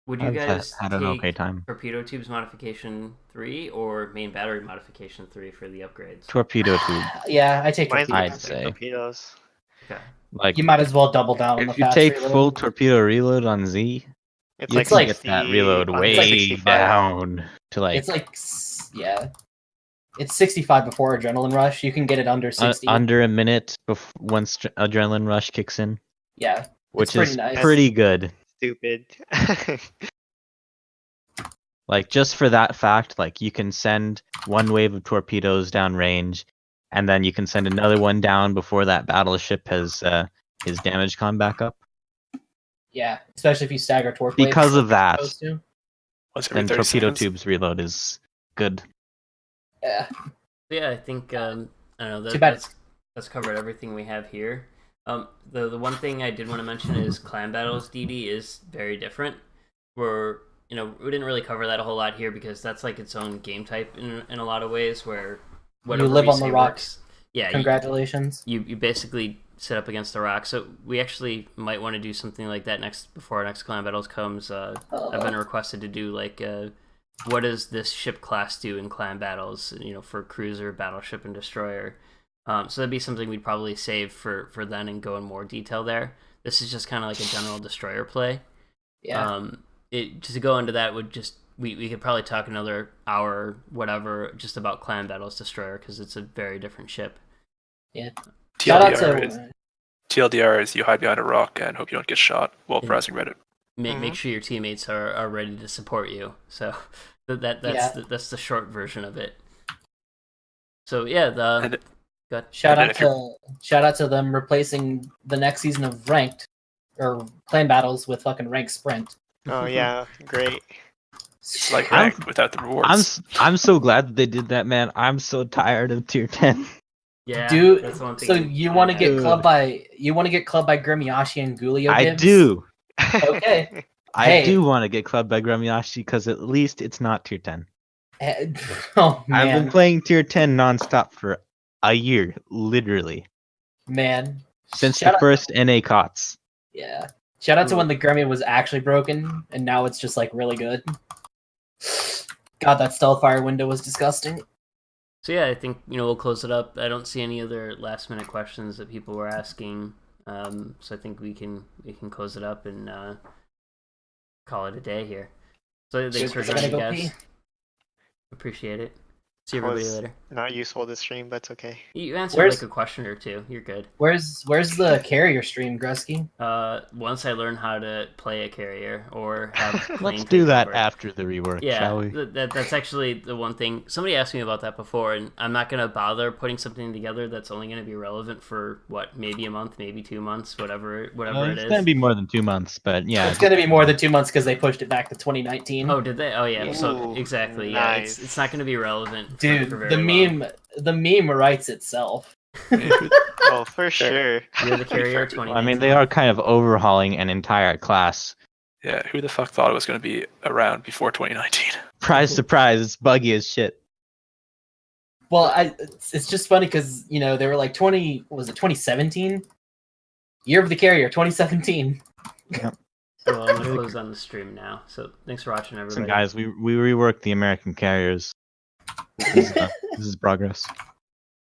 Would you guys had an okay time. Torpedo tubes modification 3 or main battery modification 3 for the upgrades? Torpedo tube. Yeah, I take torpedoes. I'd say torpedoes. Okay. Like, you might as well double down on the fast reload. If you take full torpedo reload on Z, it's like get that reload way down to like. It's like it's 65 before adrenaline rush. You can get it under 60. Under a minute once adrenaline rush kicks in. Yeah, which is pretty good. Stupid. Like, just for that fact, like, you can send one wave of torpedoes down range, and then you can send another one down before that battleship has his damage con back up. Yeah, especially if you stagger torp. Because of that, and torpedo tubes reload is good. Yeah. Yeah, I think I don't know. Too bad. That's covered everything we have here. The one thing I did want to mention is clan battles DD is very different. We didn't really cover that a whole lot here because that's like its own game type in a lot of ways. Where you live on the rocks. Yeah. Congratulations. You basically sit up against the rock. So we actually might want to do something like that before our next clan battles comes. I've been requested to do like what does this ship class do in clan battles? For cruiser, battleship, and destroyer. So that'd be something we'd probably save for then and go in more detail there. This is just kind of like a general destroyer play. Yeah. To go into that would just we could probably talk another hour or whatever just about clan battles destroyer because it's a very different ship. Yeah. TLDR is you hide behind a rock and hope you don't get shot while browsing Reddit. Make sure your teammates are ready to support you. So that's the short version of it. So yeah, shout out to them replacing the next season of ranked or clan battles with fucking ranked sprint. Oh yeah, great. It's like ranked without the rewards. I'm so glad that they did that, man. I'm so tired of tier 10. Yeah, dude. That's one thing So you want to get clubbed by Grimiashi and Gulio? I do. Okay. I do want to get clubbed by Grimiashi because at least it's not tier 10. Oh man. I've been playing tier 10 nonstop for a year, literally. Man. Since the first NA COTS. Yeah. Shout out to when the Gremia was actually broken, and now it's just like really good. God, that Stealthfire window was disgusting. So yeah, I think we'll close it up. I don't see any other last minute questions that people were asking. So I think we can close it up and call it a day here. So thanks for joining, guys. Appreciate it. See everybody later. Not useful to stream, but it's okay. You answered like a question or two. You're good. Where's the carrier stream, Gruzky? Once I learn how to play a carrier or have let's do that after the rework, shall we? That's actually the one thing. Somebody asked me about that before, and I'm not gonna bother putting something together that's only gonna be relevant for maybe a month, maybe 2 months, whatever it is. It's gonna be more than 2 months, but yeah, it's gonna be more than 2 months because they pushed it back to 2019. Oh, did they? Oh yeah. Ooh, so exactly. nice. Yeah, it's not gonna be relevant. Dude, the meme writes itself. Oh, for sure. You're the carrier 20. I mean, they are kind of overhauling an entire class. Yeah, who the fuck thought it was going to be around before 2019? Surprise, it's buggy as shit. Well, it's just funny because, they were like 2017? Year of the Carrier, 2017. Yep. Well, I'm going to close on the stream now. So thanks for watching, everybody. Listen, guys, we reworked the American carriers. This is progress.